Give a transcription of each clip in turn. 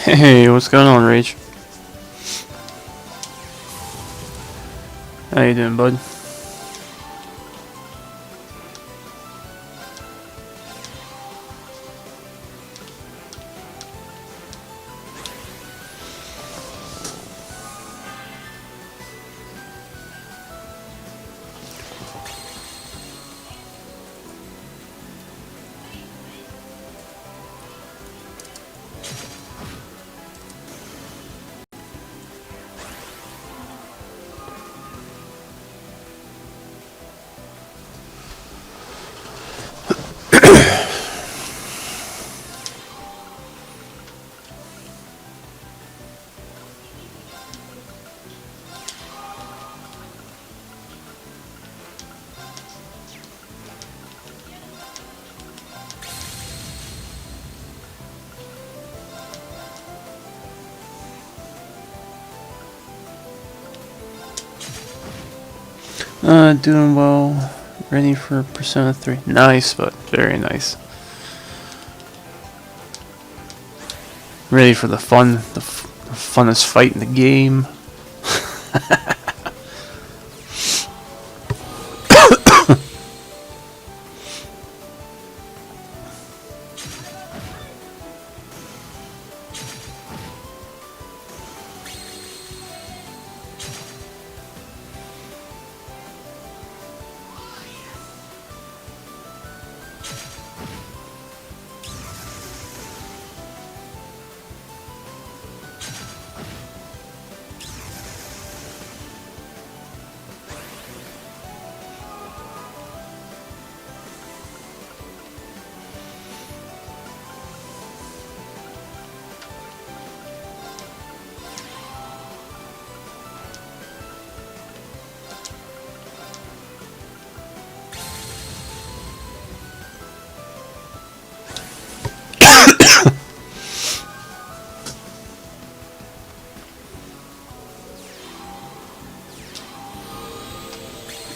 Hey, what's going on, Rage? How you doing, bud? Doing well. Ready for Persona 3. Nice, but very nice. Ready for the fun, the funnest fight in the game.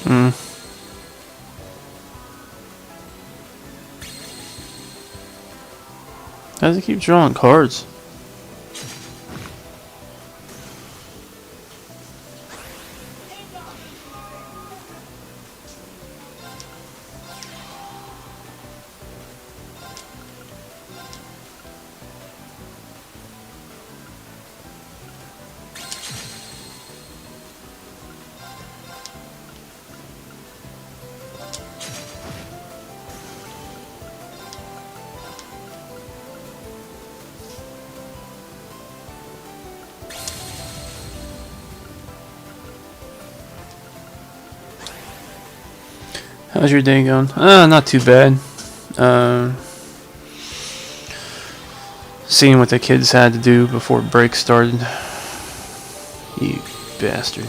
Hmm. How does it keep drawing cards? How's your day going? Not too bad. Seeing what the kids had to do before break started. You bastard.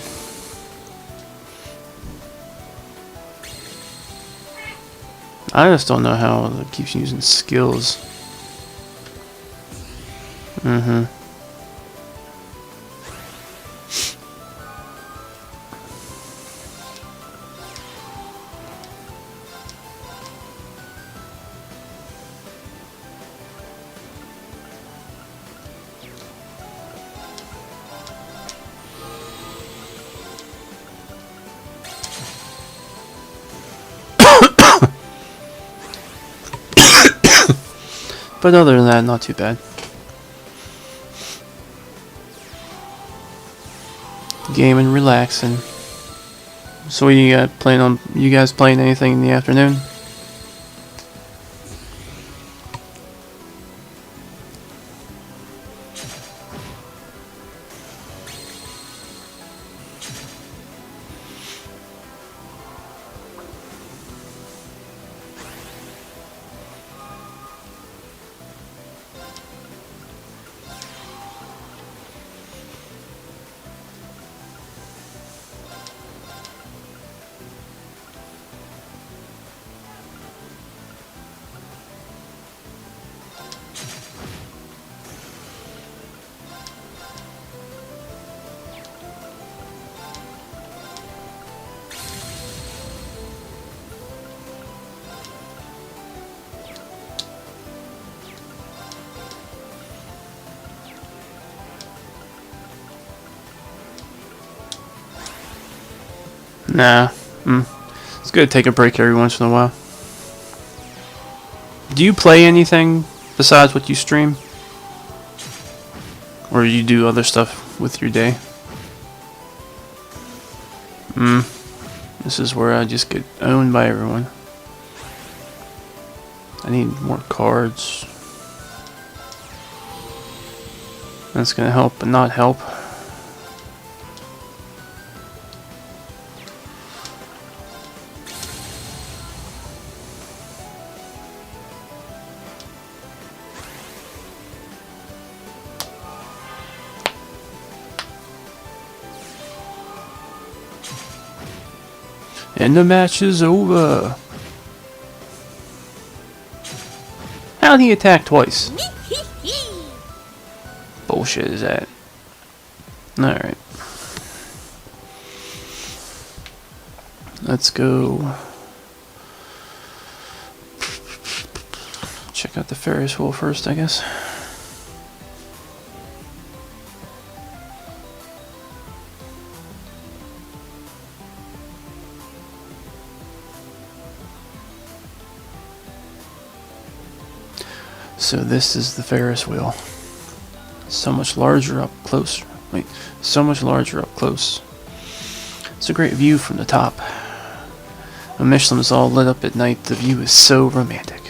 I just don't know how it keeps using skills. Mm-hmm. But other than that, not too bad. Gaming, relaxing. So you got playing on? You guys playing anything in the afternoon? Nah. It's good to take a break every once in a while. Do you play anything besides what you stream? Or do you do other stuff with your day? This is where I just get owned by everyone. I need more cards. That's gonna help, but not help. And the match is over. How'd he attack twice? Bullshit is that? Alright. Let's go. Check out the Ferris wheel first, I guess. So this is the Ferris wheel. So much larger up close. Wait, so much larger up close. It's a great view from the top. When Michelin's all lit up at night, the view is so romantic.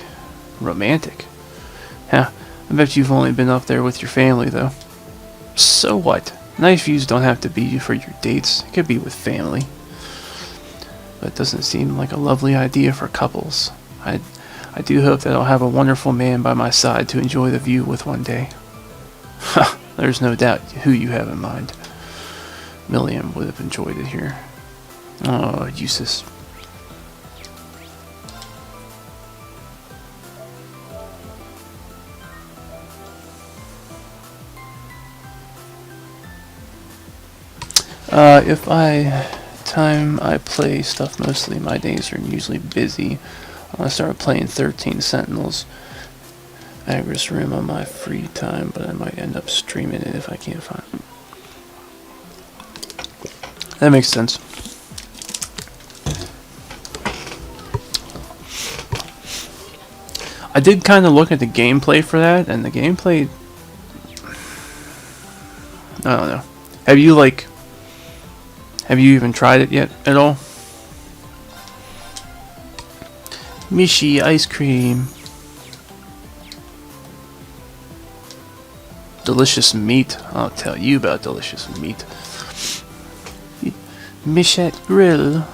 Romantic? Yeah, I bet you've only been up there with your family, though. So what? Nice views don't have to be for your dates. It could be with family. But it doesn't seem like a lovely idea for couples. I do hope that I'll have a wonderful man by my side to enjoy the view with one day. Ha! There's no doubt who you have in mind. Milliam would have enjoyed it here. Oh, useless. If I time I play stuff mostly, my days are usually busy. I started playing 13 Sentinels. Agris Room on my free time, but I might end up streaming it if I can't find it. That makes sense. I did kind of look at the gameplay for that, and the gameplay, I don't know. Have you even tried it yet at all? Mishi ice cream. Delicious meat. I'll tell you about delicious meat. Michette Grill.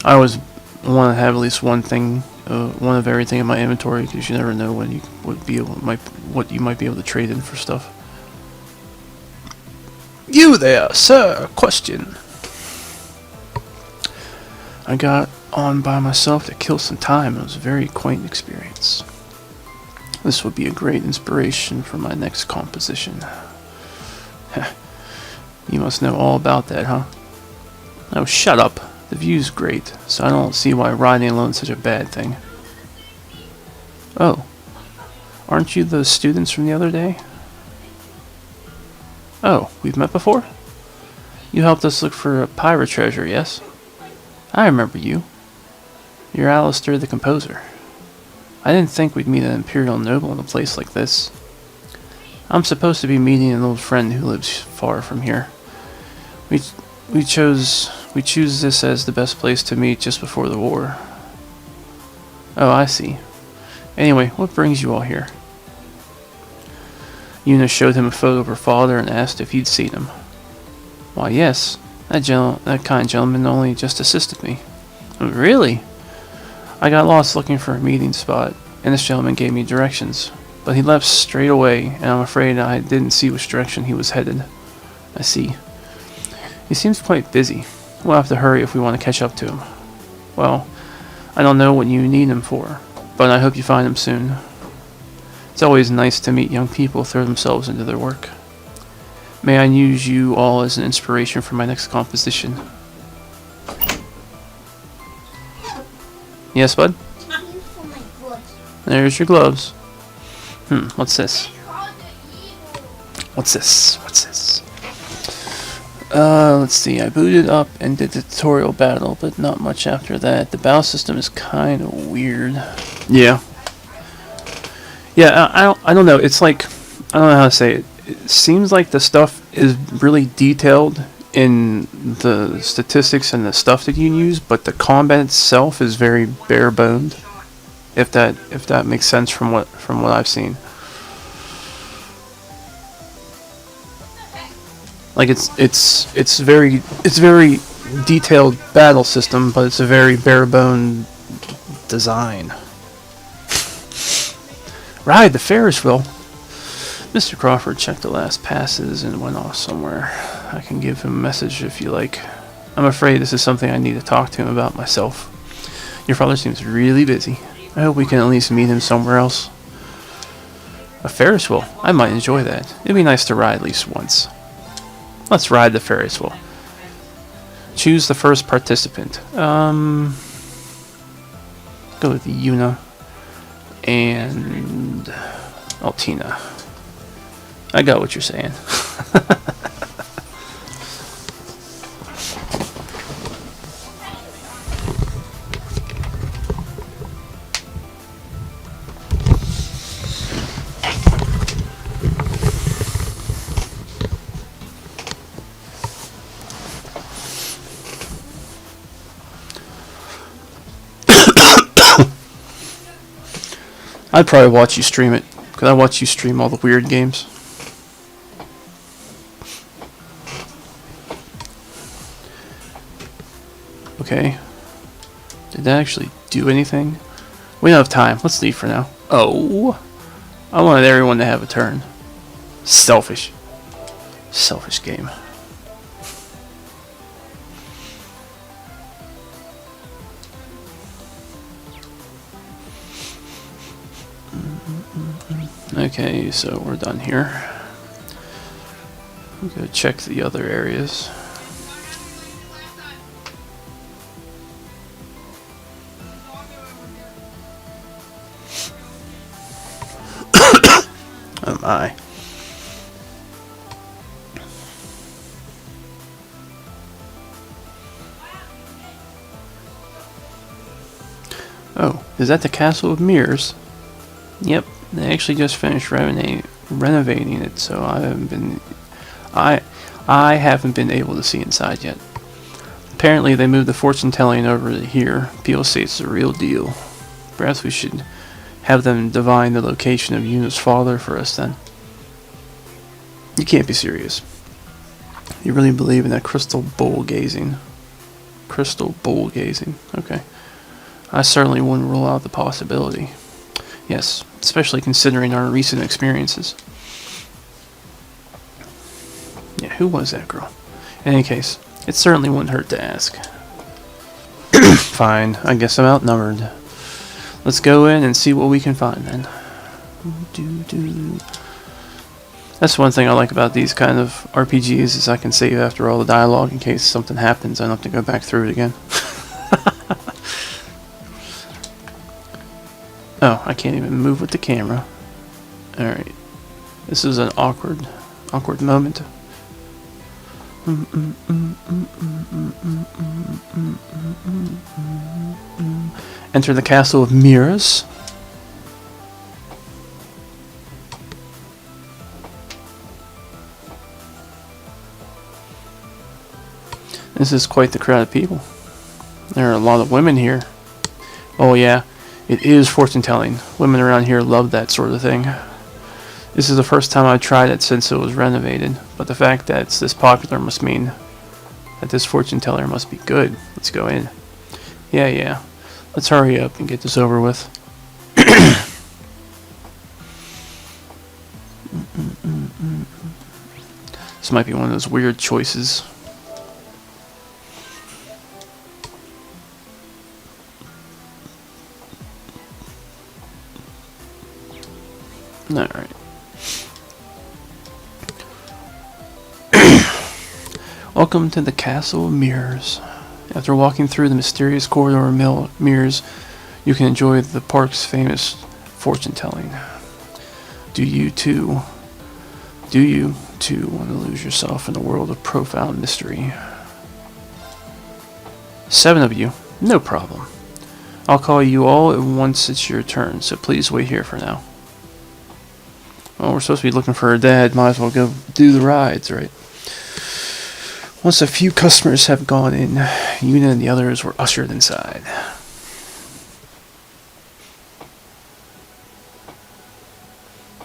I always want to have at least one thing, one of everything in my inventory, because you never know when you would be able, what you might be able to trade in for stuff. You there, sir? Question. I got on by myself to kill some time. It was a very quaint experience. This would be a great inspiration for my next composition. You must know all about that, huh? Oh, shut up. The view's great, so I don't see why riding alone is such a bad thing. Oh. Aren't you those students from the other day? Oh, we've met before? You helped us look for a pirate treasure, yes? I remember you. You're Alistair the Composer. I didn't think we'd meet an Imperial noble in a place like this. I'm supposed to be meeting an old friend who lives far from here. We choose this as the best place to meet just before the war. Oh, I see. Anyway, what brings you all here? Una showed him a photo of her father and asked if he'd seen him. Why, yes. That kind gentleman only just assisted me. Really? I got lost looking for a meeting spot, and this gentleman gave me directions. But he left straight away, and I'm afraid I didn't see which direction he was headed. I see. He seems quite busy. We'll have to hurry if we want to catch up to him. Well, I don't know what you need him for, but I hope you find him soon. It's always nice to meet young people throw themselves into their work. May I use you all as an inspiration for my next composition. Yes, bud? There's your gloves. What's this? What's this? Let's see. I booted up and did the tutorial battle, but not much after that. The battle system is kind of weird. Yeah. Yeah, I don't know. It's like, I don't know how to say it. It seems like the stuff is really detailed in the statistics and the stuff that you can use, but the combat itself is very bare boned. If that makes sense from what I've seen. Like it's very detailed battle system, but it's a very bare bone design. Ride the Ferris wheel. Mr. Crawford checked the last passes and went off somewhere. I can give him a message if you like. I'm afraid this is something I need to talk to him about myself. Your father seems really busy. I hope we can at least meet him somewhere else. A Ferris wheel? I might enjoy that. It'd be nice to ride at least once. Let's ride the Ferris wheel. Choose the first participant. Go with Una and Altina. I got what you're saying. I'd probably watch you stream it, because I watch you stream all the weird games. Okay. Did that actually do anything? We don't have time. Let's leave for now. Oh. I wanted everyone to have a turn. Selfish. Selfish game. Okay, so we're done here. I'm gonna check the other areas. Oh my. Oh, is that the Castle of Mirrors? Yep, they actually just finished renovating it, so I haven't been able to see inside yet. Apparently they moved the fortune telling over to here. People say it's the real deal. Perhaps we should have them divine the location of Yuna's father for us then. You can't be serious. You really believe in that crystal bowl gazing? Crystal bowl gazing. Okay. I certainly wouldn't rule out the possibility. Yes, especially considering our recent experiences. Yeah, who was that girl? In any case, it certainly wouldn't hurt to ask. Fine, I guess I'm outnumbered. Let's go in and see what we can find then. That's one thing I like about these kind of RPGs is I can save after all the dialogue in case something happens. I don't have to go back through it again. Oh, I can't even move with the camera. Alright. This is an awkward moment. Enter the Castle of Mirrors. This is quite the crowd of people. There are a lot of women here. Oh yeah, it is fortune telling. Women around here love that sort of thing. This is the first time I've tried it since it was renovated, but the fact that it's this popular must mean that this fortune teller must be good. Let's go in. Yeah. Let's hurry up and get this over with. This might be one of those weird choices. Alright. Welcome to the Castle of Mirrors. After walking through the mysterious corridor of mirrors, you can enjoy the park's famous fortune telling. Do you too want to lose yourself in a world of profound mystery? 7 of you, no problem. I'll call you all at once it's your turn, so please wait here for now. Well, we're supposed to be looking for her dad, might as well go do the rides, right? Once a few customers have gone in, Yuna and the others were ushered inside.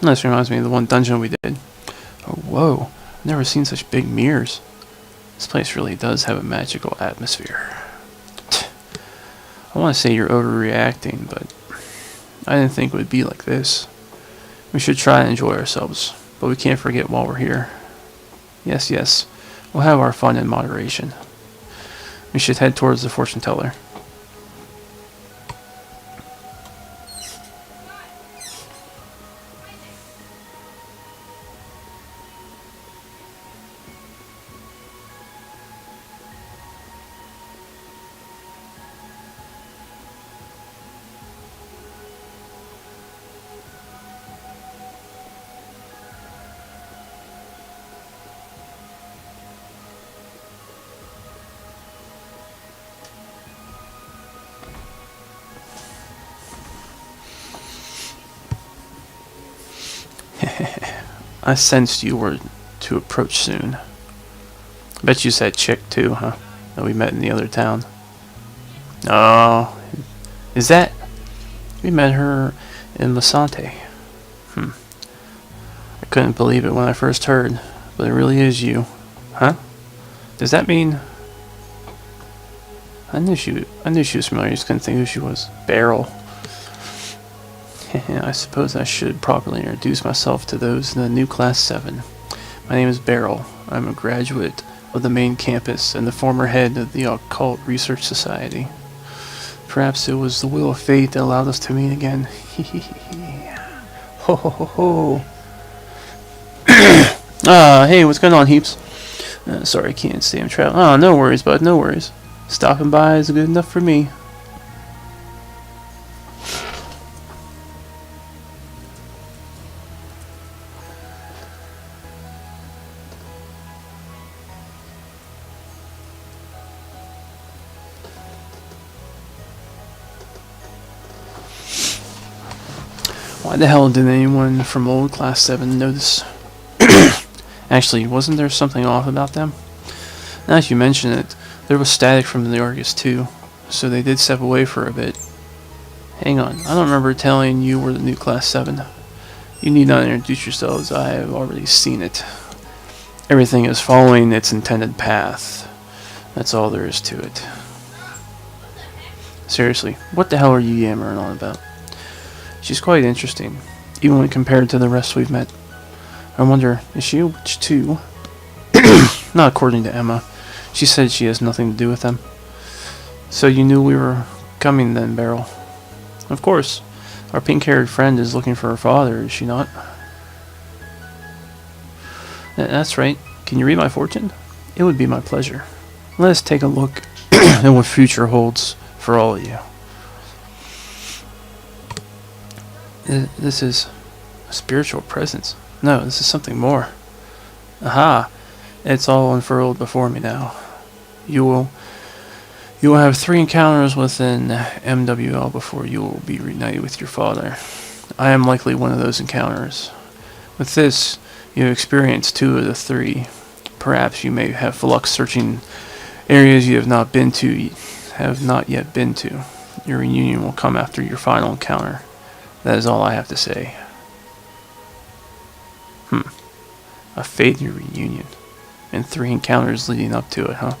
This reminds me of the one dungeon we did. Oh, whoa. I've never seen such big mirrors. This place really does have a magical atmosphere. I want to say you're overreacting, but I didn't think it would be like this. We should try and enjoy ourselves, but we can't forget while we're here. Yes. We'll have our fun in moderation. We should head towards the fortune teller. I sensed you were to approach soon. I bet you said chick too, huh? That we met in the other town. Oh, is that? We met her in Lasante. I couldn't believe it when I first heard, but it really is you, huh? Does that mean? I knew she was familiar. I just couldn't think who she was. Beryl. I suppose I should properly introduce myself to those in the new Class 7. My name is Beryl. I'm a graduate of the main campus and the former head of the Occult Research Society. Perhaps it was the will of fate that allowed us to meet again. Ho ho ho ho. Hey, what's going on, Heaps? Sorry, I can't stay in travel. Oh, no worries, bud, no worries. Stopping by is good enough for me. Why the hell did anyone from old Class 7 notice? Actually, wasn't there something off about them? Now that you mention it, there was static from the Argus too, so they did step away for a bit. Hang on, I don't remember telling you we're the new Class 7. You need not introduce yourselves, I have already seen it. Everything is following its intended path. That's all there is to it. Seriously, what the hell are you yammering on about? She's quite interesting, even when compared to the rest we've met. I wonder, is she a witch too? Not according to Emma. She said she has nothing to do with them. So you knew we were coming then, Beryl? Of course. Our pink-haired friend is looking for her father, is she not? That's right. Can you read my fortune? It would be my pleasure. Let us take a look at what future holds for all of you. This is a spiritual presence. No, this is something more. Aha! It's all unfurled before me now. You will have 3 encounters within MWL before you will be reunited with your father. I am likely one of those encounters. With this, you have experienced 2 of the 3. Perhaps you may have flux searching areas you have not yet been to. Your reunion will come after your final encounter. That is all I have to say. A fate-your reunion. And 3 encounters leading up to it, huh?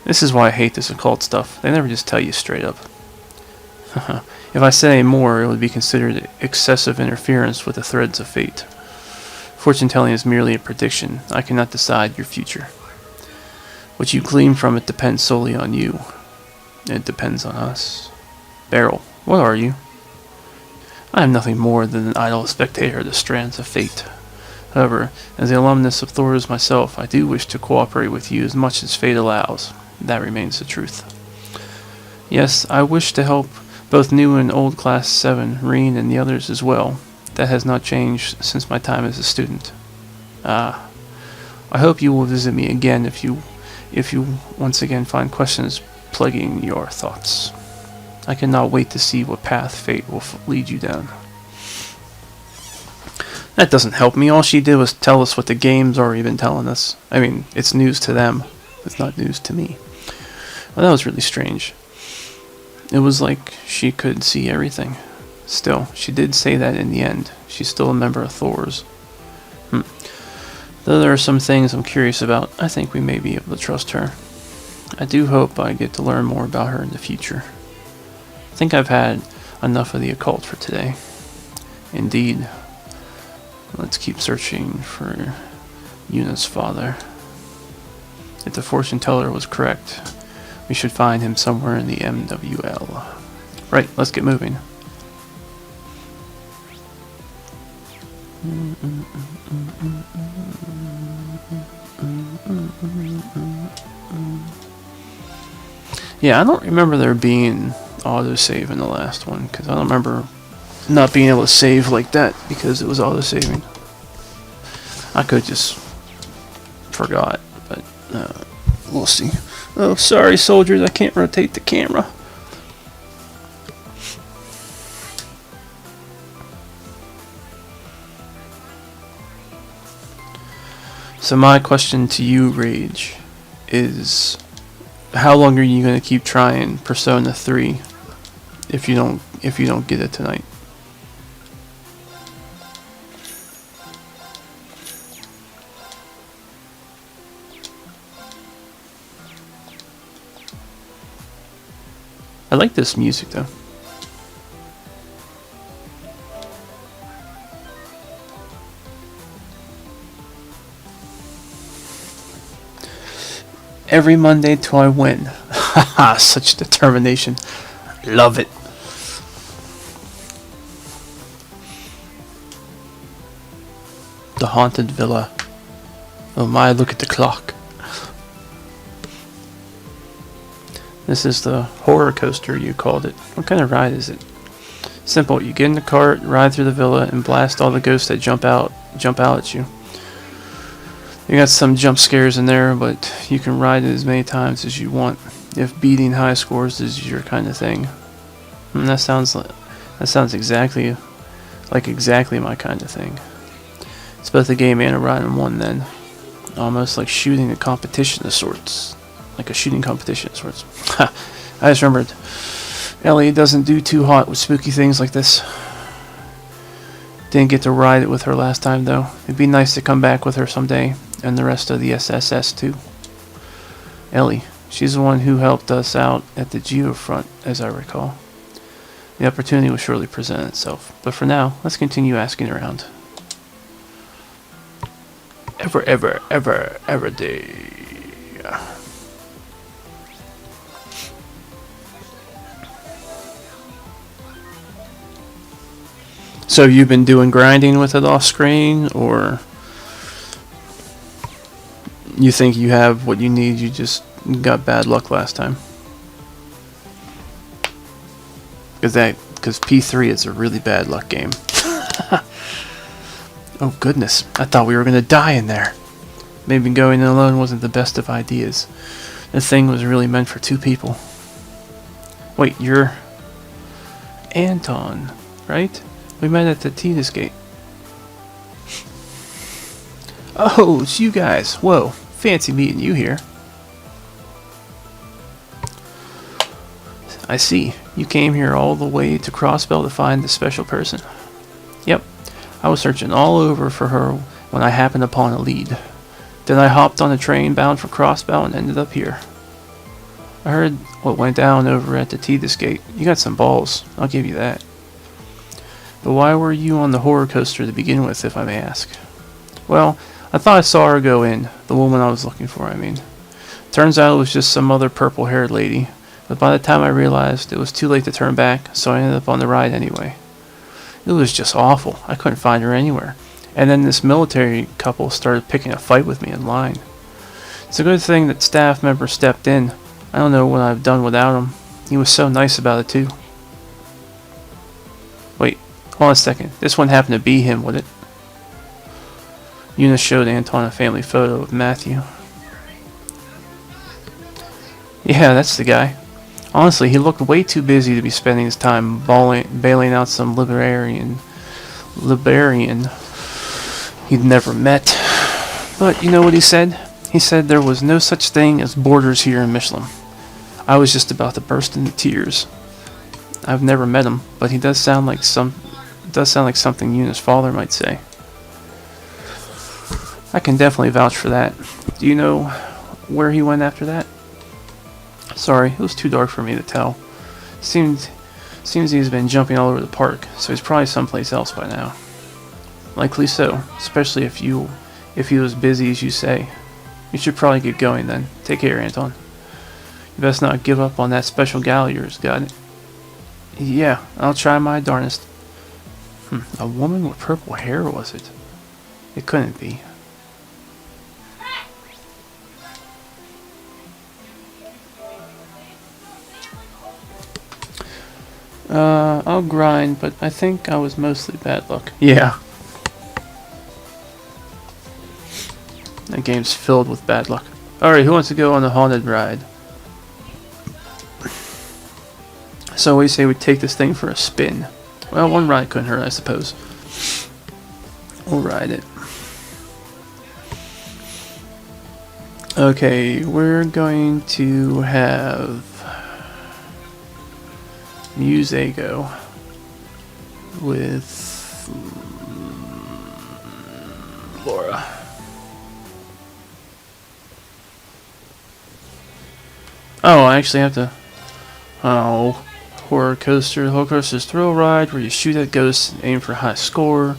This is why I hate this occult stuff. They never just tell you straight up. If I said any more, it would be considered excessive interference with the threads of fate. Fortune-telling is merely a prediction. I cannot decide your future. What you glean from it depends solely on you. It depends on us. Beryl, what are you? I am nothing more than an idle spectator of the strands of fate. However, as the alumnus of Thor's myself, I do wish to cooperate with you as much as fate allows. That remains the truth. Yes, I wish to help both new and old Class 7, Reen and the others as well. That has not changed since my time as a student. I hope you will visit me again if you once again find questions plaguing your thoughts. I cannot wait to see what path fate will lead you down. That doesn't help me. All she did was tell us what the game's already been telling us. I mean, it's news to them. It's not news to me. Well, that was really strange. It was like she could see everything. Still, she did say that in the end. She's still a member of Thor's. Though there are some things I'm curious about, I think we may be able to trust her. I do hope I get to learn more about her in the future. I think I've had enough of the occult for today. Indeed. Let's keep searching for Yuna's father. If the fortune teller was correct, we should find him somewhere in the MWL. Right, let's get moving. Yeah, I don't remember there being autosave in the last one, because I don't remember not being able to save like that because it was auto-saving. I could just forgot, but we'll see. Oh, sorry, soldiers, I can't rotate the camera. So my question to you, Rage, is how long are you going to keep trying Persona 3 if you don't get it tonight? I like this music though. Every Monday till I win. Haha, such determination. Love it. The Haunted Villa. Oh my, look at the clock. This is the horror coaster, you called it. What kind of ride is it? Simple. You get in the cart, ride through the villa, and blast all the ghosts that jump out at you. You got some jump scares in there, but you can ride it as many times as you want if beating high scores is your kind of thing. And that sounds exactly my kind of thing. It's both a game and a ride in one then. Almost like shooting a competition of sorts. Like a shooting competition of sorts. Ha! I just remembered. Ellie doesn't do too hot with spooky things like this. Didn't get to ride it with her last time though. It'd be nice to come back with her someday. And the rest of the SSS too. Ellie. She's the one who helped us out at the Geofront, as I recall. The opportunity will surely present itself. But for now, let's continue asking around. Ever day. So you've been doing grinding with it off screen, or you think you have what you need, you just got bad luck last time? Because P3 is a really bad luck game. Oh goodness, I thought we were going to die in there. Maybe going in alone wasn't the best of ideas. The thing was really meant for 2 people. Wait, you're Anton, right? We met at the Titus Gate. Oh, it's you guys. Whoa, fancy meeting you here. I see. You came here all the way to Crossbell to find this special person. Yep. I was searching all over for her when I happened upon a lead. Then I hopped on a train bound for Crossbell and ended up here. I heard what went down over at the Titus Gate. You got some balls, I'll give you that. But why were you on the horror coaster to begin with, if I may ask? Well, I thought I saw her go in. The woman I was looking for, I mean. Turns out it was just some other purple-haired lady. But by the time I realized, it was too late to turn back, so I ended up on the ride anyway. It was just awful. I couldn't find her anywhere. And then this military couple started picking a fight with me in line. It's a good thing that staff member stepped in. I don't know what I've done without him. He was so nice about it too. Wait, hold on a second. This one happened to be him, would it? Eunice showed Anton a family photo of Matthew. Yeah, that's the guy. Honestly, he looked way too busy to be spending his time bailing out some liberarian he'd never met. But you know what he said? He said there was no such thing as borders here in Michelin. I was just about to burst into tears. I've never met him, but he does sound like something Eunice's father might say. I can definitely vouch for that. Do you know where he went after that? Sorry, it was too dark for me to tell. Seems he's been jumping all over the park, so he's probably someplace else by now. Likely so, especially if he was busy as you say. You should probably get going then. Take care, Anton. You best not give up on that special gal of yours, got it? Yeah, I'll try my darnest. A woman with purple hair, was it? It couldn't be. I'll grind, but I think I was mostly bad luck. Yeah. That game's filled with bad luck. Alright, who wants to go on the haunted ride? So we say we take this thing for a spin. Well, one ride couldn't hurt, I suppose. We'll ride it. Okay, we're going to have Musego with Laura. Oh, I actually have to... Oh, horror coaster. The horror coaster's thrill ride where you shoot at ghosts and aim for a high score.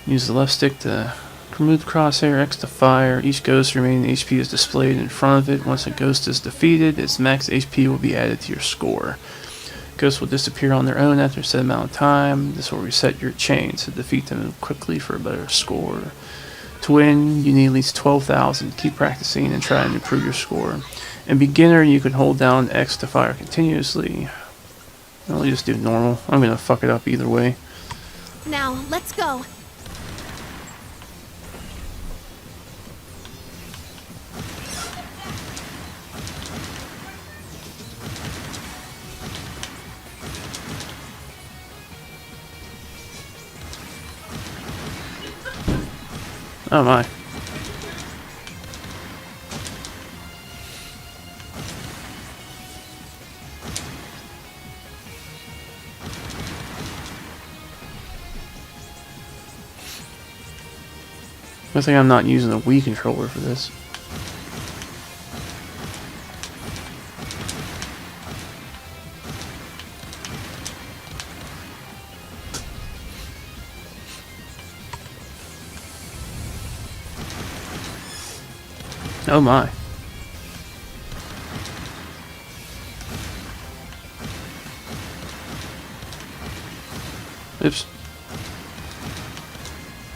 Use the left stick to remove the crosshair, X to fire. Each ghost's remaining HP is displayed in front of it. Once a ghost is defeated, its max HP will be added to your score. Ghosts will disappear on their own after a set amount of time. This will reset your chain, so defeat them quickly for a better score. To To win, you need at least 12,000. Keep practicing and try and improve your score. In beginner, you can hold down X to fire continuously. I'll just do normal. I'm gonna fuck it up either way. Now, let's go. Oh my. I think I'm not using a Wii controller for this. Oh my. Oops.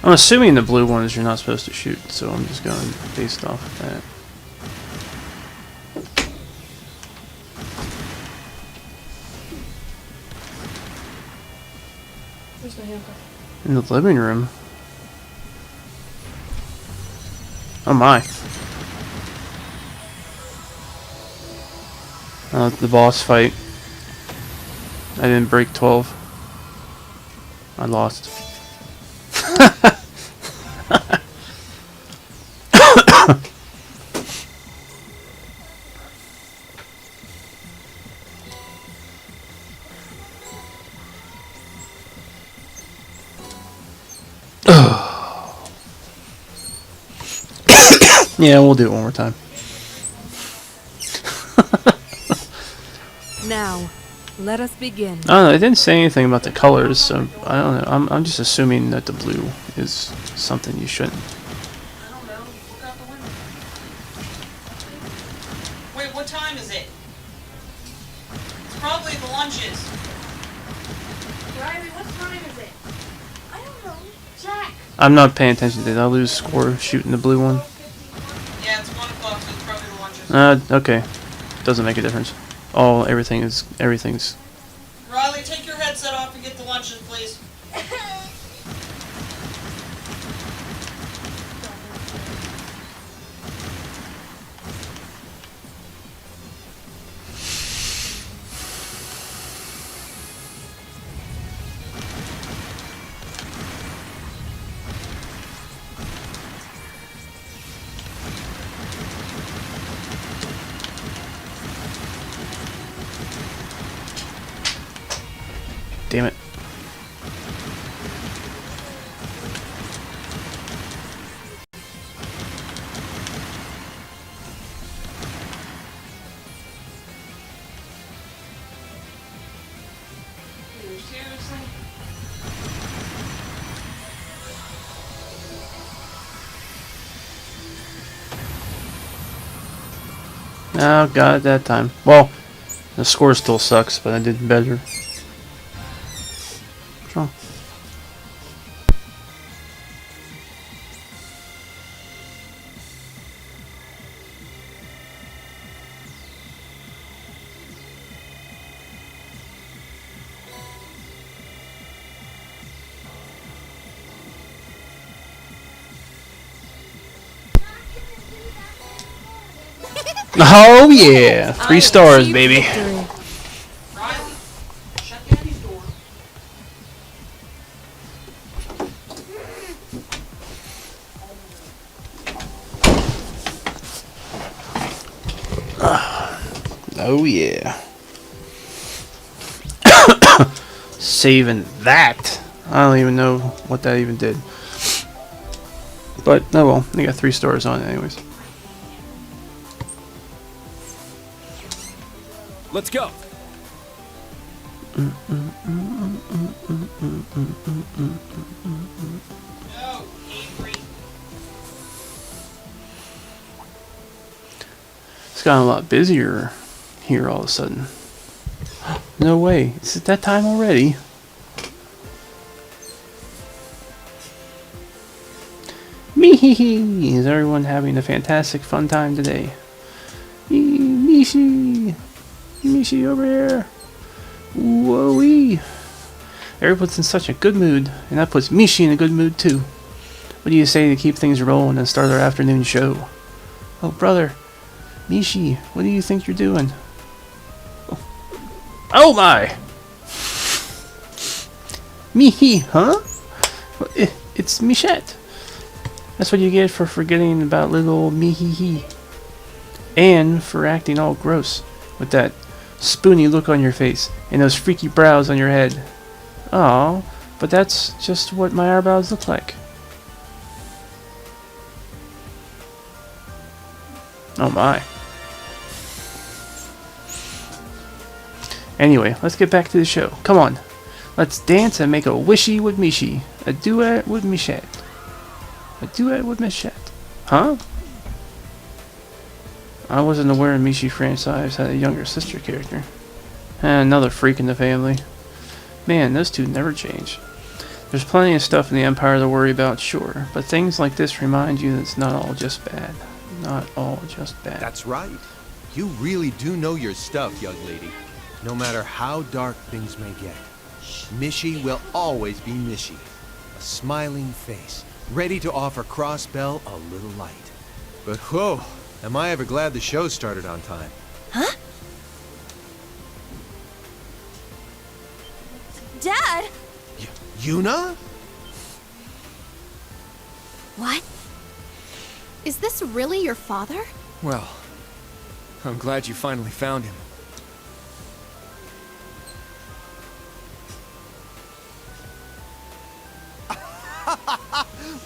I'm assuming the blue ones you're not supposed to shoot, so I'm just going based off of that. Where's my handcuff? In the living room. Oh my. The boss fight. I didn't break 12. I lost. Yeah, we'll do it one more time. Now, let us begin. I don't know, it didn't say anything about the colors, so I don't know. I'm just assuming that the blue is something you shouldn't. I don't know. Look out the window. Wait, what time is it? It's probably the lunches. Riley, what time is it? I don't know. Jack. I'm not paying attention. Did I lose score shooting the blue one? Yeah, it's 1 o'clock, so it's probably the lunches. Okay. Doesn't make a difference. Oh, everything's... Riley, take your headset off and get the lunches, please. Damn it. Seriously? Oh, got it that time. Well, the score still sucks, but I did better. What's wrong? Oh yeah, 3 stars, baby. Victory. Riley, shut Daddy's door. Oh yeah. Saving that. I don't even know what that even did. But oh well, I got 3 stars on it anyways. Let's go. No, Avery. It's gotten a lot busier here all of a sudden. No way. Is it that time already? Me. hee hee! Is everyone having a fantastic fun time today? Mishi! Mishi over here! Whoa-wee! Everyone's in such a good mood, and that puts Mishi in a good mood too. What do you say to keep things rolling and start our afternoon show? Oh, brother! Mishi, what do you think you're doing? Oh my! Mihi, huh? It's Michette. That's what you get for forgetting about little old Mihi. And for acting all gross with that spoony look on your face and those freaky brows on your head. Aw, but that's just what my eyebrows look like. Oh my. Anyway, let's get back to the show. Come on. Let's dance and make a wishy with Mishi. A duet with Michette. A duet with Michette. Huh? I wasn't aware Mishi franchise had a younger sister character. Another freak in the family. Man, those two never change. There's plenty of stuff in the Empire to worry about, sure, but things like this remind you that it's not all just bad. Not all just bad. That's right. You really do know your stuff, young lady. No matter how dark things may get, Mishi will always be Mishi. A smiling face, ready to offer Crossbell a little light. But whoa, am I ever glad the show started on time. Huh? Dad? Yuna? What? Is this really your father? Well, I'm glad you finally found him.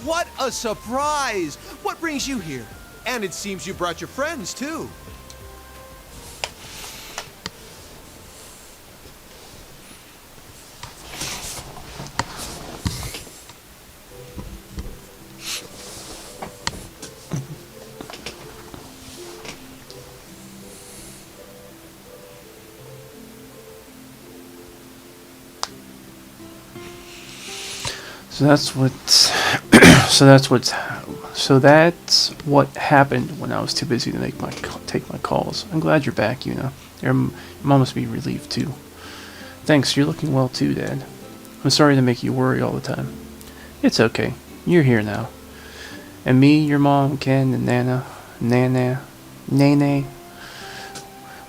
What a surprise! What brings you here? And it seems you brought your friends, too. So that's what happened when I was too busy to take my calls. I'm glad you're back, Yuna. Your mom must be relieved too. Thanks, you're looking well too, Dad. I'm sorry to make you worry all the time. It's okay. You're here now. And me, your mom, Ken, and Nene,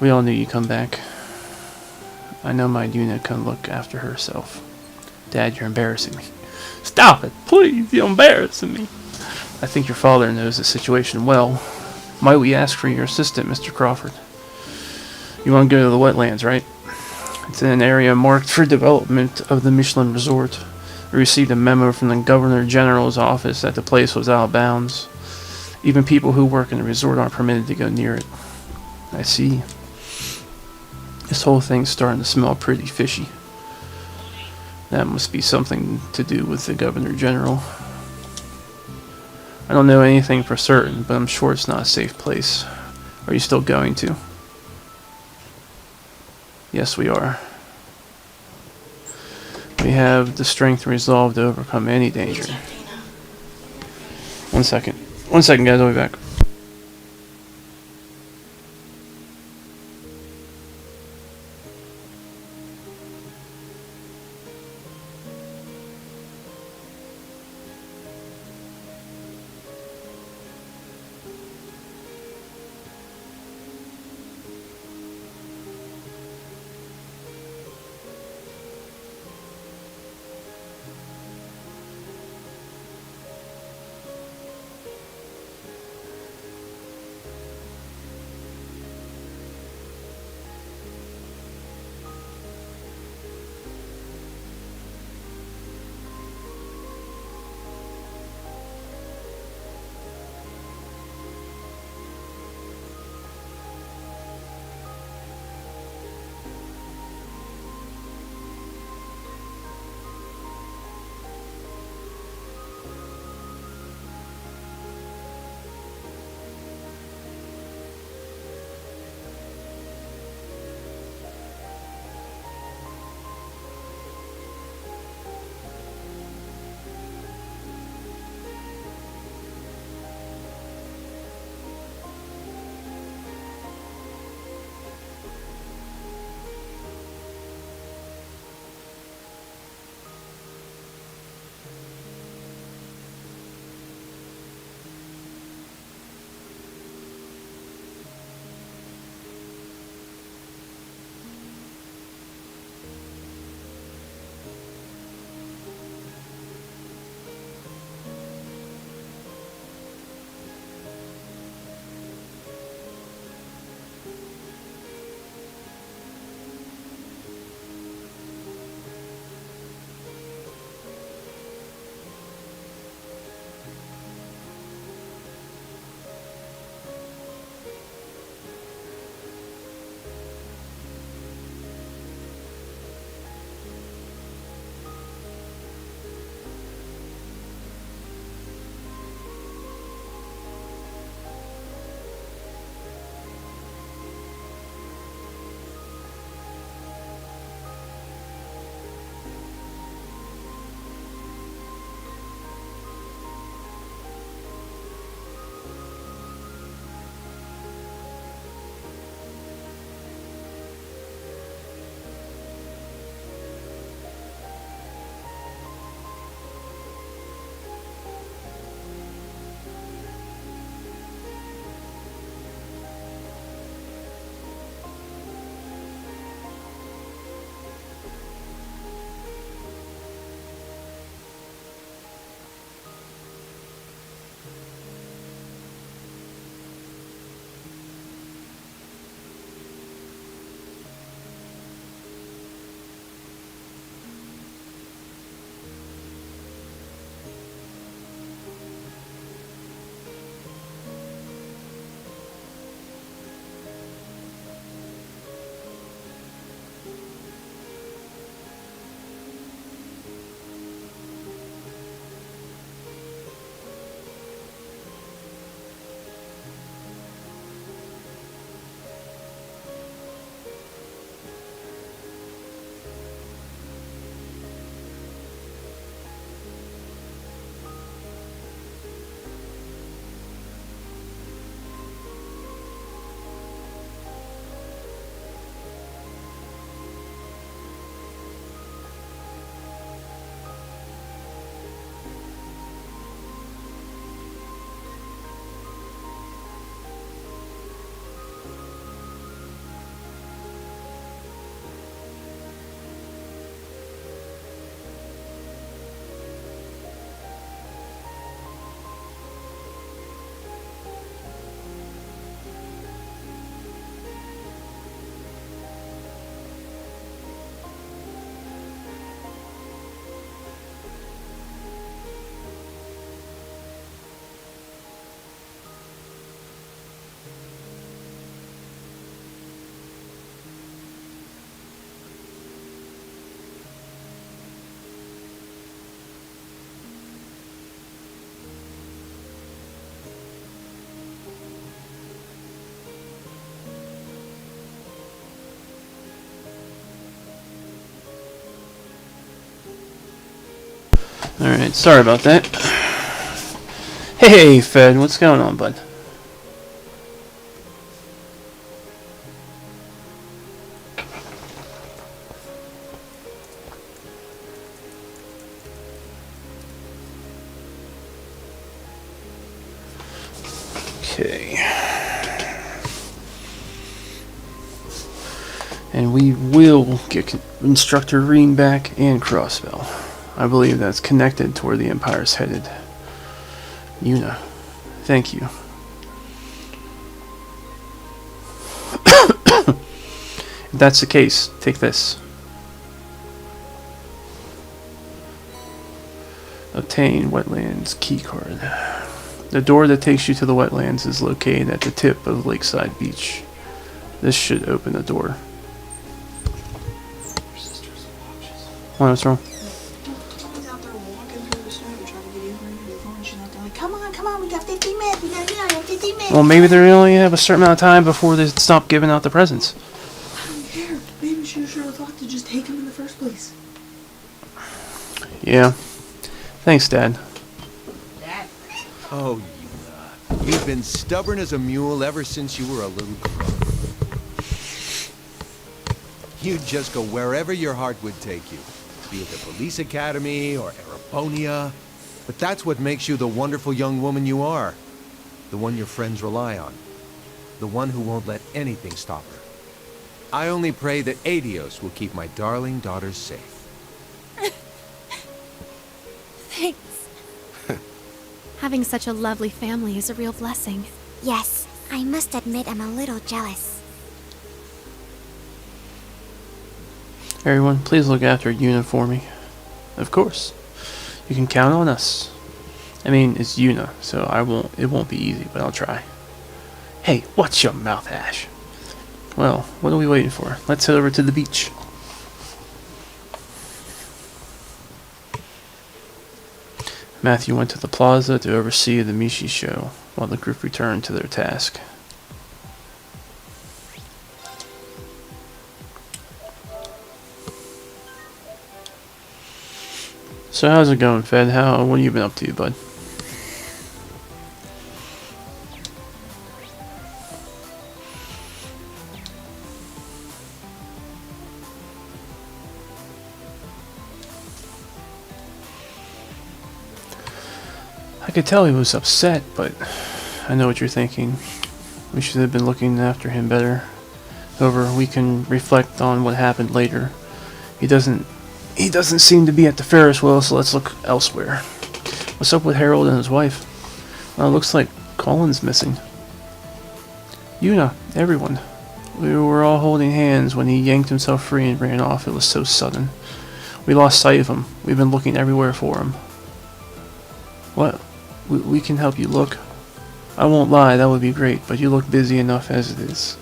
we all knew you'd come back. I know my Yuna can look after herself. Dad, you're embarrassing me. Stop it, please, you're embarrassing me. I think your father knows the situation well. Might we ask for your assistant, Mr. Crawford? You want to go to the wetlands, right? It's in an area marked for development of the Michelin Resort. We received a memo from the Governor General's office that the place was out of bounds. Even people who work in the resort aren't permitted to go near it. I see. This whole thing's starting to smell pretty fishy. That must be something to do with the Governor General. I don't know anything for certain, but I'm sure it's not a safe place. Are you still going to? Yes, we are. We have the strength and resolve to overcome any danger. 1 second. 1 second, guys. I'll be back. Alright, sorry about that. Hey, Fed, what's going on, bud? Okay. And we will get Instructor Reen back and Crossbell. I believe that's connected to where the Empire's headed. Yuna, thank you. If that's the case, take this. Obtain Wetlands keycard. The door that takes you to the wetlands is located at the tip of Lakeside Beach. This should open the door. What's wrong? Out there walking through the snow, trying to get in there to the phone. She's out there like, come on, we got 15 minutes, we got 15 minutes. Well, maybe they only have a certain amount of time before they stop giving out the presents. I don't care. Maybe she should have thought to just take him in the first place. Yeah. Thanks, Dad. Oh, Yuna. You've been stubborn as a mule ever since you were a little girl. You'd just go wherever your heart would take you. Be it the police academy or Arabonia. But that's what makes you the wonderful young woman you are. The one your friends rely on. The one who won't let anything stop her. I only pray that Adios will keep my darling daughters safe. Thanks. Having such a lovely family is a real blessing. Yes, I must admit I'm a little jealous. Everyone, please look after Yuna for me. Of course. You can count on us. I mean, it's Yuna, so it won't be easy, but I'll try. Hey, watch your mouth, Ash. Well, what are we waiting for? Let's head over to the beach. Matthew went to the plaza to oversee the Mishi show, while the group returned to their task. So how's it going, Fed? What have you been up to, bud? I could tell he was upset, but I know what you're thinking. We should have been looking after him better. However, we can reflect on what happened later. He doesn't seem to be at the Ferris wheel, so let's look elsewhere. What's up with Harold and his wife? Well, it looks like Colin's missing. Yuna, everyone. We were all holding hands when he yanked himself free and ran off. It was so sudden. We lost sight of him. We've been looking everywhere for him. What? We can help you look. I won't lie, that would be great, but you look busy enough as it is.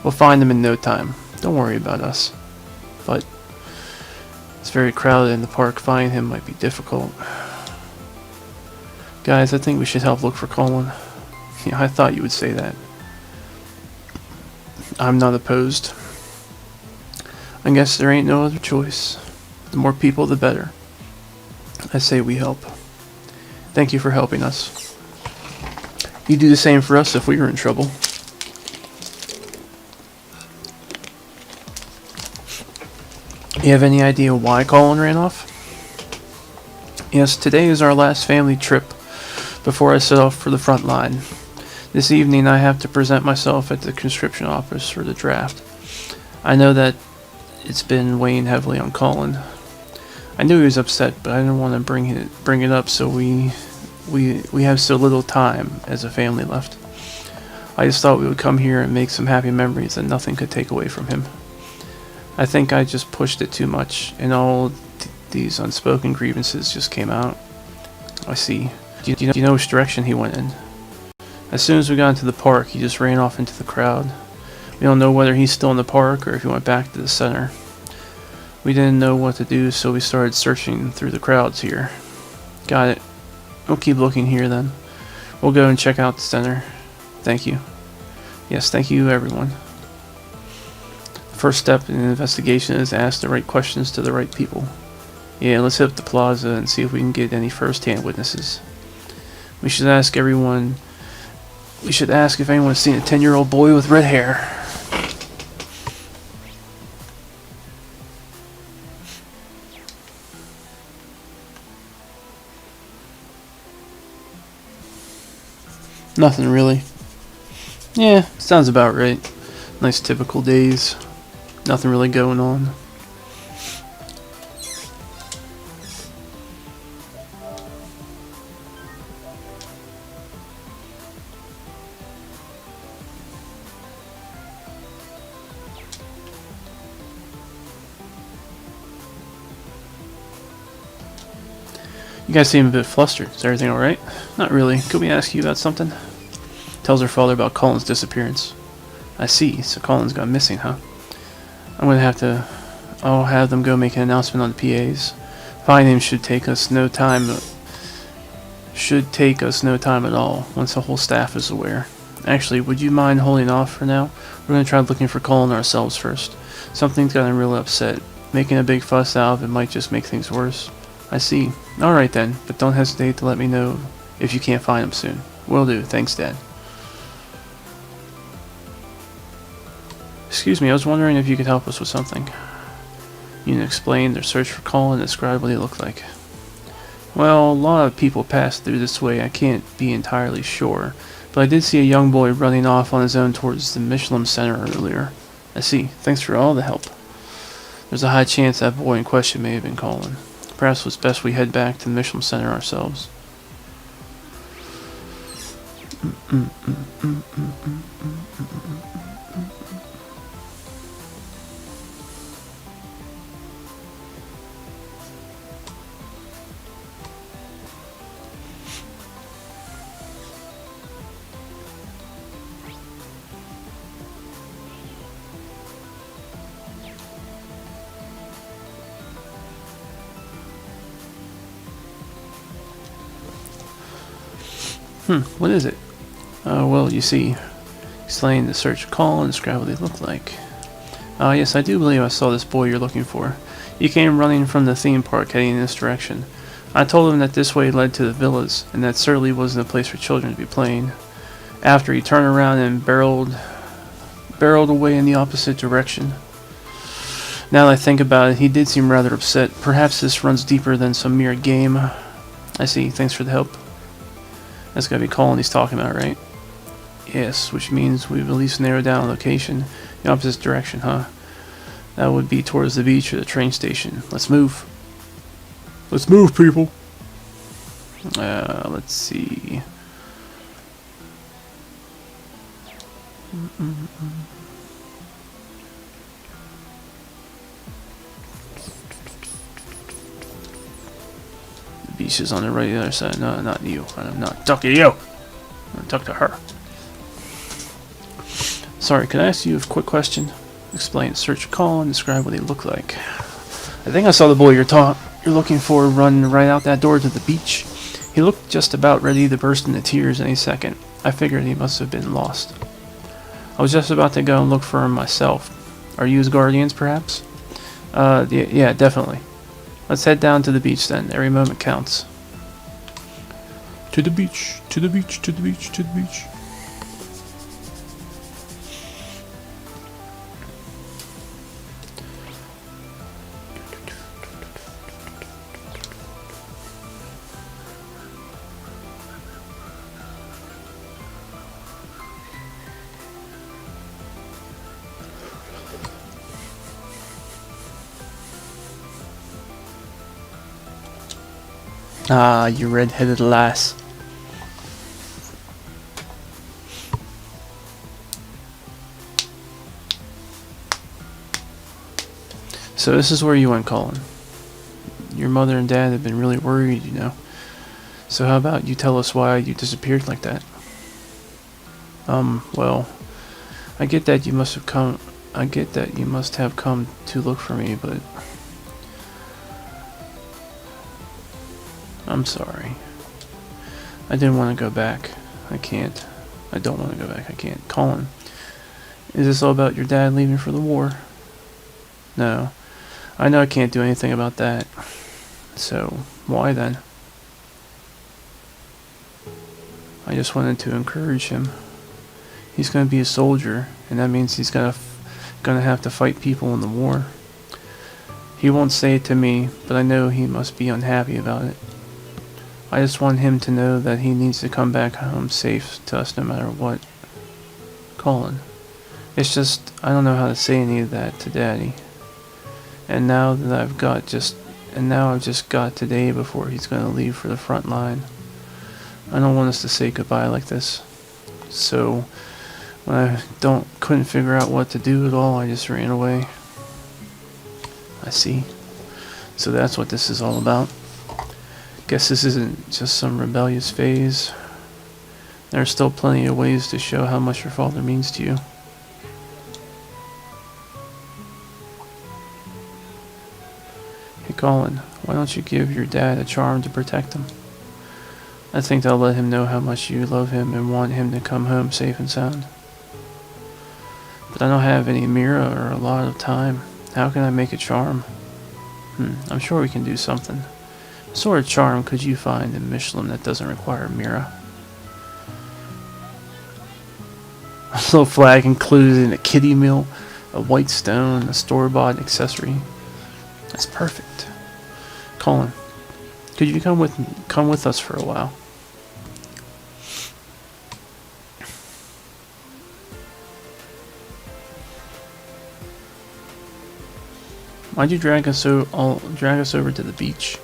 We'll find him in no time. Don't worry about us. But it's very crowded in the park. Finding him might be difficult. Guys, I think we should help look for Colin. Yeah, I thought you would say that. I'm not opposed. I guess there ain't no other choice. The more people, the better. I say we help. Thank you for helping us. You'd do the same for us if we were in trouble. You have any idea why Colin ran off? Yes, today is our last family trip before I set off for the front line. This evening I have to present myself at the conscription office for the draft. I know that it's been weighing heavily on Colin. I knew he was upset, but I didn't want to bring it up, so we have so little time as a family left. I just thought we would come here and make some happy memories that nothing could take away from him. I think I just pushed it too much, and all these unspoken grievances just came out. I see. Do you know which direction he went in? As soon as we got into the park, he just ran off into the crowd. We don't know whether he's still in the park or if he went back to the center. We didn't know what to do, so we started searching through the crowds here. Got it. We'll keep looking here then. We'll go and check out the center. Thank you. Yes, thank you everyone. The first step in an investigation is to ask the right questions to the right people. Yeah, let's hit up the plaza and see if we can get any first-hand witnesses. We should ask everyone. We should ask if anyone's seen a 10-year-old boy with red hair. Nothing really. Yeah, sounds about right. Nice typical days. Nothing really going on. You guys seem a bit flustered. Is everything alright? Not really. Could we ask you about something? Tells her father about Colin's disappearance. I see. So Colin's gone missing, huh? I'm gonna have to... I'll have them go make an announcement on the PAs. Finding him should take us no time... Should take us no time at all, once the whole staff is aware. Actually, would you mind holding off for now? We're gonna try looking for Colin ourselves first. Something's got him really upset. Making a big fuss out of it might just make things worse. I see. Alright then, but don't hesitate to let me know if you can't find him soon. Will do. Thanks, Dad. Excuse me, I was wondering if you could help us with something. You can explain their search for Colin and describe what he looked like. Well, a lot of people pass through this way. I can't be entirely sure, but I did see a young boy running off on his own towards the Michelin Center earlier. I see. Thanks for all the help. There's a high chance that boy in question may have been Colin. Perhaps it's best we head back to the Michelin Center ourselves. What is it? Well, you see, explain the search of Colin and describe what they look like. Yes, I do believe I saw this boy you're looking for. He came running from the theme park heading in this direction. I told him that this way led to the villas, and that certainly wasn't a place for children to be playing. After he turned around and barreled away in the opposite direction. Now that I think about it, he did seem rather upset. Perhaps this runs deeper than some mere game. I see. Thanks for the help. That's gotta be Colin he's talking about, right? Yes, which means we've at least narrowed down a location. The opposite direction, huh? That would be towards the beach or the train station. Let's move. Let's move, people. Let's see. The beach is on the right other side. No, not you. I'm not talking to you. I'm gonna talk to her. Sorry, could I ask you a quick question? Explain, search, call, and describe what they look like. I think I saw the boy you're looking for run right out that door to the beach. He looked just about ready to burst into tears any second. I figured he must have been lost. I was just about to go and look for him myself. Are you his guardians, perhaps? Yeah, definitely. Let's head down to the beach then. Every moment counts. To the beach, to the beach, to the beach, to the beach. Ah, you red-headed lass. So this is where you went, Colin. Your mother and dad have been really worried, you know. So how about you tell us why you disappeared like that? Well, I get that you must have come to look for me, but I'm sorry. I didn't want to go back. I can't. I don't want to go back. I can't. Colin, is this all about your dad leaving for the war? No. I know I can't do anything about that. So, why then? I just wanted to encourage him. He's going to be a soldier, and that means he's going to have to fight people in the war. He won't say it to me, but I know he must be unhappy about it. I just want him to know that he needs to come back home safe to us no matter what. Colin. It's just, I don't know how to say any of that to Daddy. And now that I've just got today before he's going to leave for the front line. I don't want us to say goodbye like this. So, when I couldn't figure out what to do at all, I just ran away. I see. So that's what this is all about. Guess this isn't just some rebellious phase. There are still plenty of ways to show how much your father means to you. Hey Colin, why don't you give your dad a charm to protect him? I think that'll let him know how much you love him and want him to come home safe and sound. But I don't have any mirror or a lot of time. How can I make a charm? I'm sure we can do something. What sort of charm could you find in Michelin that doesn't require Mira? A little flag included in a kiddie meal, a white stone, a store-bought accessory. That's perfect. Colin, could you come with us for a while? Why'd you drag us over to the beach?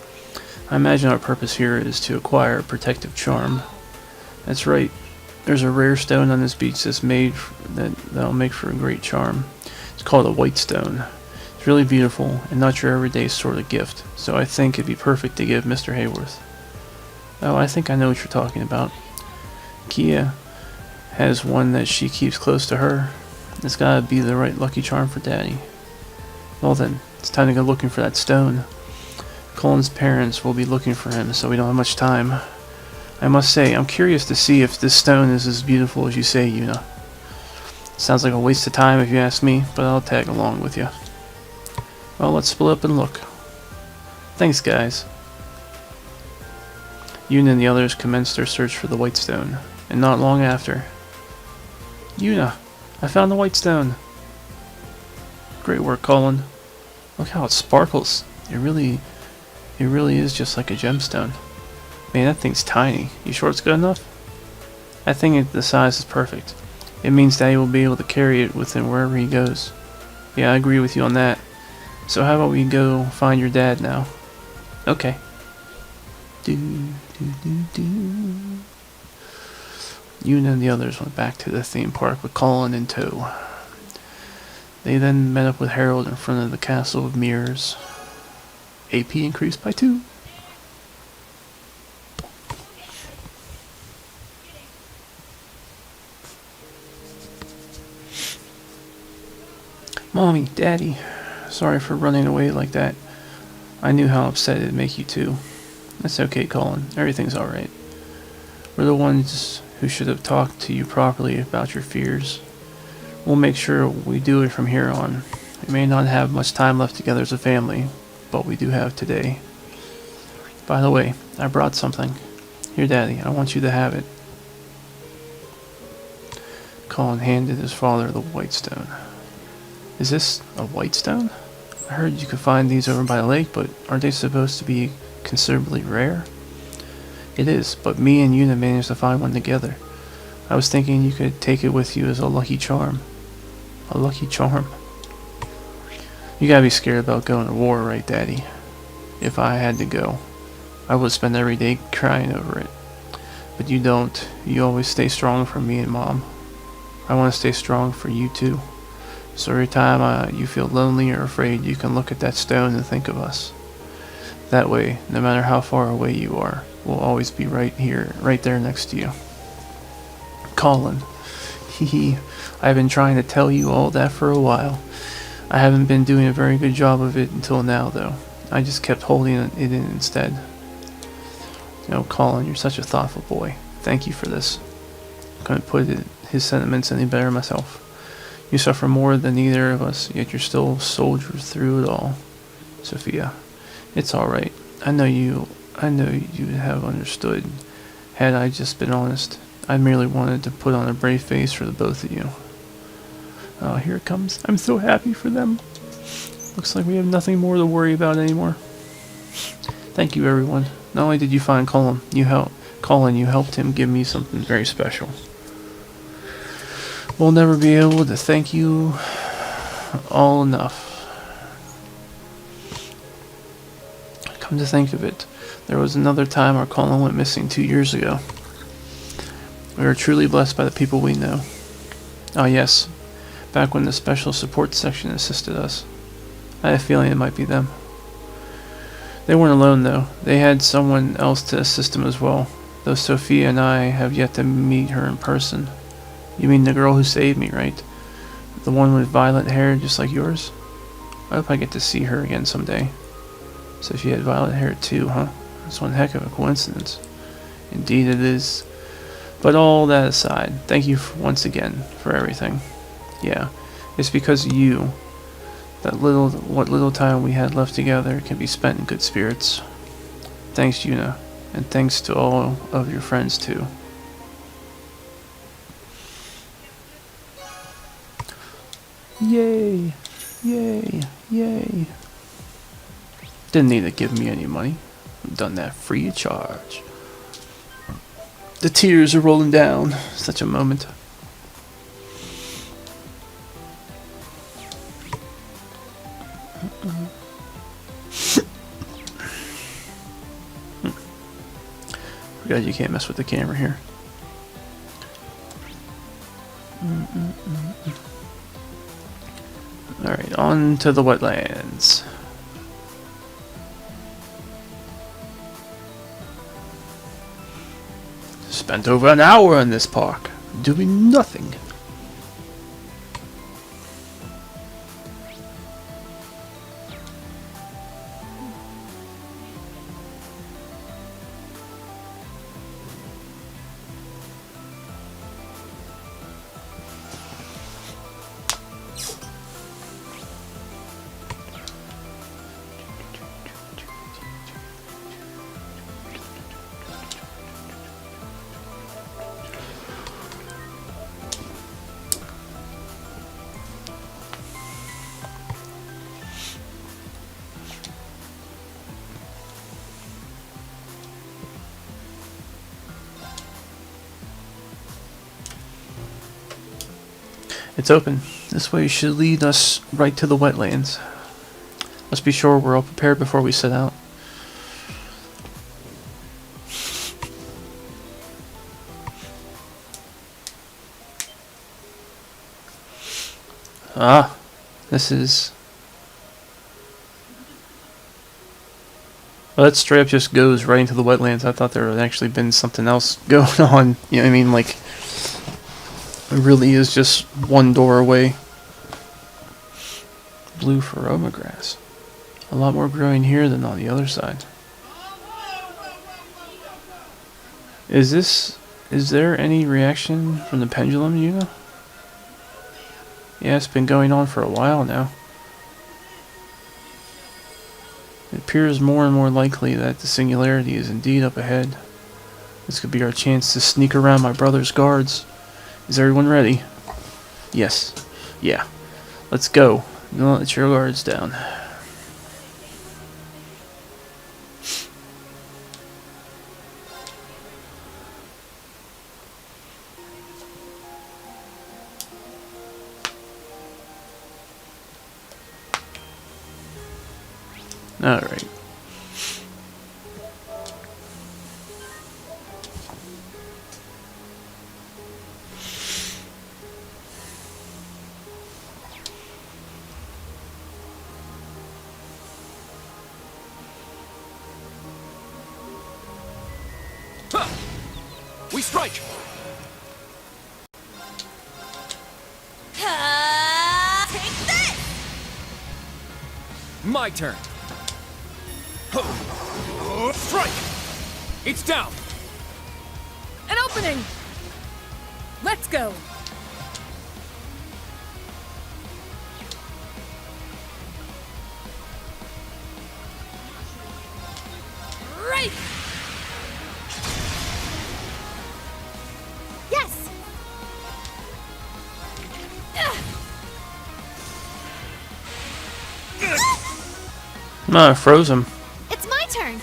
I imagine our purpose here is to acquire a protective charm. That's right. There's a rare stone on this beach that'll make for a great charm. It's called a white stone. It's really beautiful and not your everyday sort of gift. So I think it'd be perfect to give Mr. Hayworth. Oh, I think I know what you're talking about. Kia has one that she keeps close to her. It's gotta be the right lucky charm for Daddy. Well then, it's time to go looking for that stone. Colin's parents will be looking for him, so we don't have much time. I must say, I'm curious to see if this stone is as beautiful as you say, Yuna. Sounds like a waste of time if you ask me, but I'll tag along with you. Well, let's split up and look. Thanks, guys. Yuna and the others commenced their search for the white stone, and not long after... Yuna! I found the white stone! Great work, Colin. Look how it sparkles. It really is just like a gemstone. Man, that thing's tiny. You sure it's good enough? I think the size is perfect. It means Daddy will be able to carry it with him wherever he goes. Yeah, I agree with you on that. So how about we go find your dad now? Okay. Yuna and the others went back to the theme park with Colin in tow. They then met up with Harold in front of the Castle of Mirrors. AP increased by 2. Mommy, Daddy, sorry for running away like that. I knew how upset it'd make you too. That's okay, Colin. Everything's alright. We're the ones who should have talked to you properly about your fears. We'll make sure we do it from here on. We may not have much time left together as a family, but we do have today. By the way, I brought something. Here, Daddy, I want you to have it. Colin handed his father the white stone. Is this a white stone? I heard you could find these over by the lake, but aren't they supposed to be considerably rare? It is, but me and Yuna managed to find one together. I was thinking you could take it with you as a lucky charm. A lucky charm? You gotta be scared about going to war, right, Daddy? If I had to go, I would spend every day crying over it. But you don't. You always stay strong for me and Mom. I want to stay strong for you too. So every time you feel lonely or afraid, you can look at that stone and think of us. That way, no matter how far away you are, we'll always be right here, right there next to you. Colin. Hee. I've been trying to tell you all that for a while. I haven't been doing a very good job of it until now, though. I just kept holding it in instead. Colin, you're such a thoughtful boy. Thank you for this. Couldn't put his sentiments any better myself. You suffer more than either of us, yet you're still a soldier through it all. Sophia, it's alright. I know you have understood. Had I just been honest, I merely wanted to put on a brave face for the both of you. Oh, here it comes. I'm so happy for them. Looks like we have nothing more to worry about anymore. Thank you, everyone. Not only did you find Colin, you helped him give me something very special. We'll never be able to thank you all enough. Come to think of it, there was another time our Colin went missing 2 years ago. We are truly blessed by the people we know. Ah, yes, back when the special support section assisted us. I have a feeling it might be them. They weren't alone, though. They had someone else to assist them as well, though Sophia and I have yet to meet her in person. You mean the girl who saved me, right? The one with violet hair just like yours? I hope I get to see her again someday. So she had violet hair too, huh? That's one heck of a coincidence. Indeed it is. But all that aside, thank you once again for everything. Yeah, it's because of you that what little time we had left together can be spent in good spirits. Thanks, Yuna, and thanks to all of your friends too. Yay! Yay! Yay! Didn't need to give me any money. I've done that free of charge. The tears are rolling down. Such a moment. Forgot you can't mess with the camera here. Alright, on to the wetlands. Spent over an hour in this park, doing nothing. It's open. This way should lead us right to the wetlands. Let's be sure we're all prepared before we set out. Ah, this is... Well, that straight up just goes right into the wetlands. I thought there had actually been something else going on. You know what I mean? Like... It really is just one door away. Blue Feroma grass. A lot more growing here than on the other side. Is there any reaction from the pendulum, Yuna? Yeah, it's been going on for a while now. It appears more and more likely that the singularity is indeed up ahead. This could be our chance to sneak around my brother's guards. Is everyone ready? Yes. Yeah. Let's go. Don't let your guards down. Alright. We strike! Take this! My turn. Strike! It's down! An opening! Let's go! No, I froze him. It's my turn.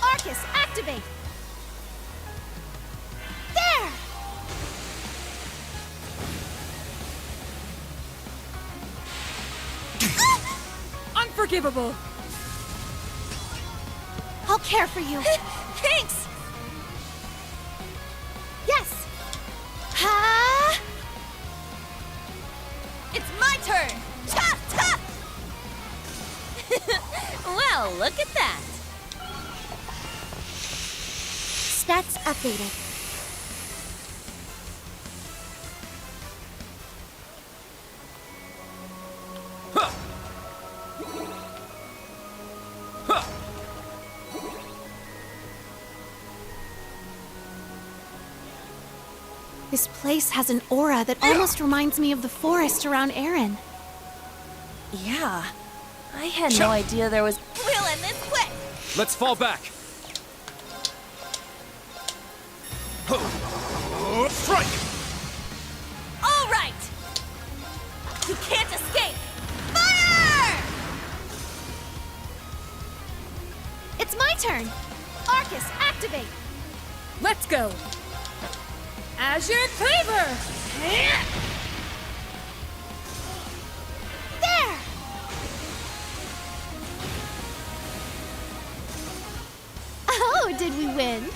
Arcus, activate. There. Unforgivable. I'll care for you. Thanks. Yes. Ha! It's my turn. Ta ta. Well, look at that. Stats updated. This place has an aura that almost reminds me of the forest around Erin. Yeah. I had no idea there was. We'll end this quick. Let's fall back. Strike! All right. You can't escape. Fire! It's my turn. Arcus, activate. Let's go. Azure Cleaver. There. Oh, did we win?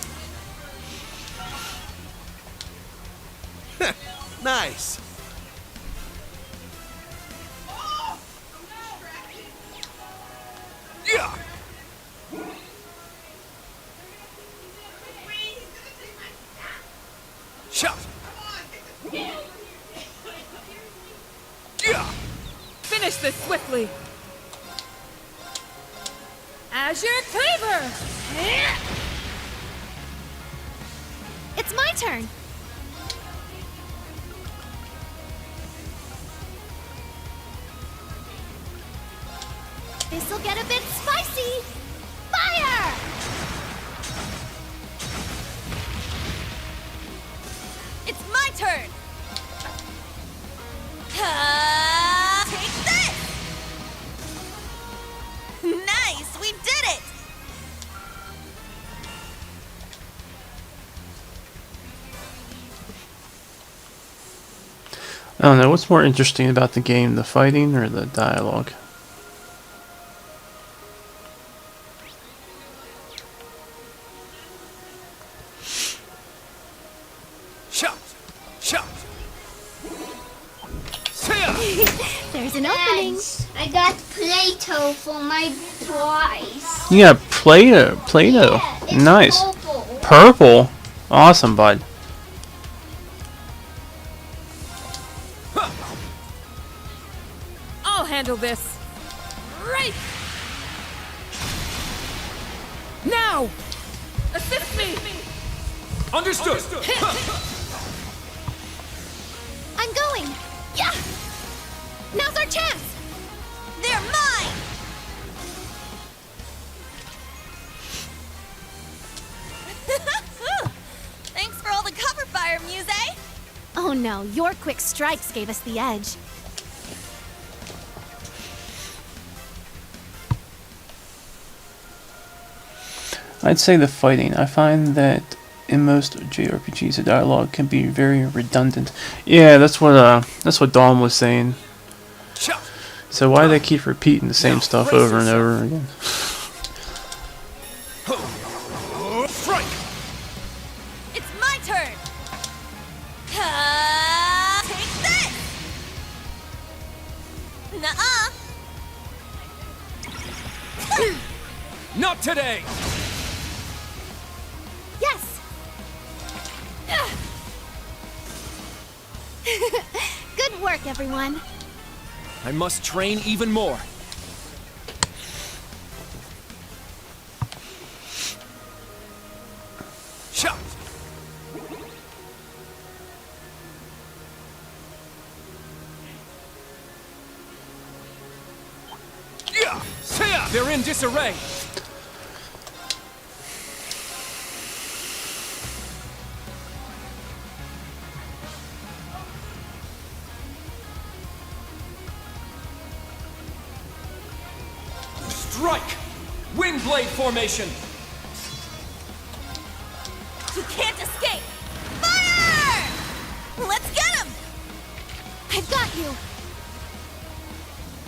Nice. Yeah! Shot! Yeah! Finish this swiftly. Azure Cleaver. It's my turn. This'll get a bit spicy. Fire! It's my turn. Take this. Nice, we did it. I don't know, what's more interesting about the game, the fighting or the dialogue? Shot! Shot! See ya! There's an opening. I got Play-Doh for my prize. You got Play-Doh. Play-Doh. Yeah, it's Nice. purple. Purple. Awesome, bud. I'll handle this. Right. Now. Assist me. Understood! I'm going. Yeah. Now's our chance. They're mine. Thanks for all the cover fire, Muse. Oh no, your quick strikes gave us the edge. I'd say the fighting. I find that in most JRPGs, the dialogue can be very redundant. Yeah, that's what Dom was saying. Shot! So why do they keep repeating the same stuff brace over and over again? Strike! It's my turn. Take this. Nuh-uh. Not today! Yes. Good work, everyone. I must train even more. Shot! Yeah! See ya! They're in disarray. Strike! Windblade formation! You can't escape! Fire! Let's get him! I've got you.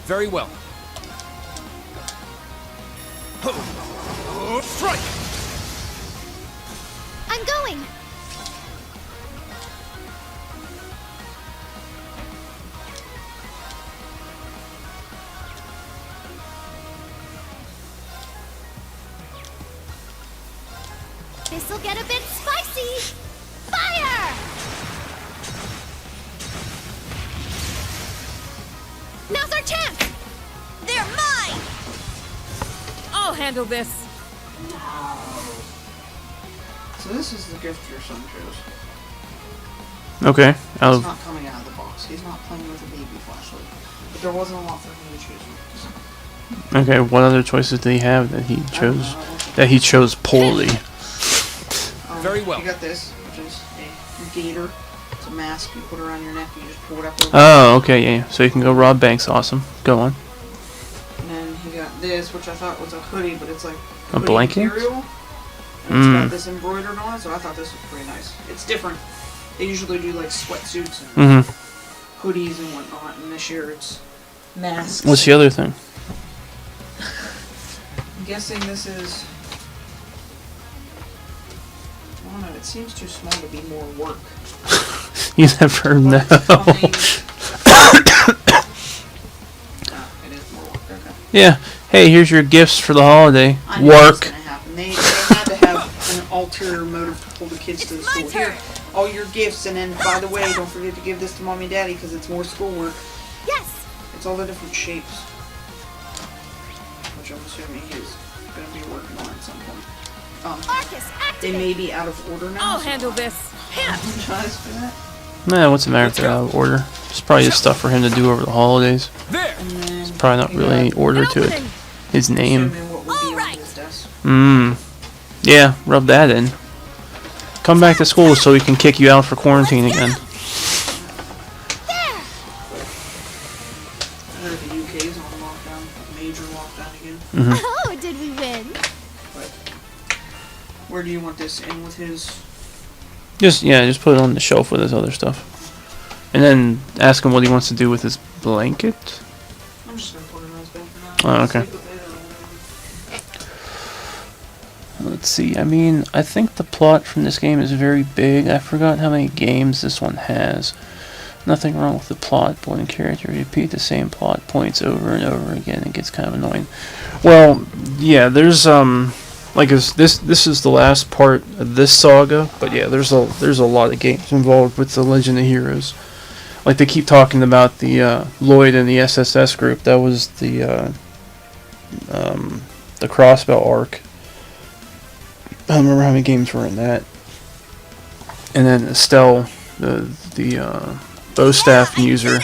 Very well. Strike! I'm going. This'll get a bit spicy. Fire! Now's our chance. They're mine! I'll handle this. So this is the gift your son chose. Okay. It's not coming out of the box. He's not playing with a baby flashlight. But there wasn't a lot for him to choose from. Okay. What other choices did he have that he chose? I don't know. That he chose poorly. Very well. You got this, which is a gator. It's a mask you put around your neck. You just pull it up over. Oh, okay, yeah. So you can go rob banks. Awesome. Go on. And then he got this, which I thought was a hoodie, but it's like A hoodie blanket? material. And it's got this embroidered on it, so I thought this was pretty nice. It's different. They usually do like sweatsuits and hoodies and whatnot, and this year it's masks. What's the other thing? I'm guessing this is. I don't know. It seems too small to be more work. You never know. It is more work. Okay. Yeah. Hey, here's your gifts for the holiday. I knew that was Work. gonna happen. They had to have an ulterior motive to pull the kids to the school. Here, all your gifts, and then by the way, don't forget to give this to mommy and daddy because it's more schoolwork. Yes. It's all the different shapes, which I'm assuming he's gonna be working on at some point. Arcus, They activate. may be out of order now. I'll so handle this. I apologize for that. Nah, what's the matter if they're out of order? It's probably just stuff for him to do over the holidays. There! And then Probably not you really any got order to it. His name. assuming what would be on his desk. Yeah, rub that in. Come back to school so we can kick you out for quarantine again. There. I heard the UK's on lockdown, a major lockdown again. Oh, did we win? But where do you want this in with his? Just put it on the shelf with his other stuff. And then ask him what he wants to do with his blanket. I'm just gonna put it in his bed for now. Oh, okay. Sleep with it or whatever. Let's see, I mean, I think the plot from this game is very big. I forgot how many games this one has. Nothing wrong with the plot, but when characters repeat the same plot points over and over again, it gets kind of annoying. Well, yeah, there's like this is the last part of this saga, but yeah, there's a lot of games involved with the Legend of Heroes. Like they keep talking about the Lloyd and the SSS group. That was the Crossbow arc. I don't remember how many games were in that. And then Estelle, the bow staff user,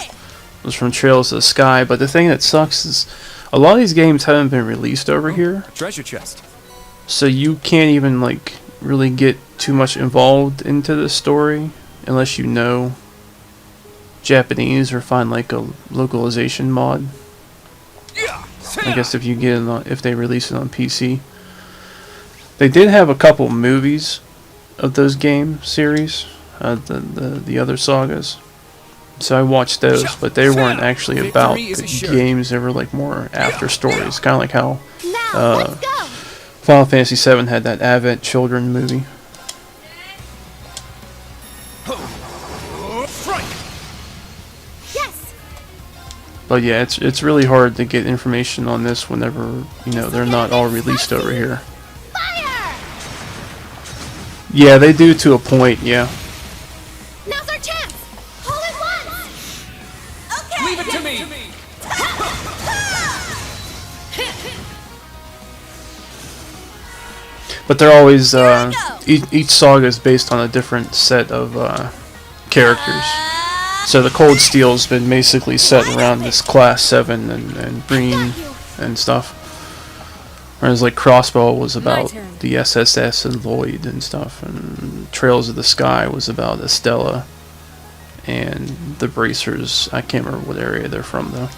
was from Trails of the Sky. But the thing that sucks is a lot of these games haven't been released over here, Treasure chest. so you can't even like really get too much involved into the story unless you know Japanese or find like a localization mod. I guess if you get it on, if they release it on PC. They did have a couple movies of those game series, the other sagas. So I watched those, but they weren't actually about the games. They were like more after stories, kind of like how Now, let's go. Final Fantasy VII had that Advent Children movie. Yes. But yeah, it's really hard to get information on this whenever they're not all released over here. Fire. Yeah, they do to a point. Yeah. Now's our chance. All at once. Okay. Leave it to me! But they're always each saga is based on a different set of characters. So the Cold Steel's been basically set around this Class 7 and Green and stuff. Whereas like Crossbow was about the SSS and Lloyd and stuff, and Trails of the Sky was about Estella and the Bracers. I can't remember what area they're from though.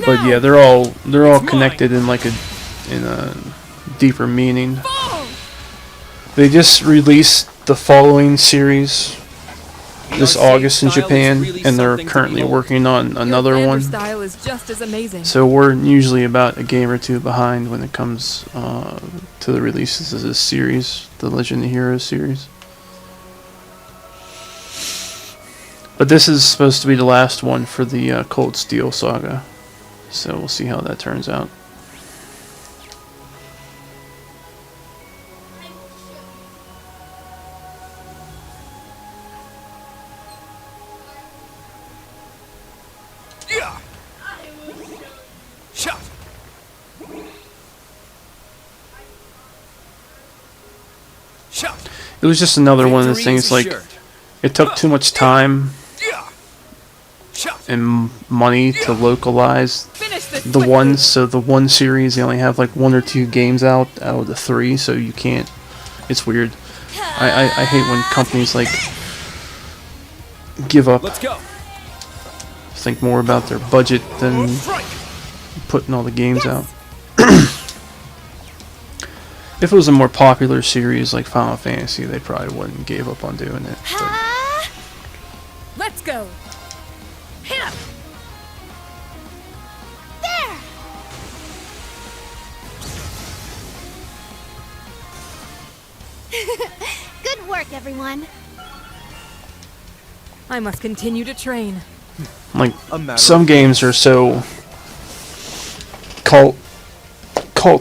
But yeah, they're all connected in like a deeper meaning. They just released the following series this August in Japan, and they're currently working on another one. Style is just as amazing. So we're usually about a game or two behind when it comes to the releases of this series, the Legend of Heroes series. But this is supposed to be the last one for the Cold Steel saga, so we'll see how that turns out. It was just another one of those things, like, it took too much time and money to localize the one, so the one series, they only have like 1 or 2 games out of the 3, so you can't, it's weird. I hate when companies, like, give up, think more about their budget than putting all the games out. If it was a more popular series like Final Fantasy, they probably wouldn't give up on doing it. But. Let's go. Hit. There. Good work, everyone. I must continue to train. Like, some games are so cult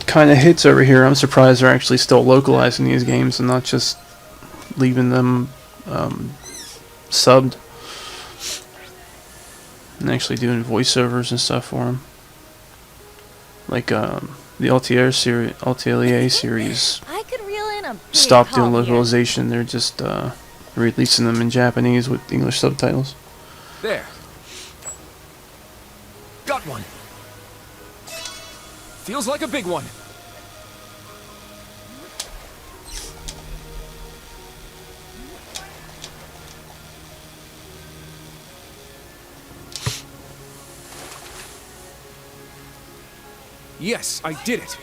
kind of hits over here. I'm surprised they're actually still localizing these games and not just leaving them subbed and actually doing voiceovers and stuff for them. Like the Altair series I could reel in a big stopped doing haul here. localization. They're just releasing them in Japanese with English subtitles. There. Got one. Feels like a big one. Yes, I did it.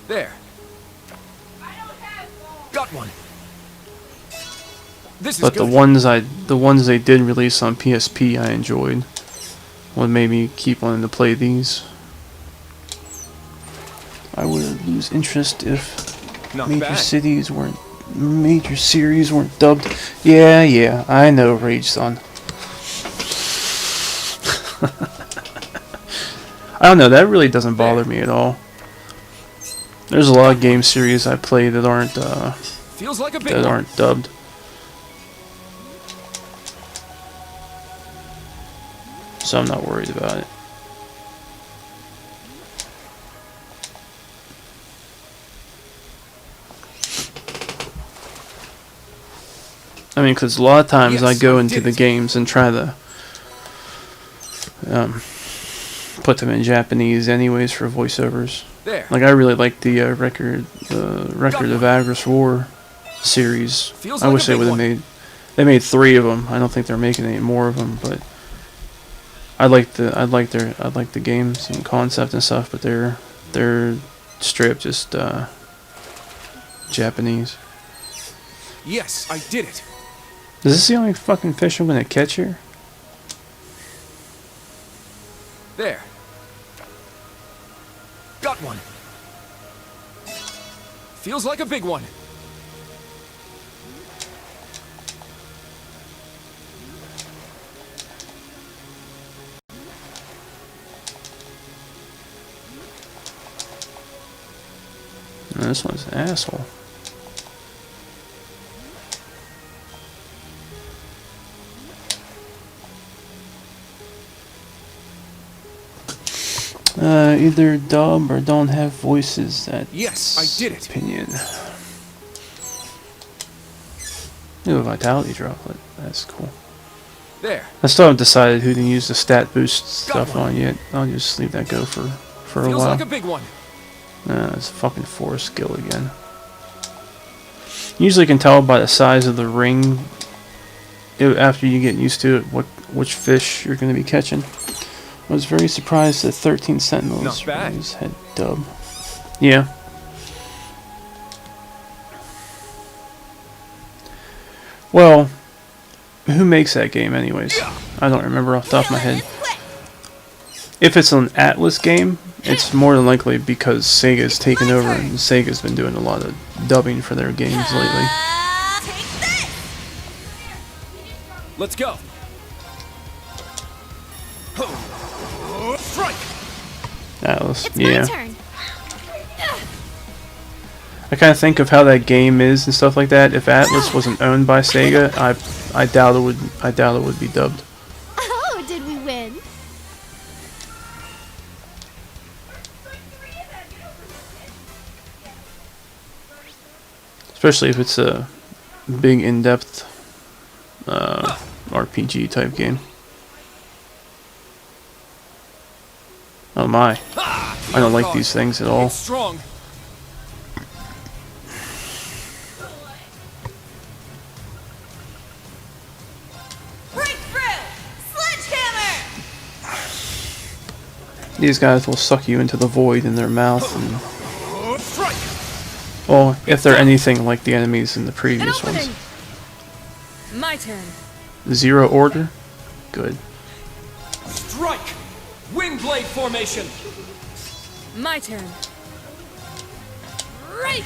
There. Got one. This is But good. the ones they did release on PSP, I enjoyed. What made me keep wanting to play these. I would lose interest if Not major bad. series weren't dubbed. Yeah, I know, Rage Son. I don't know, that really doesn't bother me at all. There's a lot of game series I play that aren't Feels like a big one. dubbed. So I'm not worried about it. I mean, because a lot of times I go into the games and try to put them in Japanese anyways for voiceovers. There. Like, I really like the Record of Avarice War series. Feels I like wish a they big would have one. made. They made 3 of them. I don't think they're making any more of them, but I like the games and concept and stuff. But they're straight up just Japanese. Yes, I did it. Is this the only fucking fish I'm gonna catch here? There. Got one. Feels like a big one. No, this one's an asshole. Either dub or don't have voices. That's Yes, I did it. opinion. Ooh, a vitality droplet. That's cool. There. I still haven't decided who to use the stat boost stuff one. on yet. I'll just leave that go for a Feels while. like a big one. It's fucking force skill again. Usually can tell by the size of the ring after you get used to it which fish you're going to be catching. I was very surprised that 13 Sentinels had dub. Yeah. Well, who makes that game anyways? I don't remember off the top of my head. If it's an Atlas game, it's more than likely because Sega's taken over and Sega's been doing a lot of dubbing for their games lately. Let's go. Strike. Atlas, It's yeah. my turn. I kind of think of how that game is and stuff like that. If Atlas wasn't owned by Sega, I doubt it would be dubbed. Oh, did we win? Especially if it's a big, in-depth RPG type game. Oh my! I don't like these things at all. It's strong. These guys will suck you into the void in their mouth, and well, if they're anything like the enemies in the previous ones. My turn. Zero order? Good. Strike! Windblade formation! My turn. Right!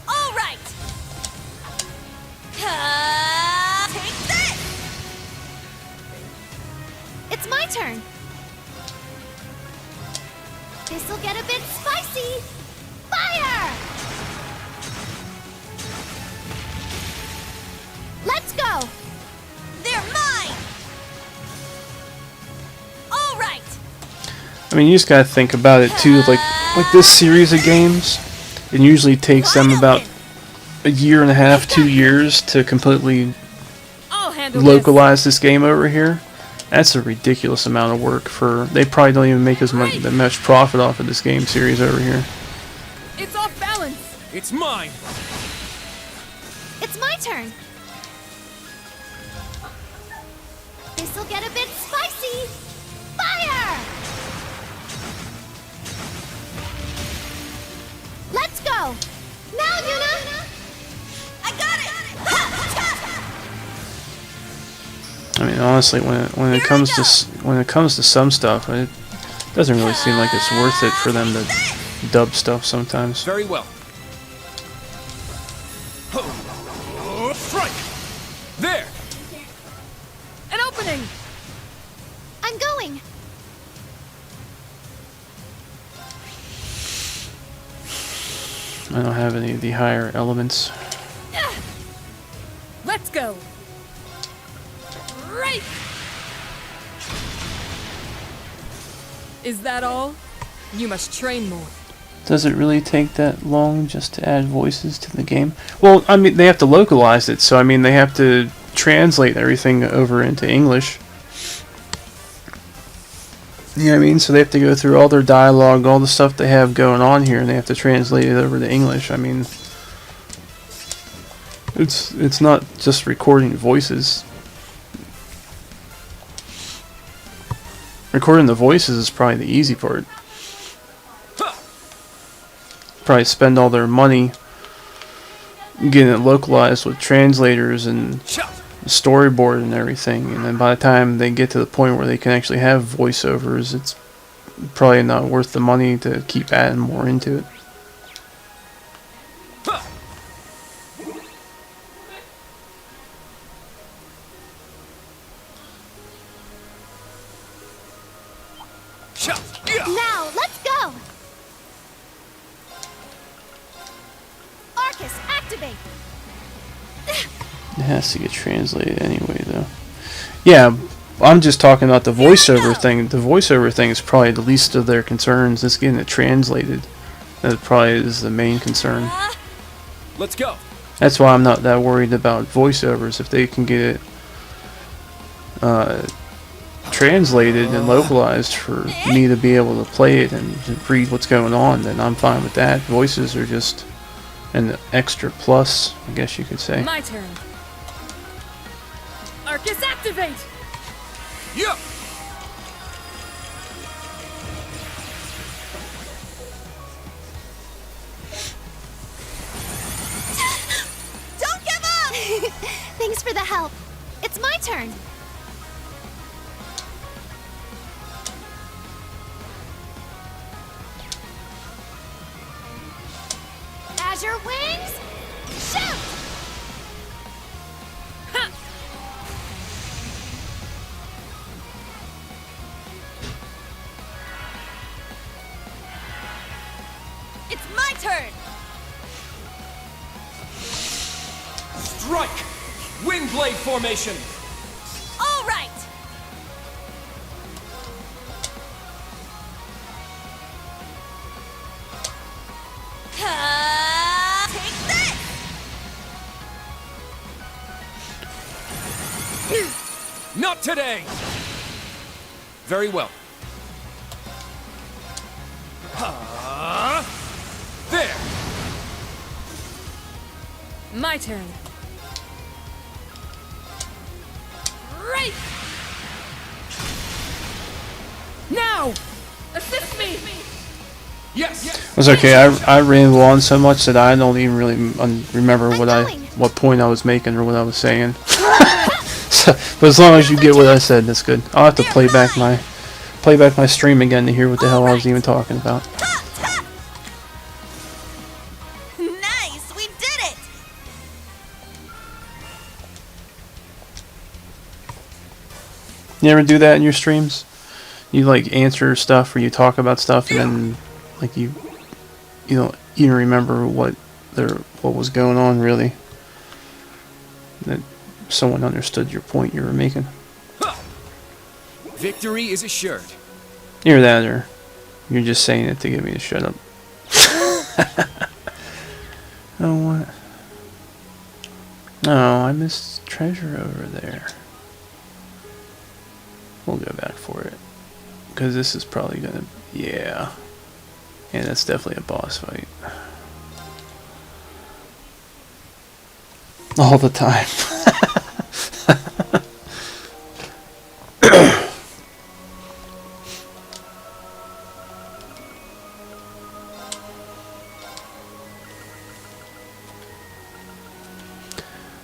All right. Take this. It's my turn. This'll get a bit spicy. Fire! Let's go. They're mine. All right. I mean, you just gotta think about it too. Like this series of games, it usually takes them about a year and a half, 2 years to completely I'll handle localize this game over here. That's a ridiculous amount of work for. They probably don't even make as much profit off of this game series over here. this. It's off balance. It's mine! It's my turn. This'll get a bit spicy. Fire! Let's go. Now, Yuna. I got it. I mean, honestly, when it comes to some stuff, it doesn't really seem like it's worth it for them to dub stuff sometimes. Very well. Strike! There! An opening. I'm going. I don't have any of the higher elements. Let's go. Right. Is that all? You must train more. Does it really take that long just to add voices to the game? Well, I mean, they have to localize it, so I mean, they have to translate everything over into English. You know what I mean? So they have to go through all their dialogue, all the stuff they have going on here, and they have to translate it over to English. I mean, it's not just recording voices. Recording the voices is probably the easy part. Probably spend all their money getting it localized with translators and storyboard and everything, and then by the time they get to the point where they can actually have voiceovers, it's probably not worth the money to keep adding more into it. Now, let's go. Arcus, activate. It has to get translated anyway, though. Yeah, I'm just talking about the voiceover thing. The voiceover thing is probably the least of their concerns. It's getting it translated. That probably is the main concern. Let's go. That's why I'm not that worried about voiceovers. If they can get it translated and localized for me to be able to play it and to read what's going on, then I'm fine with that. Voices are just an extra plus, I guess you could say. My turn. Arcus, activate! Yeah. Don't give up! Thanks for the help. It's my turn. Azure wings, shoot! It's my turn! Strike! Windblade formation! All right! Take this! Not today! Very well. There! My turn. Right! Now! Assist me! Yes! It's okay. I ramble on so much that I don't even really remember what point I was making or what I was saying. So, but as long as you get what I said, that's good. I'll have to play back my stream again to hear what the hell I was even talking about. Nice! We did it! You ever do that in your streams? You like answer stuff or you talk about stuff and then like you don't even remember what was going on really. That someone understood your point you were making. Victory is assured. Either that or you're just saying it to get me to shut up. Oh, what? Oh, I missed treasure over there. We'll go back for it. Because this is probably gonna... Yeah. Yeah, that's definitely a boss fight. All the time.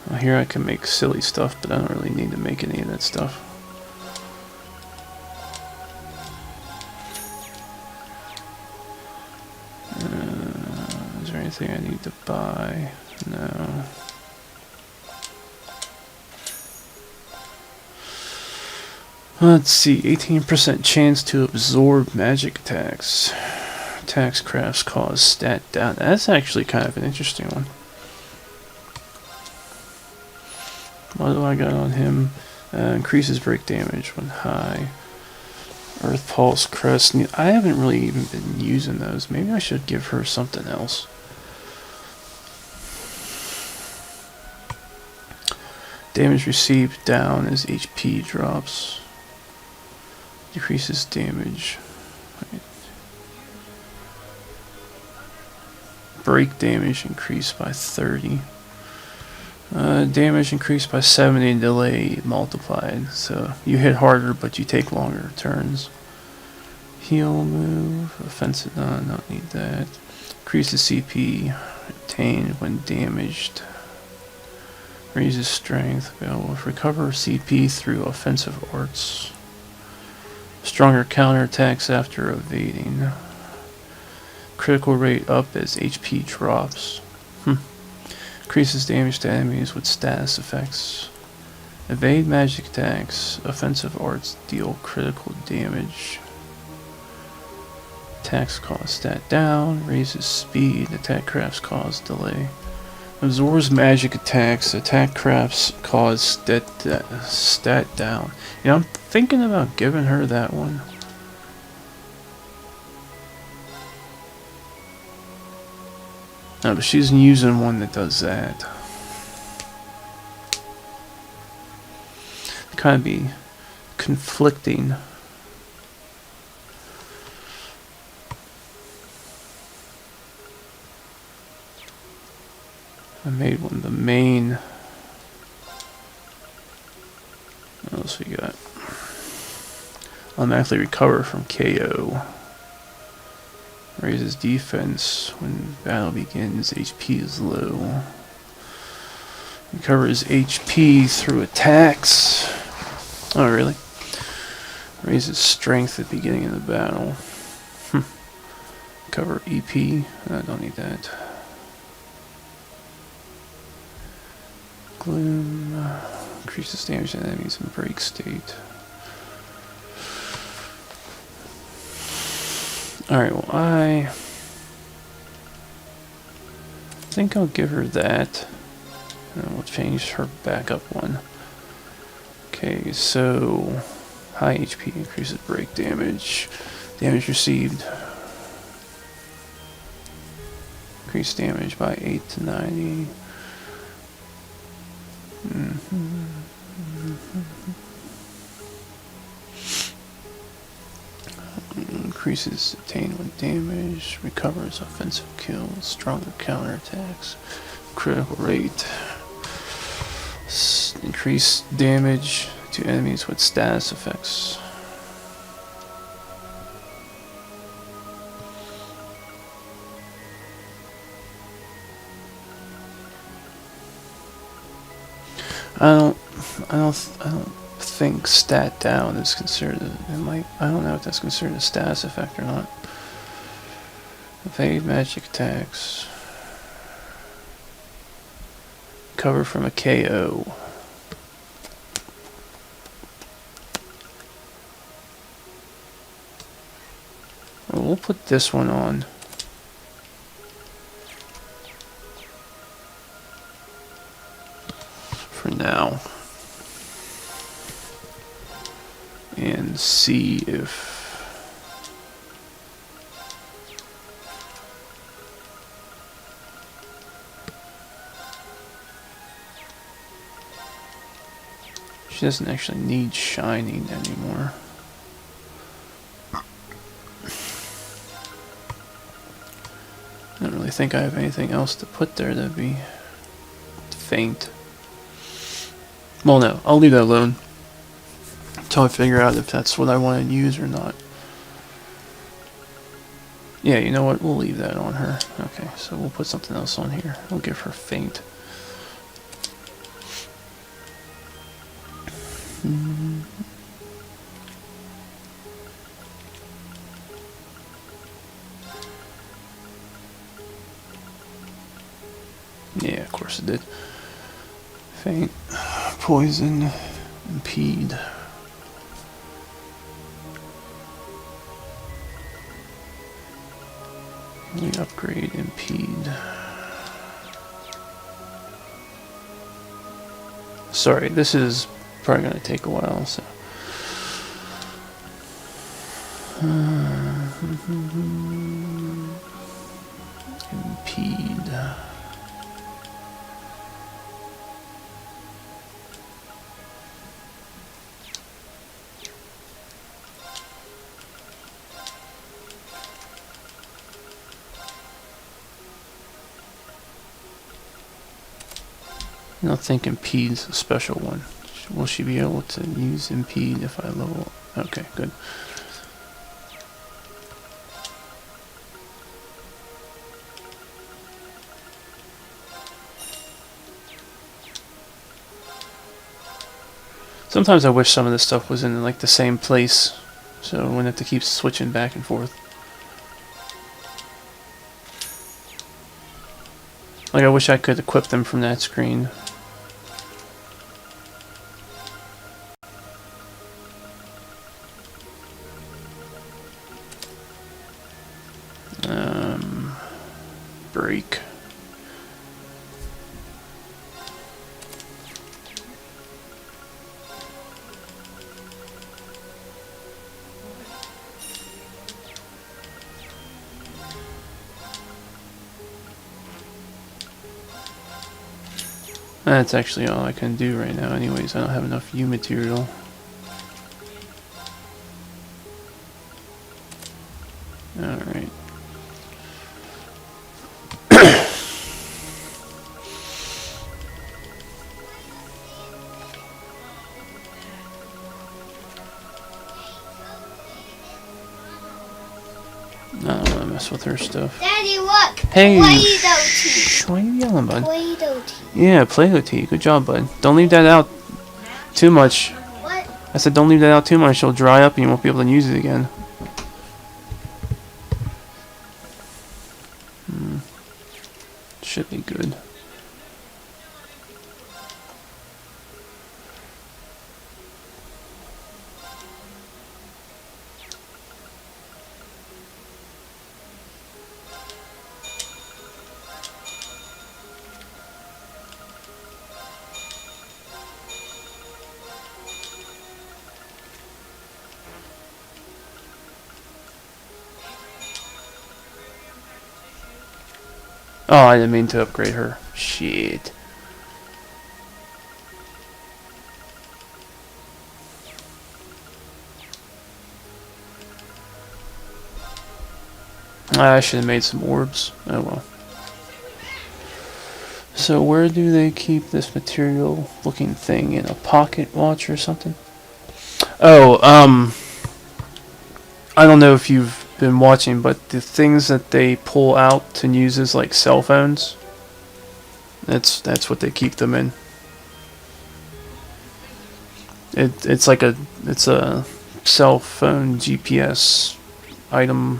Well, here I can make silly stuff, but I don't really need to make any of that stuff. Is there anything I need to buy? No. Let's see, 18% chance to absorb magic attacks. Attacks crafts cause stat down. That's actually kind of an interesting one. What do I got on him? Increases break damage when high. Earth Pulse, Crest. I haven't really even been using those. Maybe I should give her something else. Damage received down as HP drops. Decreases damage. Right. Break damage increased by 30. Damage increased by 70 and delay multiplied. So you hit harder, but you take longer turns. Heal move. Offensive. No, don't need that. Increases CP obtained when damaged. Raises strength. Will recover CP through offensive arts. Stronger counterattacks after evading. Critical rate up as HP drops. Increases damage to enemies with status effects. Evade magic attacks. Offensive arts deal critical damage. Attacks cause stat down. Raises speed. Attack crafts cause delay. Absorbs magic attacks. Attack crafts cause stat down. You know, I'm thinking about giving her that one. No, but she's using one that does that. Kind of be conflicting. I made one the main. What else we got? Automatically recover from KO. Raises defense when battle begins. HP is low. Recovers HP through attacks. Oh, really? Raises strength at the beginning of the battle. Cover EP. I don't need that. Gloom. Increases damage to enemies in break state. Alright, well, I think I'll give her that. And we'll change her backup one. Okay, so high HP increases break damage. Damage received. Increase damage by 8 to 90. Increases attainment damage, recovers offensive kills, stronger counterattacks, critical rate, increase damage to enemies with status effects. I don't think stat down is considered I don't know if that's considered a status effect or not. Evade magic attacks. Cover from a KO. Well, we'll put this one on. For now. And see if she doesn't actually need shining anymore. I don't really think I have anything else to put there that'd be faint. Well, no, I'll leave that alone until I figure out if that's what I want to use or not. Yeah, you know what? We'll leave that on her. Okay, so we'll put something else on here. We'll give her faint. Yeah, of course it did. Faint, poison, impede. We upgrade impede. Sorry, this is probably going to take a while, so. Impede. I don't think impede's a special one. Will she be able to use impede if I level? Okay, good. Sometimes I wish some of this stuff was in like the same place, so I wouldn't have to keep switching back and forth. Like I wish I could equip them from that screen. Break. That's actually all I can do right now anyways. I don't have enough U material. Alright. I don't want to mess with her stuff. Daddy, look. Hey, Play-Doh shh, why are you yelling, bud? Play-Doh tea. Yeah, Play-Doh tea. Good job, bud. Don't leave that out too much. What? I said don't leave that out too much. It'll dry up and you won't be able to use it again. Should be good. Oh, I didn't mean to upgrade her. Shit. I should have made some orbs. Oh well. So where do they keep this material looking thing? In a pocket watch or something? Oh, I don't know if you've been watching, but the things that they pull out to use as like cell phones, that's what they keep them in. It's like a cell phone GPS item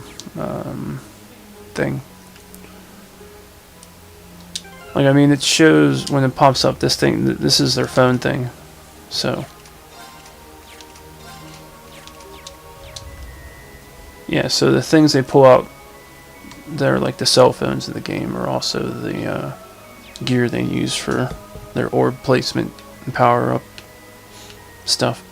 thing. Like, I mean, it shows when it pops up this thing, this is their phone thing. So yeah, so the things they pull out, they're like the cell phones in the game, are also the gear they use for their orb placement and power up stuff.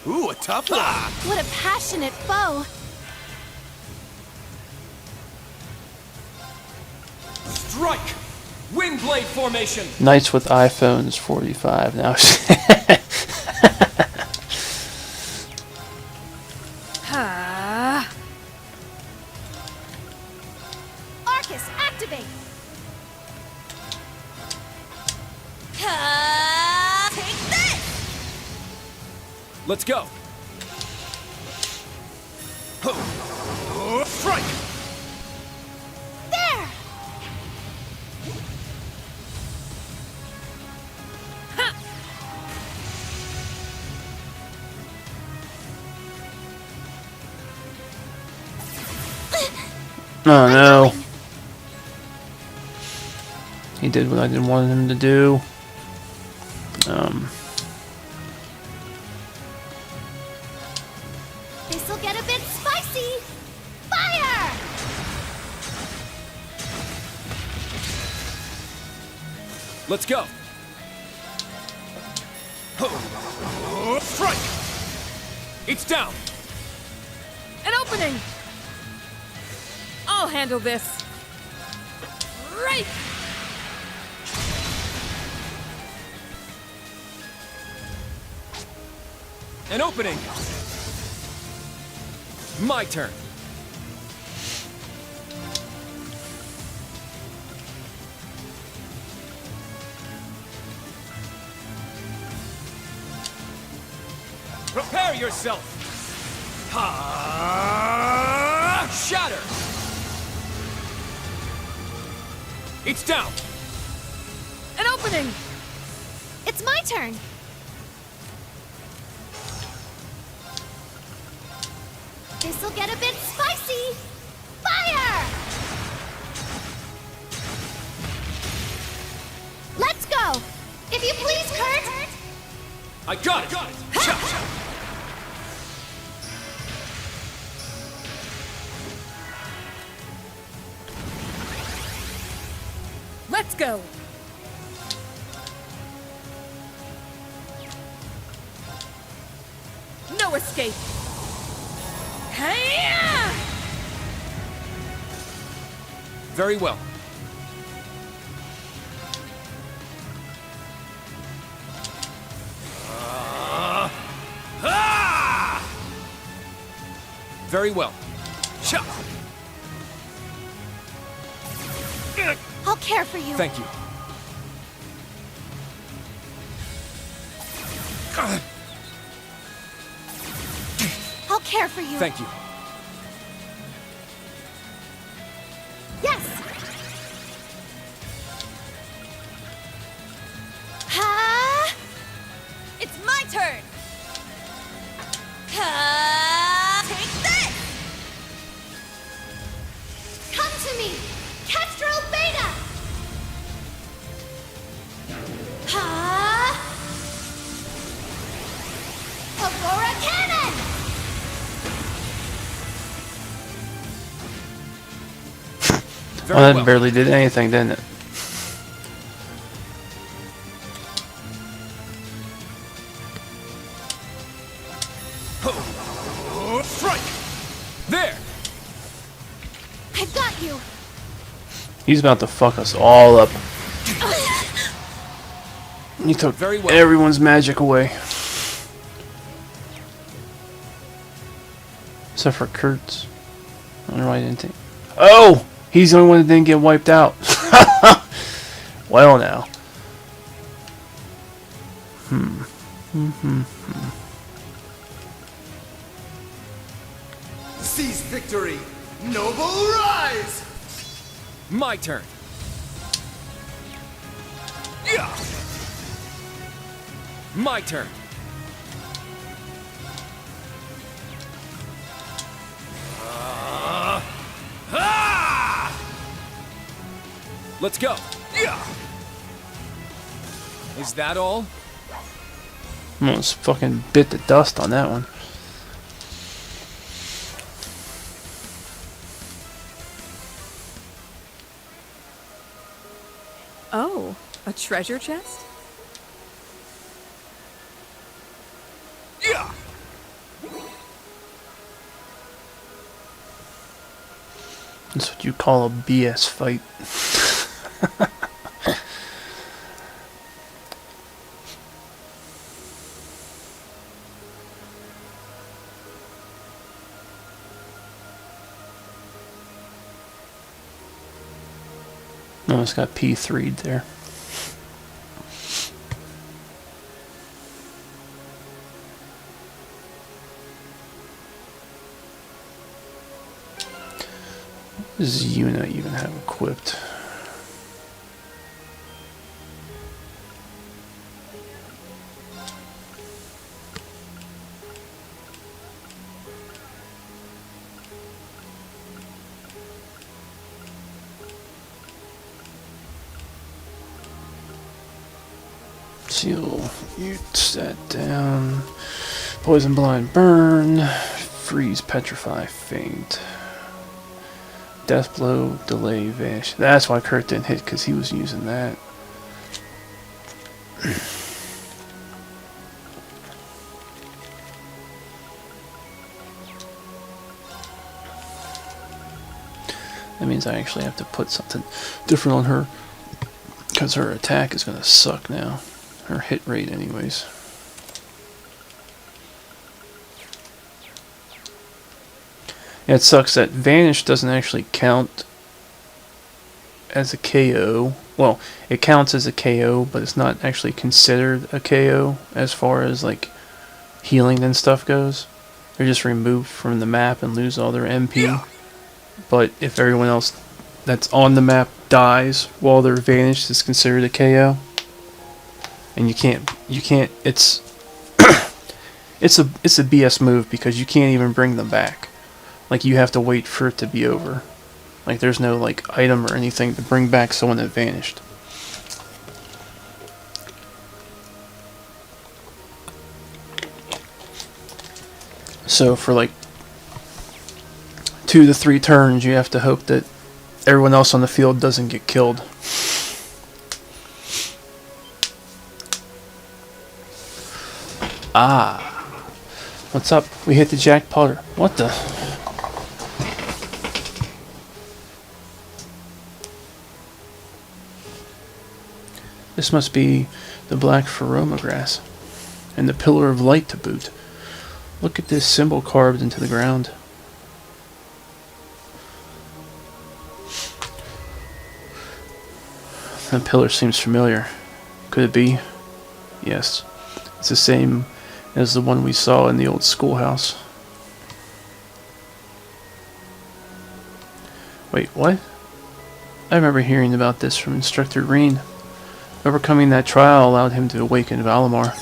Ooh, a tough one. What a passionate foe! Strike! Windblade formation! Knights with iPhones 45 now. Arcus, activate! Take this! Let's go! Strike! There! Oh no. He did what I didn't want him to do. This'll get a bit spicy. Fire! Let's go! Strike! It's down! An opening! I'll handle this. Right! An opening! My turn! Prepare yourself! Ha! Shatter! It's down! An opening! It's my turn! This'll get a bit spicy. Fire! Let's go. If you please, Kurt. I got it! Cha! Let's go. No escape. Hey-ya! Very well. Very well. Cha! I'll care for you. Thank you. I'll care for you. Thank you. Yes. Ha! It's my turn. Ha! Take this. Come to me, Kestrel Beta. Ha! Aurora Cannon. Very Well, that well. barely did anything, didn't it? Strike! There! I've got you. He's about to fuck us all up. He took Very well. everyone's magic away. Except for Kurt's. I wonder why he didn't take... Oh! He's the only one that didn't get wiped out. Well now. Seize victory! Noble rise! My turn. Yeah. My turn. Let's go. Yeah. Is that all? Almost fucking bit the dust on that one. Oh, a treasure chest? Yeah. That's what you call a BS fight. Almost got P3'd there. What does Yuna even have equipped? Seal, you set down. Poison, blind, burn. Freeze, petrify, faint. Death blow, delay, vanish. That's why Kurt didn't hit, because he was using that. That means I actually have to put something different on her, because her attack is going to suck now. Her hit rate anyways. Yeah, it sucks that Vanish doesn't actually count as a KO. Well, it counts as a KO, but it's not actually considered a KO as far as like healing and stuff goes. They're just removed from the map and lose all their MP. Yeah. But if everyone else that's on the map dies while they're vanished, it's considered a KO. And you can't, it's it's a BS move because you can't even bring them back. Like, you have to wait for it to be over. Like, there's no like item or anything to bring back someone that vanished. So for like 2 to 3 turns, you have to hope that everyone else on the field doesn't get killed. Ah. What's up? We hit the jackpot. What the? This must be the black Feroma grass. And the pillar of light to boot. Look at this symbol carved into the ground. The pillar seems familiar. Could it be? Yes. It's the same as the one we saw in the old schoolhouse. Wait, what? I remember hearing about this from Instructor Green. Overcoming that trial allowed him to awaken Valimar.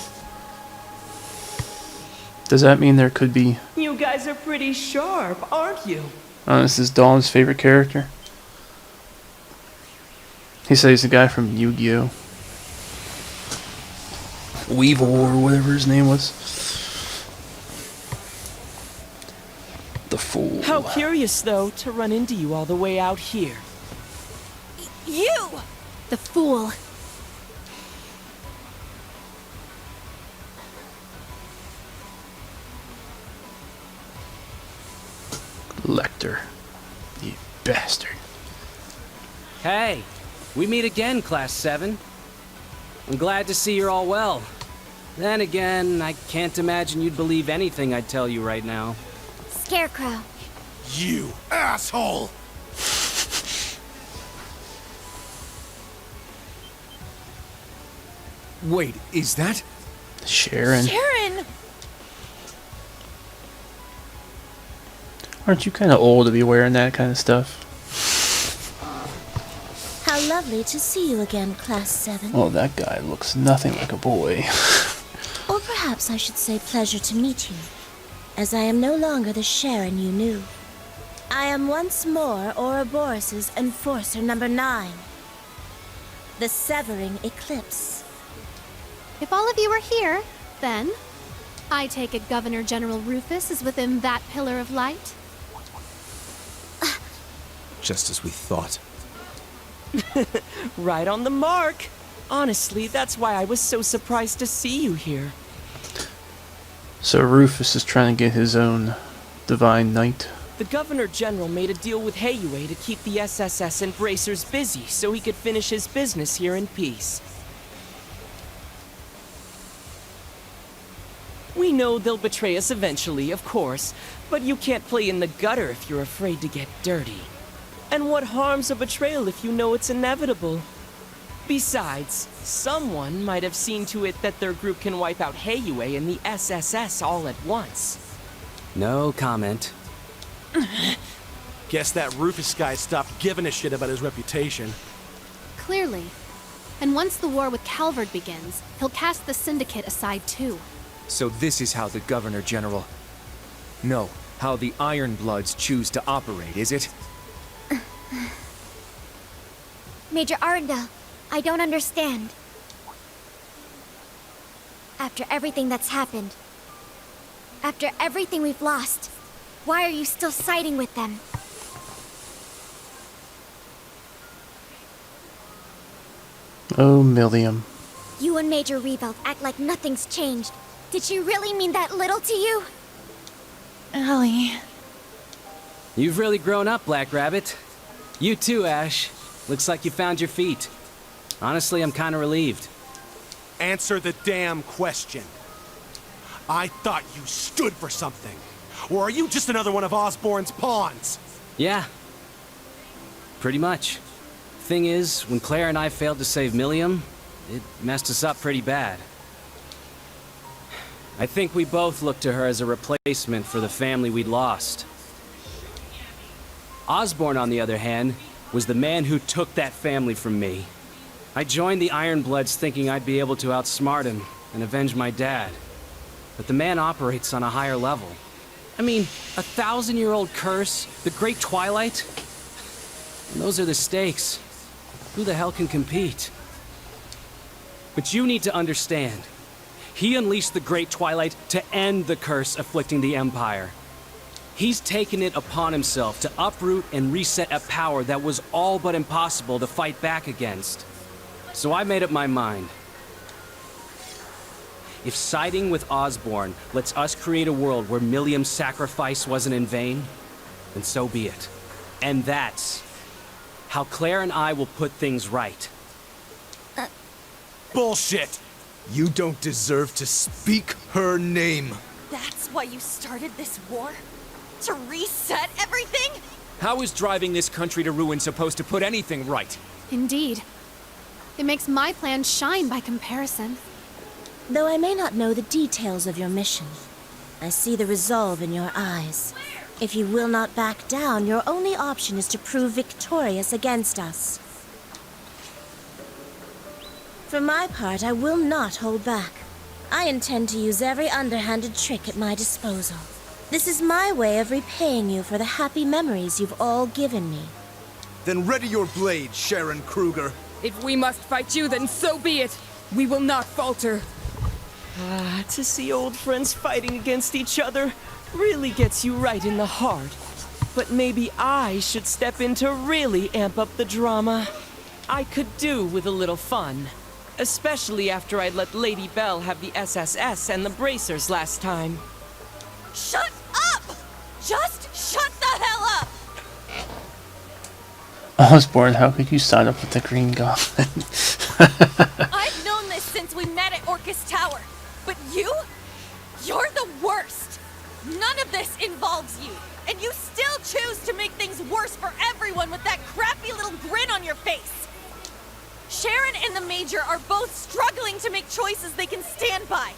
Does that mean there could be... You guys are pretty sharp, aren't you? This is Dawn's favorite character. He said he's the guy from Yu-Gi-Oh! Weevil or whatever his name was. The fool. How curious, though, to run into you all the way out here. You! The fool. Lecter. You bastard. Hey, we meet again, Class 7. I'm glad to see you're all well. Then again, I can't imagine you'd believe anything I'd tell you right now. Scarecrow. You asshole! Wait, is that? Sharon. Sharon! Aren't you kind of old to be wearing that kind of stuff? How lovely to see you again, Class 7. Well, that guy looks nothing like a boy. Or perhaps I should say pleasure to meet you, as I am no longer the Sharon you knew. I am once more Ouroboros' Enforcer number 9. The Severing Eclipse. If all of you are here, then I take it Governor General Rufus is within that pillar of light? Just as we thought. Right on the mark. Honestly, that's why I was so surprised to see you here. So Rufus is trying to get his own Divine Knight. The Governor General made a deal with Heiyue to keep the SSS and Bracers busy so he could finish his business here in peace. We know they'll betray us eventually, of course, but you can't play in the gutter if you're afraid to get dirty. And what harm's a betrayal if you know it's inevitable? Besides, someone might have seen to it that their group can wipe out Heiyue and the SSS all at once. No comment. Guess that Rufus guy stopped giving a shit about his reputation. Clearly. And once the war with Calvard begins, he'll cast the Syndicate aside too. So this is how the Governor General... No, how the Ironbloods choose to operate, is it? Major Arundel, I don't understand. After everything that's happened, after everything we've lost, why are you still siding with them? Oh, Millium. You and Major Revolt act like nothing's changed. Did she really mean that little to you? Ellie... You've really grown up, Black Rabbit. You too, Ash. Looks like you found your feet. Honestly, I'm kind of relieved. Answer the damn question. I thought you stood for something. Or are you just another one of Osborn's pawns? Yeah. Pretty much. Thing is, when Claire and I failed to save Millium, it messed us up pretty bad. I think we both looked to her as a replacement for the family we'd lost. Osborn, on the other hand, was the man who took that family from me. I joined the Ironbloods thinking I'd be able to outsmart him and avenge my dad. But the man operates on a higher level. I mean, 1,000-year-old curse, the Great Twilight. And those are the stakes. Who the hell can compete? But you need to understand. He unleashed the Great Twilight to end the curse afflicting the Empire. He's taken it upon himself to uproot and reset a power that was all but impossible to fight back against. So I made up my mind. If siding with Osborn lets us create a world where Milliam's sacrifice wasn't in vain, then so be it. And that's how Claire and I will put things right. Bullshit! You don't deserve to speak her name. That's why you started this war? To reset everything? How is driving this country to ruin supposed to put anything right? Indeed. It makes my plan shine by comparison. Though I may not know the details of your mission, I see the resolve in your eyes. If you will not back down, your only option is to prove victorious against us. For my part, I will not hold back. I intend to use every underhanded trick at my disposal. This is my way of repaying you for the happy memories you've all given me. Then ready your blade, Sharon Kruger. If we must fight you, then so be it. We will not falter. To see old friends fighting against each other really gets you right in the heart. But maybe I should step in to really amp up the drama. I could do with a little fun. Especially after I let Lady Belle have the SSS and the bracers last time. Shut up! Just shut the hell up! Osborn, how could you sign up with the Green Goblin? I've known this since we met at Orcus Tower. But you're the worst. None of this involves you. And you still choose to make things worse for everyone with that crappy little grin on your face. Sharon and the Major are both struggling to make choices they can stand by.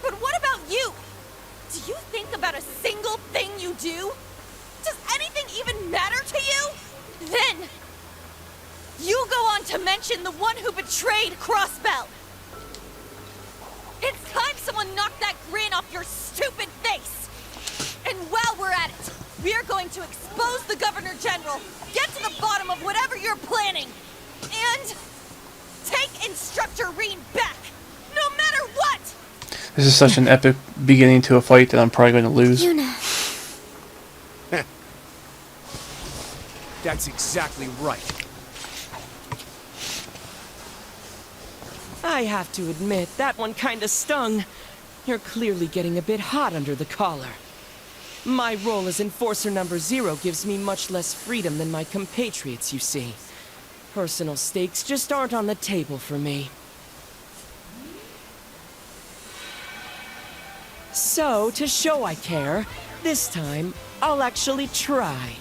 But what about you? Do you think about a single thing you do? Does anything even matter to you? Then, you go on to mention the one who betrayed Crossbell. It's time someone knocked that grin off your stupid face. And while we're at it, we are going to expose the Governor General, get to the bottom of whatever you're planning, and take Instructor Reen back, no matter what! This is such an epic beginning to a fight that I'm probably going to lose. That's exactly right. I have to admit, that one kinda stung. You're clearly getting a bit hot under the collar. My role as Enforcer number 0 gives me much less freedom than my compatriots, you see. Personal stakes just aren't on the table for me. So, to show I care, this time, I'll actually try.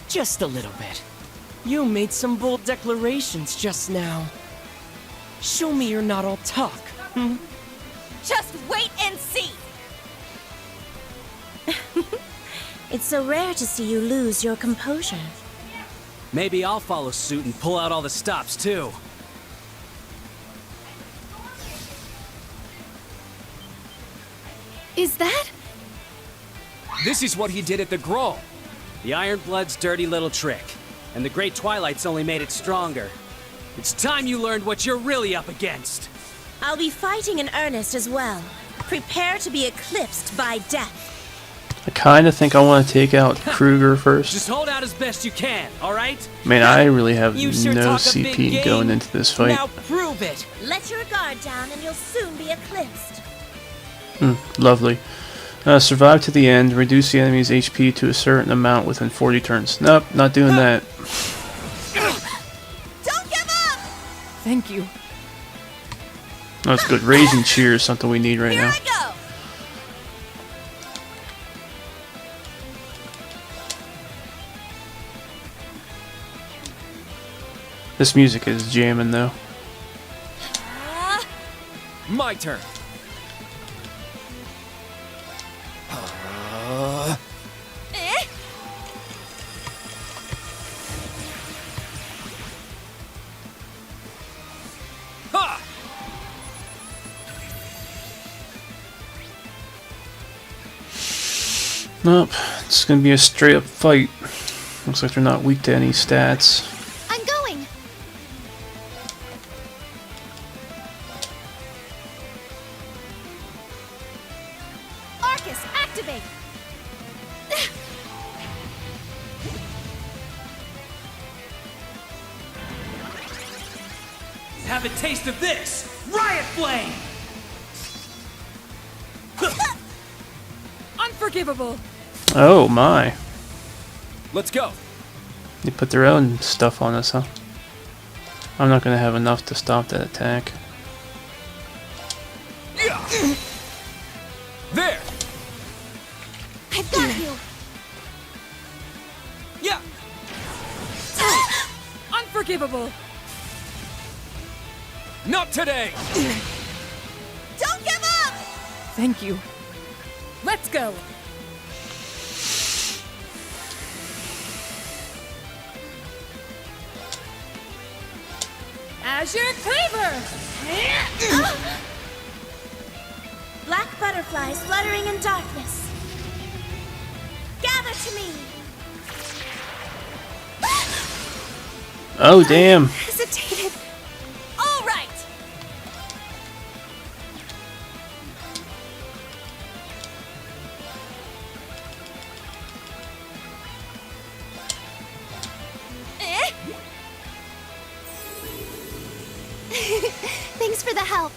Just a little bit. You made some bold declarations just now. Show me you're not all talk, hmm? Just wait and see! It's so rare to see you lose your composure. Maybe I'll follow suit and pull out all the stops, too. Is that? This is what he did at the Grawl. The Ironblood's dirty little trick. And the Great Twilight's only made it stronger. It's time you learned what you're really up against. I'll be fighting in earnest as well. Prepare to be eclipsed by death. I kind of think I want to take out Kruger first. Just hold out as best you can, alright? Man, I really have You sure no talk a big CP game. going into this fight. Now prove it! Let your guard down and you'll soon be eclipsed. Lovely. Survive to the end. Reduce the enemy's HP to a certain amount within 40 turns. Nope, not doing that. Don't give up! Thank you. That's good. Raging Cheer is something we need right Here now. I go! This music is jamming though. My turn. Ha! Nope, it's gonna be a straight up fight. Looks like they're not weak to any stats. I'm going! Arcus, activate! Have a taste of this! Riot Flame! Unforgivable! Oh my. Let's go. They put their own stuff on us, huh? I'm not gonna have enough to stop that attack. There. I've got you! Yeah. Unforgivable! Not today. Don't give up! Thank you. Let's go! Azure Cleaver! Black butterflies fluttering in darkness. Gather to me! Oh damn. Hesitated. All right! Eh? Thanks for the help.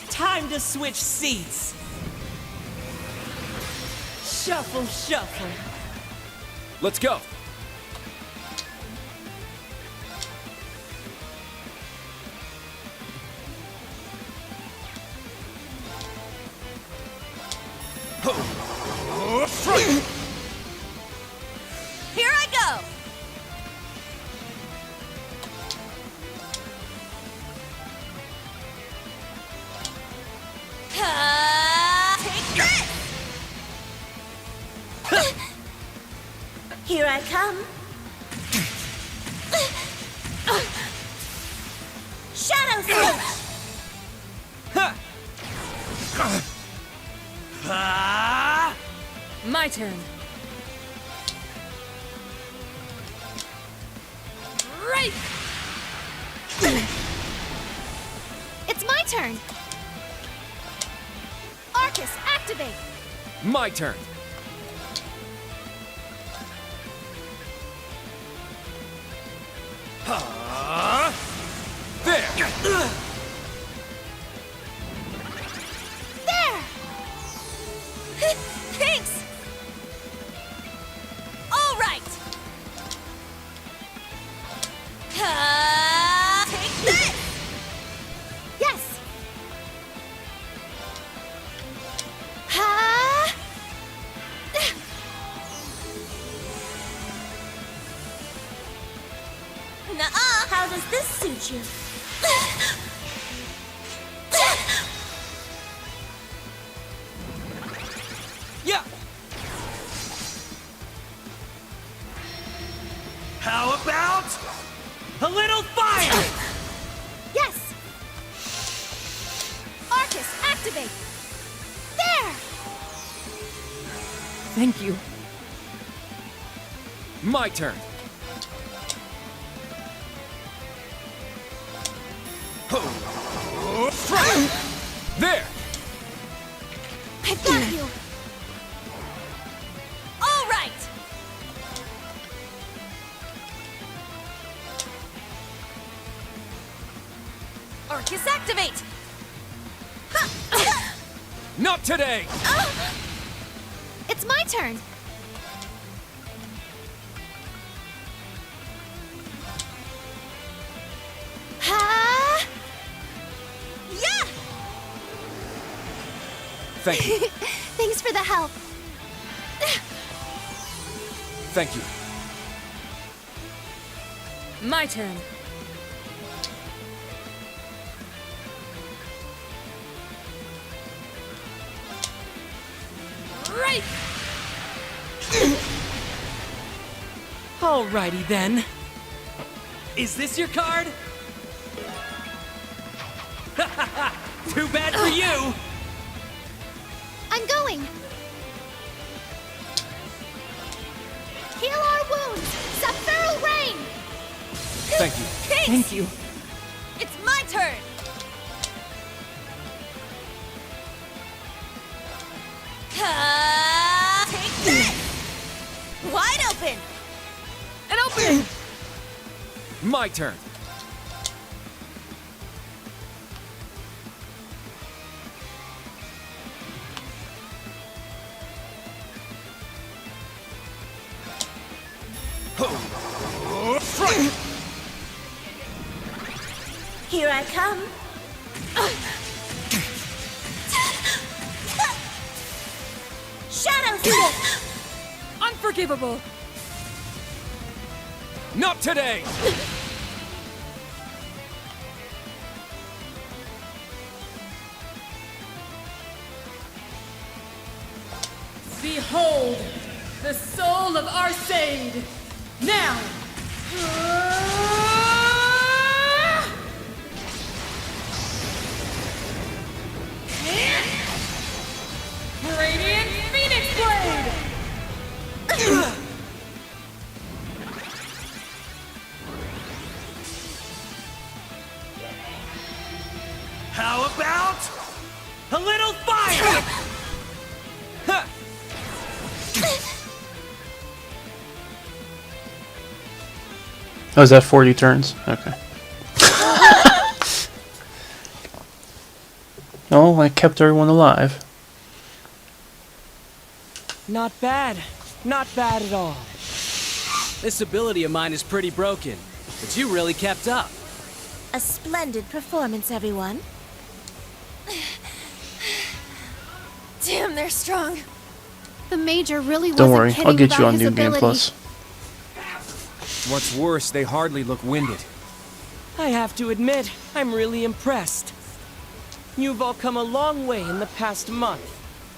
Time to switch seats. Shuffle, shuffle. Let's go. Here I go! Take this! Here I come. Shadow Switch! My turn. Right! It's my turn! Arcus, activate! My turn. There. There! Thanks! All right! Take this! Yes! Ha! Nuh-uh! How does this suit you? Yeah. How about a little fire? Yes! Arcus, activate! There! Thank you. My turn. There. I've got you! All right! Arcus, activate! Not today. It's my turn! Ha! Yeah! Thank you. Thanks for the help. Thank you. My turn. Right! Alrighty then. Is this your card? Too bad for you! I'm going! Heal our wounds! Sephiral Rain! Thank you. Thank you. It's my turn! Take this! Wide open! And open! My turn. Here I come. Shadow Stick! Unforgivable! Not today! Behold, the soul of Arcade! Now! Radiant Phoenix Blade! How about a little fire? Huh. Oh, is that 40 turns? Okay. Oh, I kept everyone alive. Not bad. Not bad at all. This ability of mine is pretty broken, but you really kept up. A splendid performance, everyone. Damn, they're strong. The Major really Don't wasn't worry, kidding I'll get you about on his New Game ability. Plus. What's worse, they hardly look winded. I have to admit, I'm really impressed. You've all come a long way in the past month.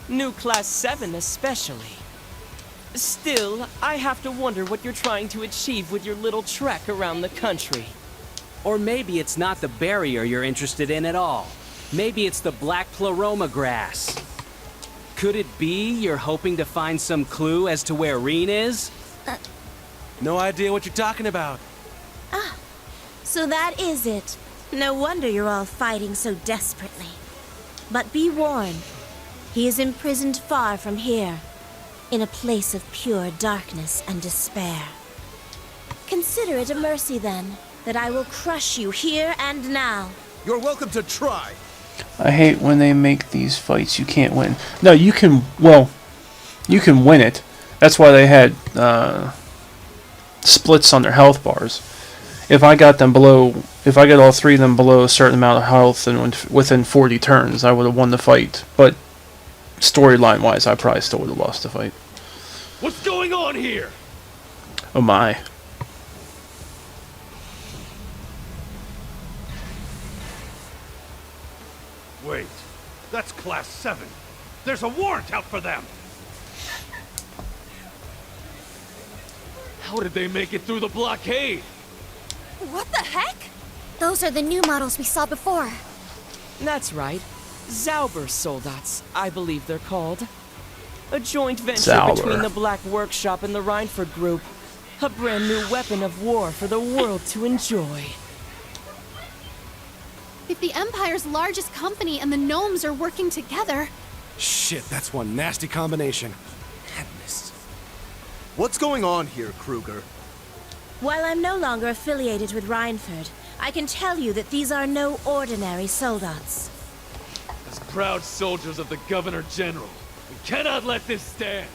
New Class 7 especially. Still, I have to wonder what you're trying to achieve with your little trek around the country. Or maybe it's not the barrier you're interested in at all. Maybe it's the black pleroma grass. Could it be you're hoping to find some clue as to where Reen is? No idea what you're talking about. So that is it. No wonder you're all fighting so desperately. But be warned, he is imprisoned far from here, in a place of pure darkness and despair. Consider it a mercy, then, that I will crush you here and now. You're welcome to try. I hate when they make these fights you can't win. No, you can, well, you can win it. That's why they had splits on their health bars. If I got them below, if I got all three of them below a certain amount of health and within 40 turns, I would have won the fight. But storyline-wise, I probably still would have lost the fight. What's going on here? Oh my. Wait, that's Class 7. There's a warrant out for them. How did they make it through the blockade? What the heck? Those are the new models we saw before. That's right. Zauber Soldats, I believe they're called. A joint venture Zauber. between the Black Workshop and the Reinford Group. A brand new weapon of war for the world to enjoy. If the Empire's largest company and the gnomes are working together... Shit, that's one nasty combination. Madness. What's going on here, Kruger? While I'm no longer affiliated with Reinford, I can tell you that these are no ordinary soldats. As proud soldiers of the Governor General, we cannot let this stand.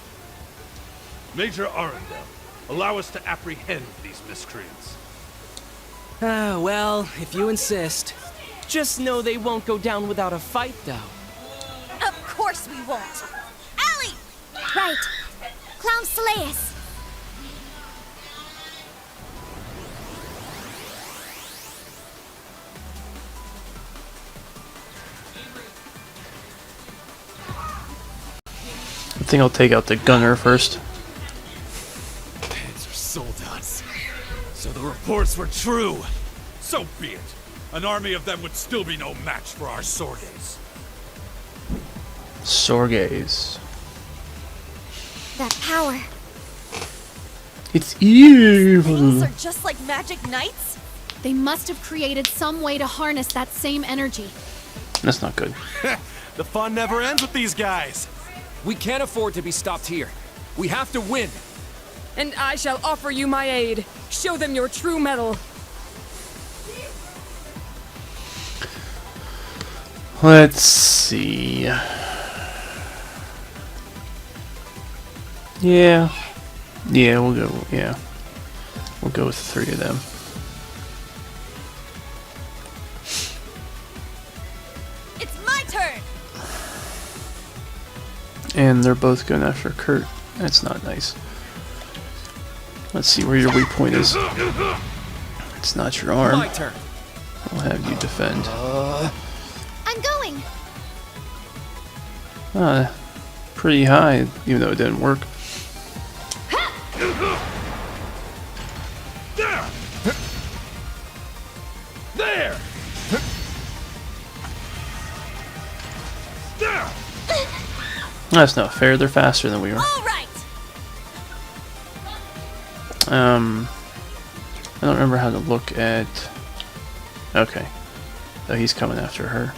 Major Arundel, allow us to apprehend these miscreants. Well, if you insist. Just know they won't go down without a fight, though. Of course we won't. Allie! Right. Clown Slayus. I think I'll take out the gunner first. Panzer Soldats. So the reports were true. So be it. An army of them would still be no match for our Sorgays. Sorgays. That power. It's evil. Things are just like magic knights? They must have created some way to harness that same energy. That's not good. The fun never ends with these guys. We can't afford to be stopped here. We have to win. And I shall offer you my aid. Show them your true mettle. Let's see. Yeah. Yeah, we'll go. Yeah. We'll go with the 3 of them. It's my turn. And they're both going after Kurt. That's not nice. Let's see where your weak point is. It's not your arm. My turn. We'll have you defend. I'm going. Pretty high, even though it didn't work. There! That's not fair. They're faster than we are. All right. I don't remember how to look at. Okay. Oh, he's coming after her.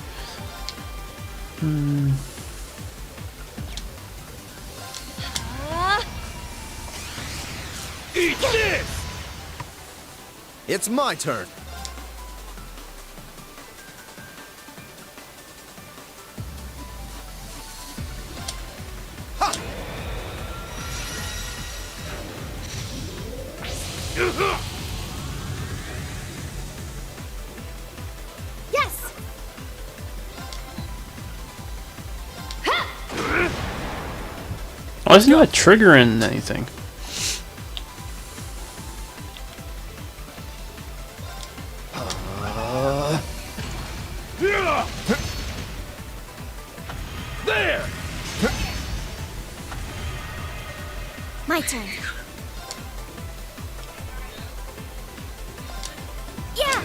Eat this! It's my turn. Yes. Oh, it's not triggering anything. There! My turn. Yeah!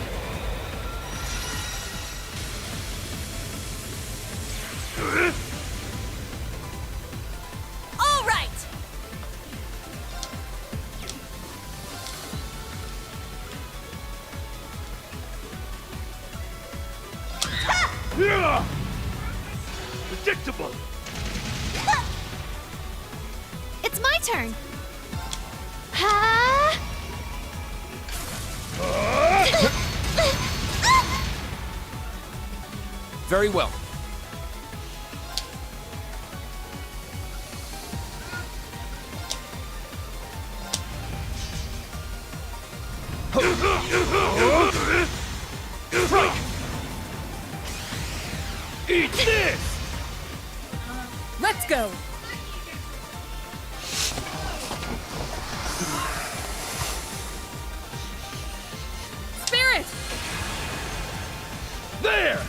All right. Yeah! Predictable! It's my turn. Ha! Very well. Eat this! Let's go. Spirit! There!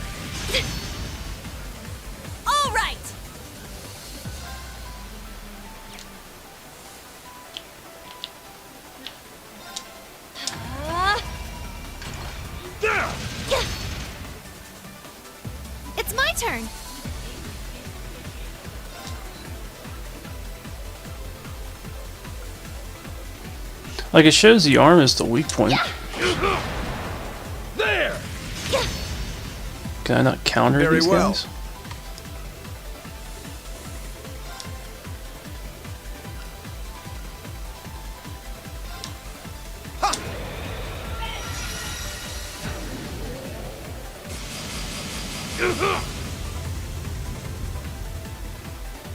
All right. There! It's my turn. Like, it shows the arm is the weak point. There! Can I not counter Very these well. guys?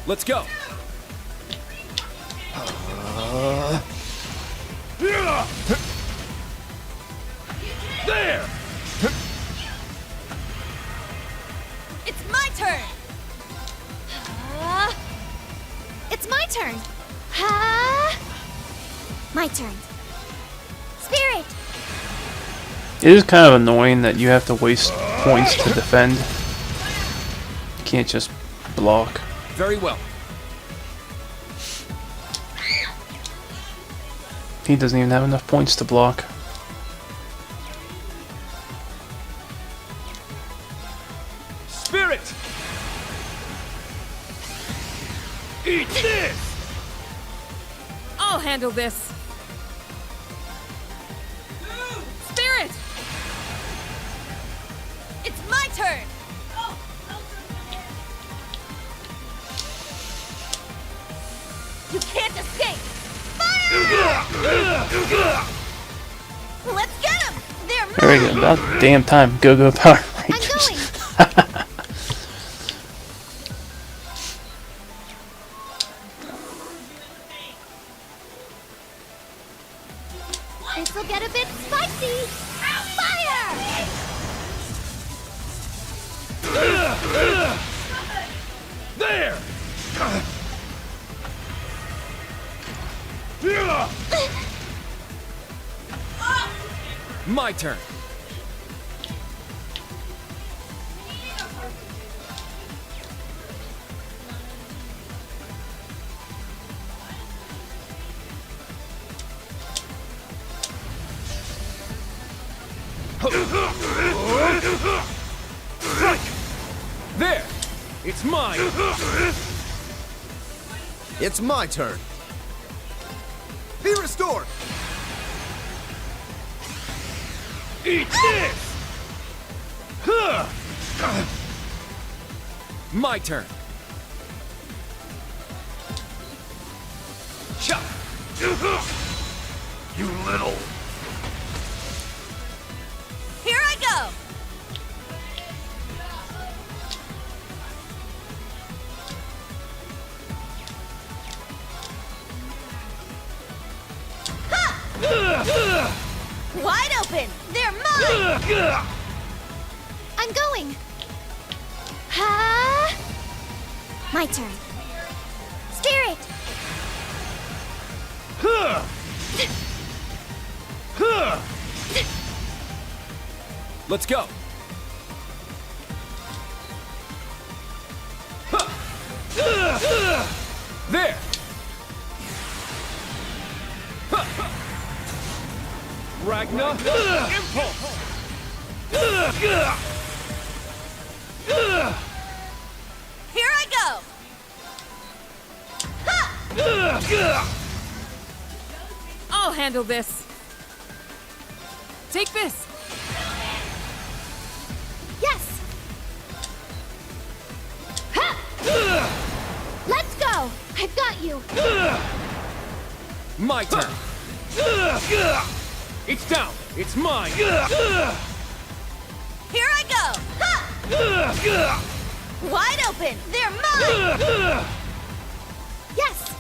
Let's go. Yeah! There! It's my turn. It's my turn. Ha! My turn. Spirit! It is kind of annoying that you have to waste points to defend. You can't just block. Very well. He doesn't even have enough points to block. Spirit! Eat this! I'll handle this. Spirit! It's my turn. You can't escape. Let's get him. They're mine. There we go. About damn time. Go Power Rangers. This'll get a bit spicy! Fire! There! My turn. Strike! There! It's mine! It's my turn. Be restored! Eat this! My turn. Chop! You little... Here I go! Wide open! They're mine! I'm going! Ha! My turn. Spirit! Let's go. There. Ragna, impulse. Here I go! I'll handle this. Take this. Yes! Ha! Let's go! I've got you! My turn. It's down. It's mine. Here I go! Wide open! They're mine! Yes!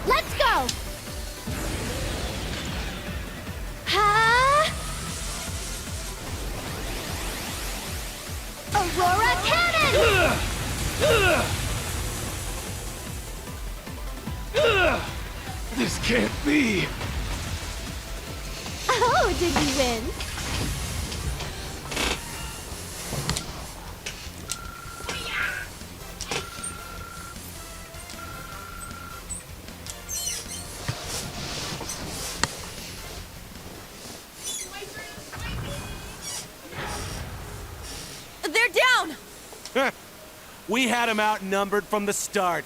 Let's go! Ha! Aurora Cannon! This can't be! Oh, did you win? They're down! We had him outnumbered from the start.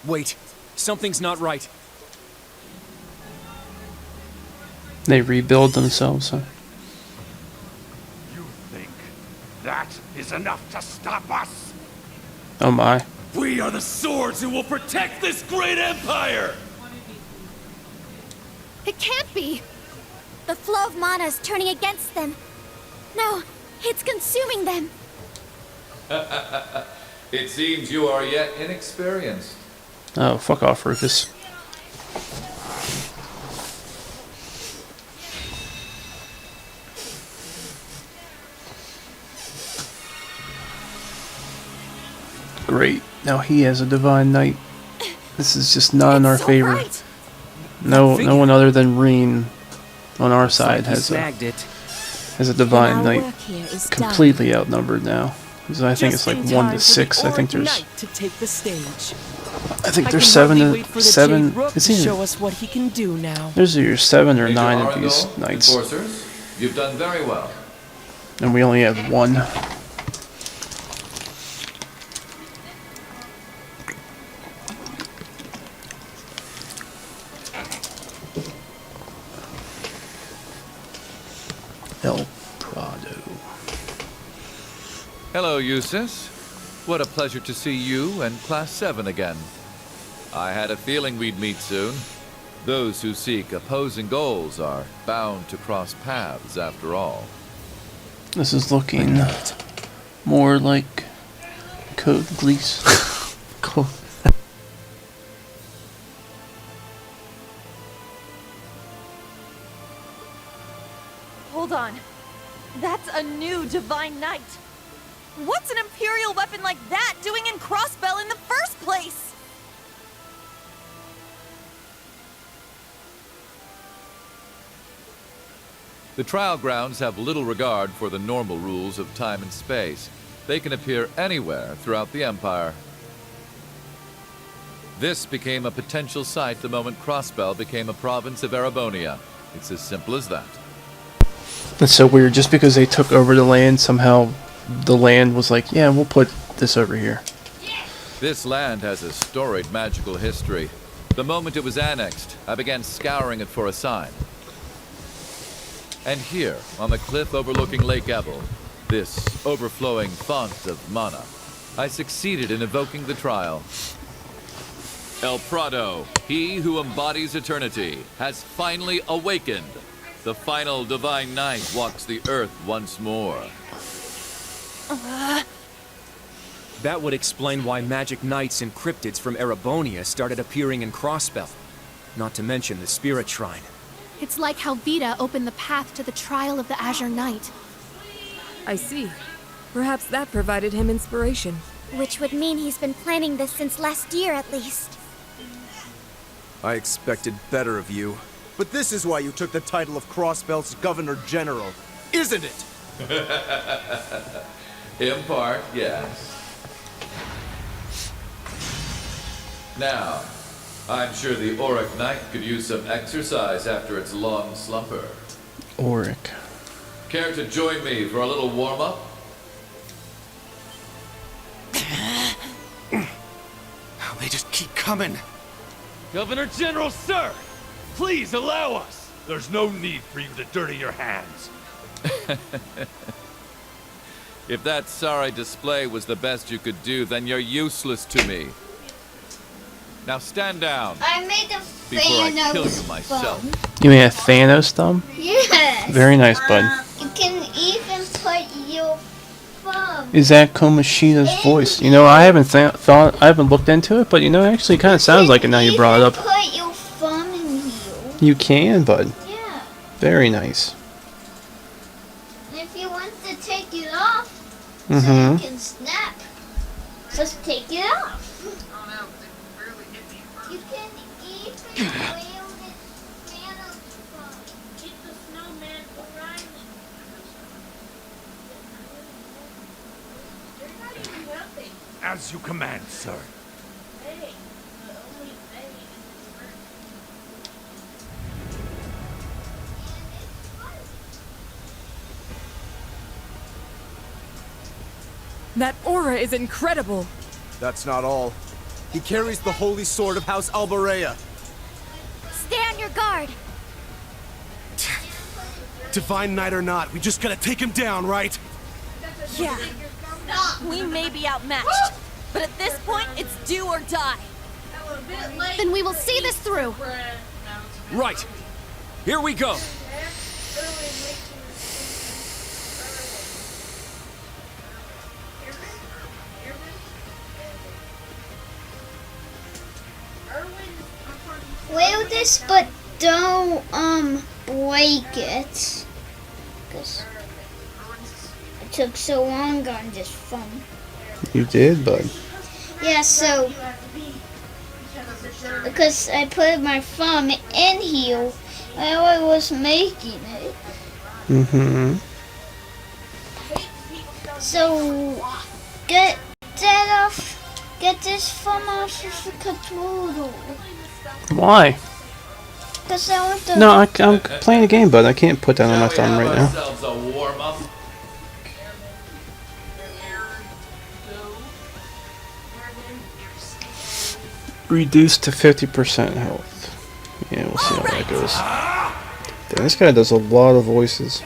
Wait. Something's not right. They rebuild themselves, huh? You think that is enough to stop us? Oh my. We are the swords who will protect this great empire! It can't be! The flow of mana is turning against them. No, it's consuming them. It seems you are yet inexperienced. Oh, fuck off, Rufus. Great. Now he has a divine knight. This is just not in our favor. Right. No one other than Reen on our side has snagged it. a divine Our knight. work here is Completely outnumbered now. 'Cause I think it's like 1 to 6. I think there's. To take the stage. I think I there's can 7 hardly to wait for the 7. Jade Rook It's to either. show us what he can do now. There's either 7 or Major 9 of these Arundel, knights, Enforcers, you've done very well. and we only have 1. El Prado. Hello, Eustace. What a pleasure to see you and Class 7 again. I had a feeling we'd meet soon. Those who seek opposing goals are bound to cross paths after all. This is looking more like Code Gleason. on. That's a new Divine Knight. What's an Imperial weapon like that doing in Crossbell in the first place? The trial grounds have little regard for the normal rules of time and space. They can appear anywhere throughout the Empire. This became a potential site the moment Crossbell became a province of Erebonia. It's as simple as that. That's so weird. Just because they took over the land, somehow the land was like, yeah, we'll put this over here. This land has a storied magical history. The moment it was annexed, I began scouring it for a sign. And here, on the cliff overlooking Lake Ebel, this overflowing font of mana, I succeeded in evoking the trial. El Prado, he who embodies eternity, has finally awakened. The final Divine Knight walks the earth once more. That would explain why magic knights and cryptids from Erebonia started appearing in Crossbell. Not to mention the Spirit Shrine. It's like how Vita opened the path to the trial of the Azure Knight. I see. Perhaps that provided him inspiration. Which would mean he's been planning this since last year at least. I expected better of you. But this is why you took the title of Crossbell's Governor General, isn't it? In part, yes. Now, I'm sure the Auric Knight could use some exercise after its long slumber. Auric. Care to join me for a little warm-up? They just keep coming. Governor General, sir! Please allow us! There's no need for you to dirty your hands. If that sorry display was the best you could do, then you're useless to me. Now stand down. I made a before I kill you Thanos myself. thumb. You mean a Thanos thumb? Yes. Very nice, bud. You can even put your thumb. Is that Komashina's voice? You know, I haven't I haven't looked into it, but you know, it actually kind of sounds like it now you brought it up. Put your thumb in here. You can, bud. Yeah. Very nice. And if you want to take it off, so Mm-hmm. you can snap, just take it off. You can even wield it Thanos thumb. Keep the snowman grinding. As you command, sir. That aura is incredible. That's not all. He carries the holy sword of House Albarea. Stay on your guard. Divine Knight or not, we just gotta take him down, right? Yeah. We may be outmatched, but at this point, it's do or die. Then we will see this through. Right. Here we go. Wield this, but don't break it. Cause it took so long on this phone. You did, bud. Yeah, so because I put my thumb in here while I was making it. Mm-hmm. So get that off. Get this thumb off of the controller. Why? Because I want to. No, I'm playing a game, bud. I can't put that on my thumb right now. Ourselves a warm-up. Reduced to 50% health. Yeah, we'll see how that goes. Damn, this guy does a lot of voices.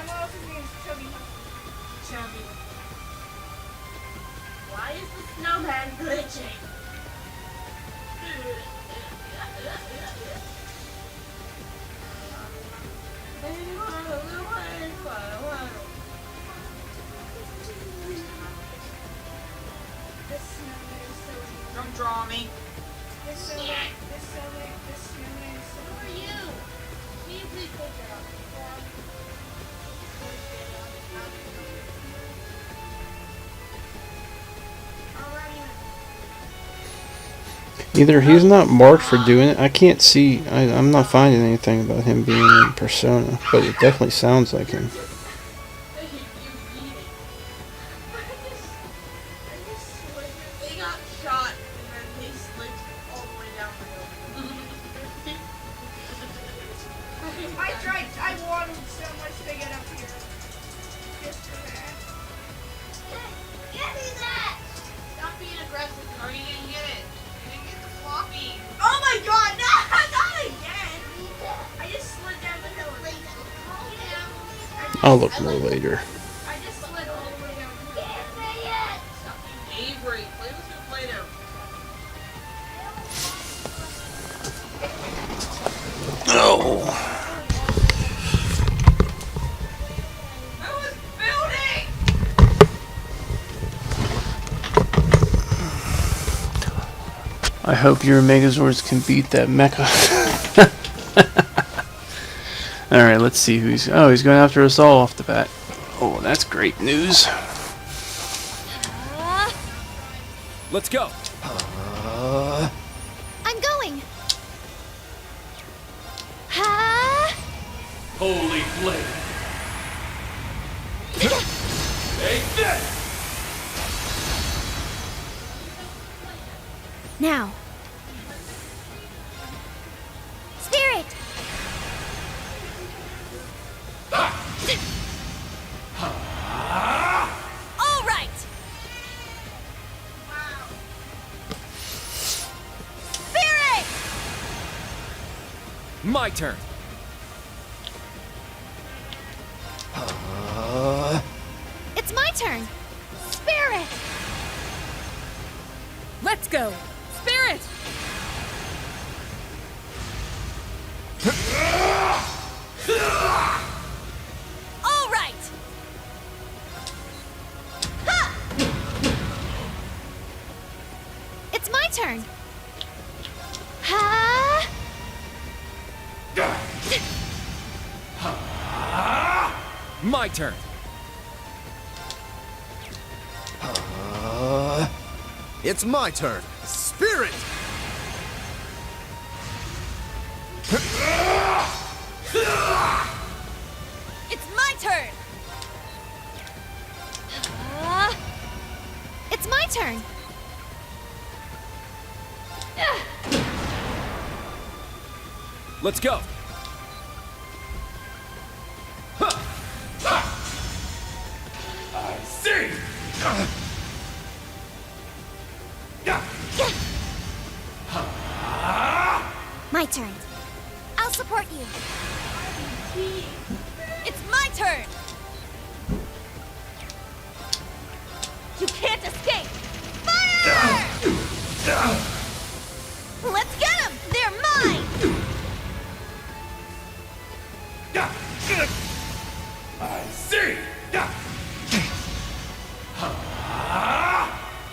Why is the snowman glitching? Don't draw me. Either he's not marked for doing it. I can't see. I'm not finding anything about him being in Persona, but it definitely sounds like him. They got shot and then they slid all the way down the hill. I wanted so much to get up here. Just for that. Get me that! Stop being aggressive, or you didn't get it. You didn't get the floppy. Oh my god, no, not again! I just slid down the hill. I'll look more later. I just slid all the way down the hill. Stop being Avery. Play with your Play-Doh. Oh. I was building! I hope your Megazords can beat that mecha. Alright, let's see who's... Oh, he's going after us all off the bat. Oh, that's great news. Let's go. I'm going. Ha! Holy flame. Take this! Now. Spirit! All right. Spirit! My turn. It's my turn. Spirit! Let's go. Spirit! All right. Ha! It's my turn. Ha! My turn. It's my turn. Spirit! It's my turn. It's my turn. Let's go. I see! My turn. I'll support you. It's my turn. You can't escape. Fire! Let's get them. They're mine. I see!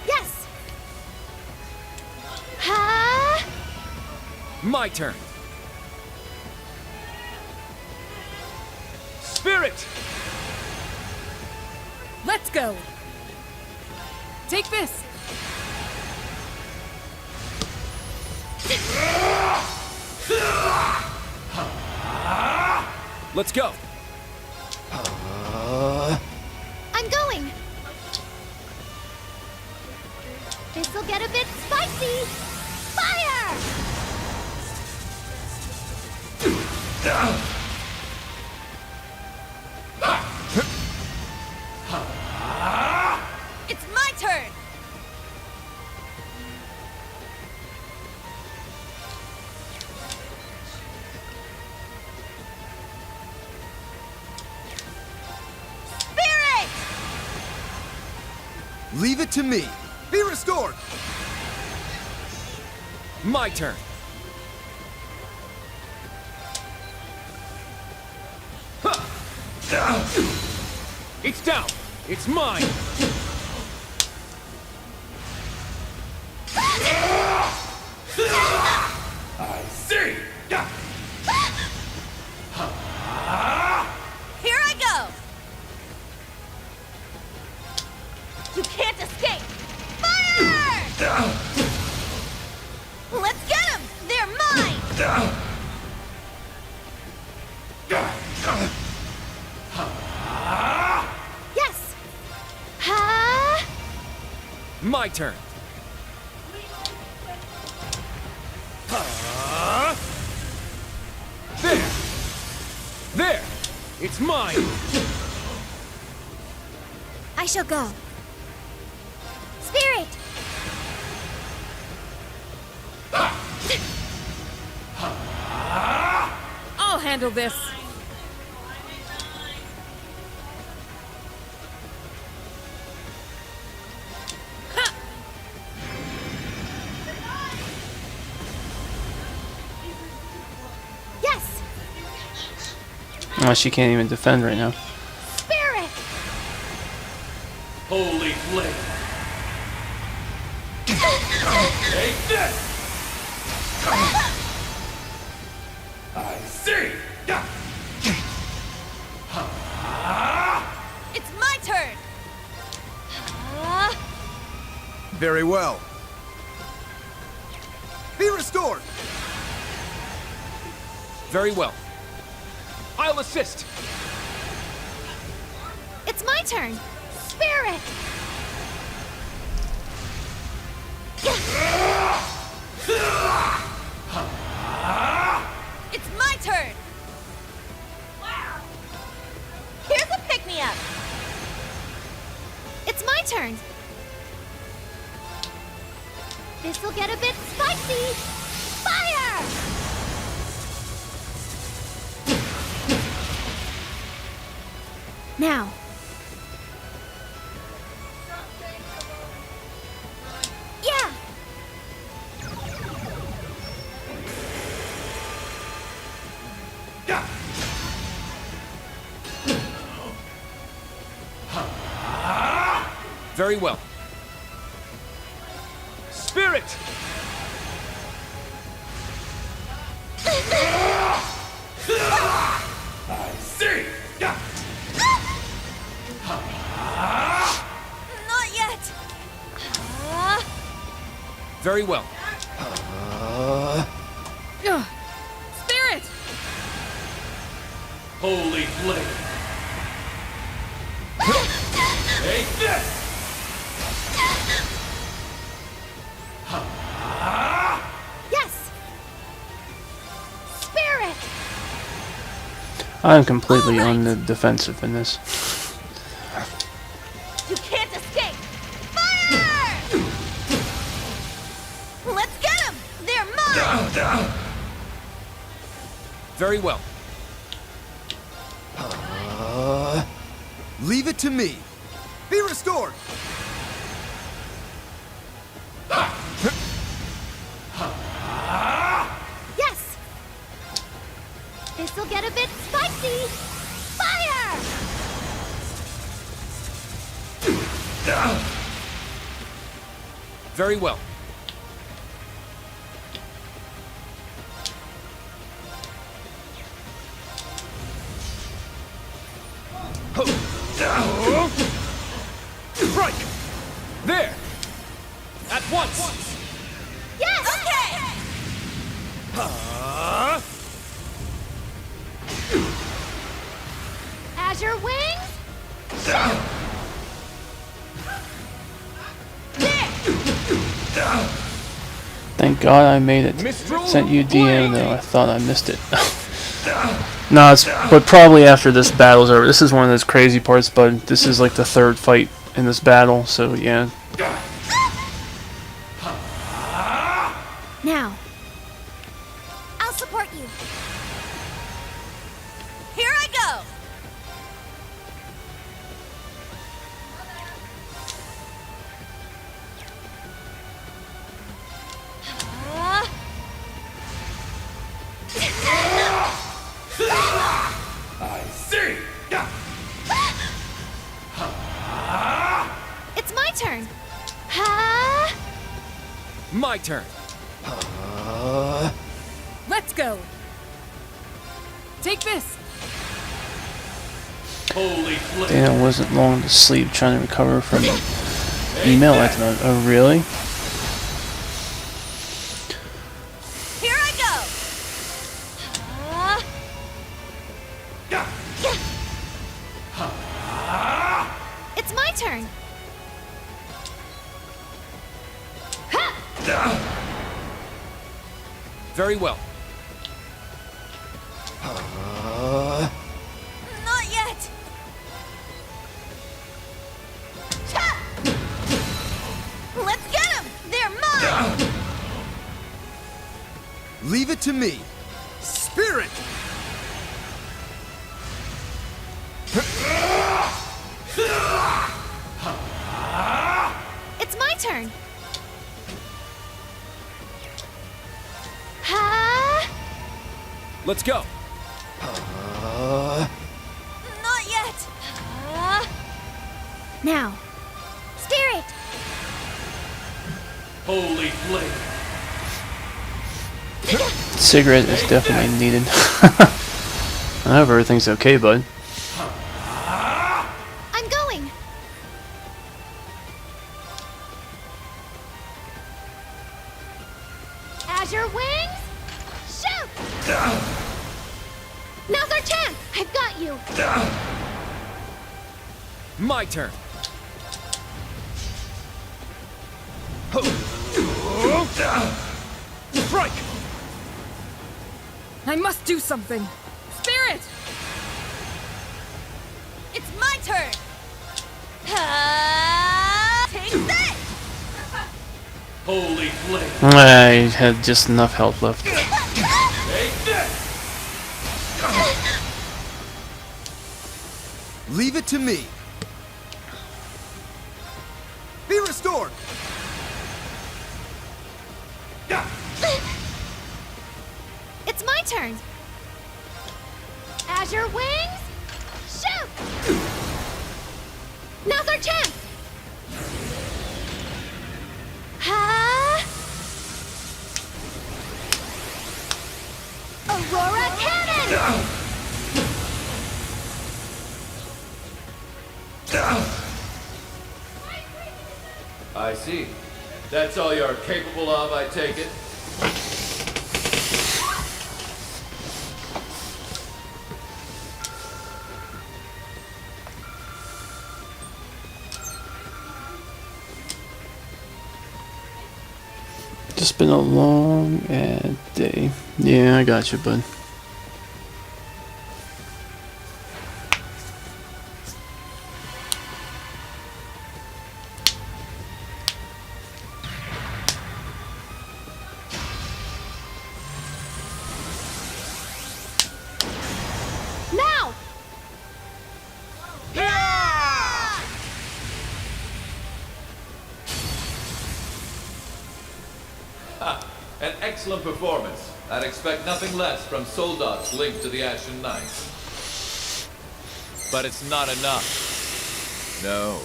Yes. Ha! My turn. Spirit! Let's go. Take this. Let's go. I'm going. This'll get a bit spicy. Fire! It's my turn. Spirit! Leave it to me. Be restored. My turn. It's down. It's mine. I see! Here I go. Let's get them! They're mine! Yes! Ha! My turn. There! There! It's mine! I shall go. Spirit! I'll handle this. Yes! Oh, she can't even defend right now. Spirit! Holy flame! Take this! I see! It's my turn! Very well. Be restored! Very well. I'll assist! It's my turn! Spirit! It's my turn! Here's a pick-me-up! It's my turn! This'll get a bit spicy! Fire! Now. Yeah! Very well. Spirit! I see! Not yet! Very well. Spirit! Holy flame! Take this! Yes! Spirit! I'm completely on the defensive in this. You can't escape! Fire! Let's get them! They're mine! Very well. Leave it to me. Be restored! Yes! This'll get a bit spicy! Fire! Very well. Strike! There! At once! Yes! Okay! Azure wings? Thank God I made it. Sent you DM though, I thought I missed it. No, it's but probably after this battle's over. This is one of those crazy parts, but this is like the third fight in this battle, so yeah. Now. I'll support you. Here I go! I see! It's my turn! Ha! My turn. Let's go. Take this. Holy flame! Damn, it wasn't long to sleep trying to recover from email. I thought, oh really? Very well. Not yet! Cha! Let's get them! They're mine! Leave it to me. Spirit! It's my turn. Ha! Let's go. Not yet! Now. Spirit! Holy flame! Cigarette is definitely needed. I hope everything's okay, bud. I'm going. Azure wings, shoot! Now's our chance. I've got you. My turn. Strike! I must do something. Spirit! It's my turn! Take this! Holy flame! I had just enough health left. Take this! Leave it to me. Be restored. It's my turn. Azure wings, shoot! Now's our chance. Ha! Aurora cannon! I see. That's all you're capable of, I take it? Just been a long day. Yeah, I got you, bud. Now! An excellent performance. I'd expect nothing less from Soldat's linked to the Ashen Knight. But it's not enough. No.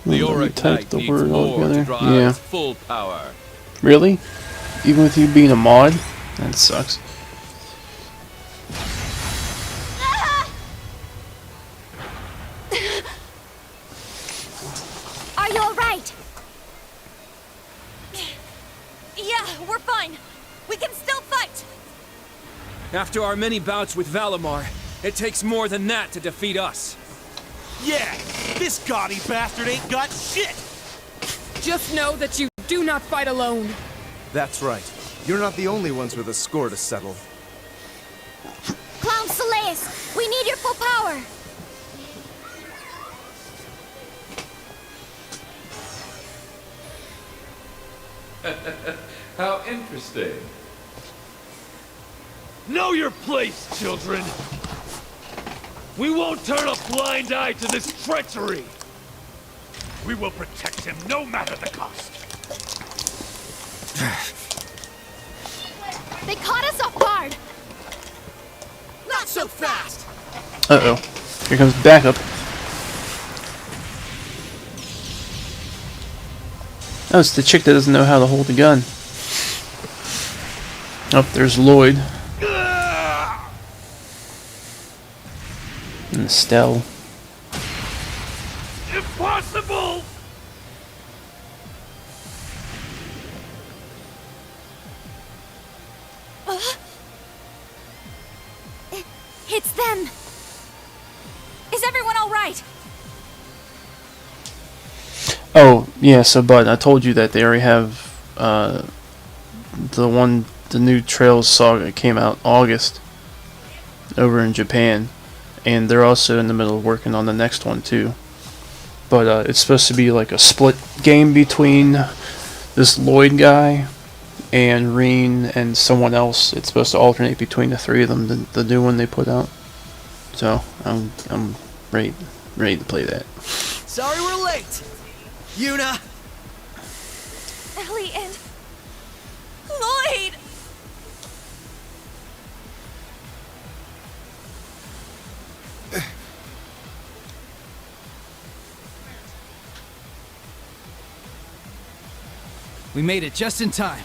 The Let me Auric type Knight the needs word more altogether. to draw out Yeah. its full power. Really? Even with you being a mod? That sucks. Are you alright? Yeah, we're fine. We can still fight. After our many bouts with Valimar, it takes more than that to defeat us. Yeah, this gaudy bastard ain't got shit! Just know that you do not fight alone. That's right. You're not the only ones with a score to settle. Clown Solaeus, we need your full power. How interesting. Know your place, children! We won't turn a blind eye to this treachery! We will protect him no matter the cost! They caught us off guard. Not so fast! Uh-oh. Here comes backup. Oh, it's the chick that doesn't know how to hold a gun. Oh, there's Lloyd. And Estelle. Impossible! It's them! Is everyone alright? Oh, yeah, so, Bud, I told you that they already have, the one the new Trails Saga came out August over in Japan, and they're also in the middle of working on the next one too. But it's supposed to be like a split game between this Lloyd guy and Reen and someone else. It's supposed to alternate between the three of them, the new one they put out. So I'm ready to play that. Sorry we're late. Yuna. Ellie and Lloyd. We made it just in time.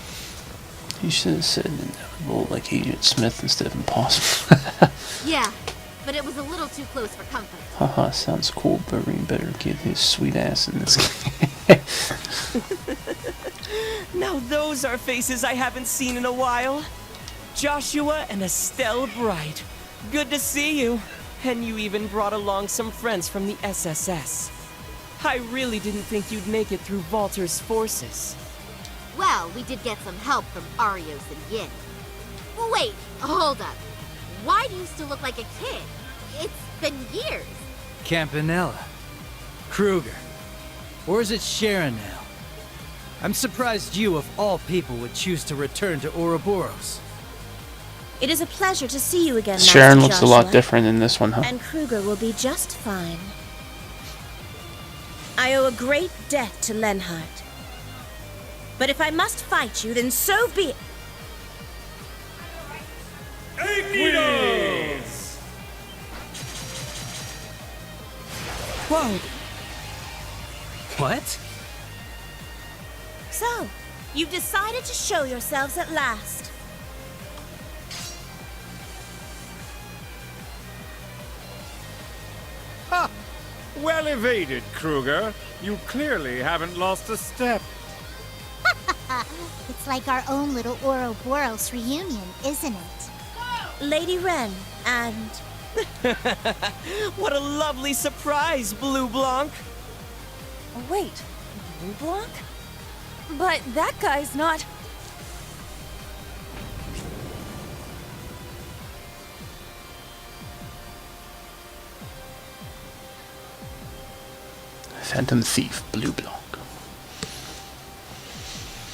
You should have said inevitable like Agent Smith instead of impossible. Yeah, but it was a little too close for comfort. Haha, sounds cool, but Reen better get his sweet ass in this game. Now those are faces I haven't seen in a while. Joshua and Estelle Bright. Good to see you. And you even brought along some friends from the SSS. I really didn't think you'd make it through Walter's forces. Well, we did get some help from Arios and Yin. Wait, hold up. Why do you still look like a kid? It's been years. Campanella. Kruger. Or is it Sharon now? I'm surprised you, of all people, would choose to return to Ouroboros. It is a pleasure to see you again, Sharon Master looks Joshua. a lot different in this one, huh? And Kruger will be just fine. I owe a great debt to Lenhart. But if I must fight you, then so be it. Aikidos! Whoa! What? So, you've decided to show yourselves at last. Ha! Well evaded, Kruger. You clearly haven't lost a step. It's like our own little Ouroboros reunion, isn't it? Lady Wren, and... What a lovely surprise, Blue Blanc. Oh, wait, Blue Blanc? But that guy's not... Phantom Thief, Blue Blanc.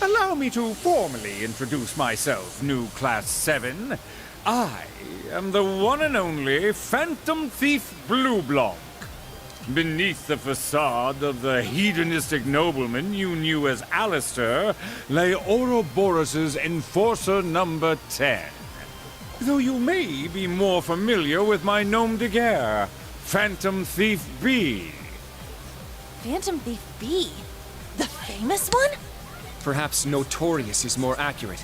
Allow me to formally introduce myself, new Class 7. I am the one and only Phantom Thief Blue Blanc. Beneath the facade of the hedonistic nobleman you knew as Alistair lay Ouroboros' Enforcer number 10. Though you may be more familiar with my nom de guerre, Phantom Thief B. Phantom Thief B? The famous one? Perhaps Notorious is more accurate.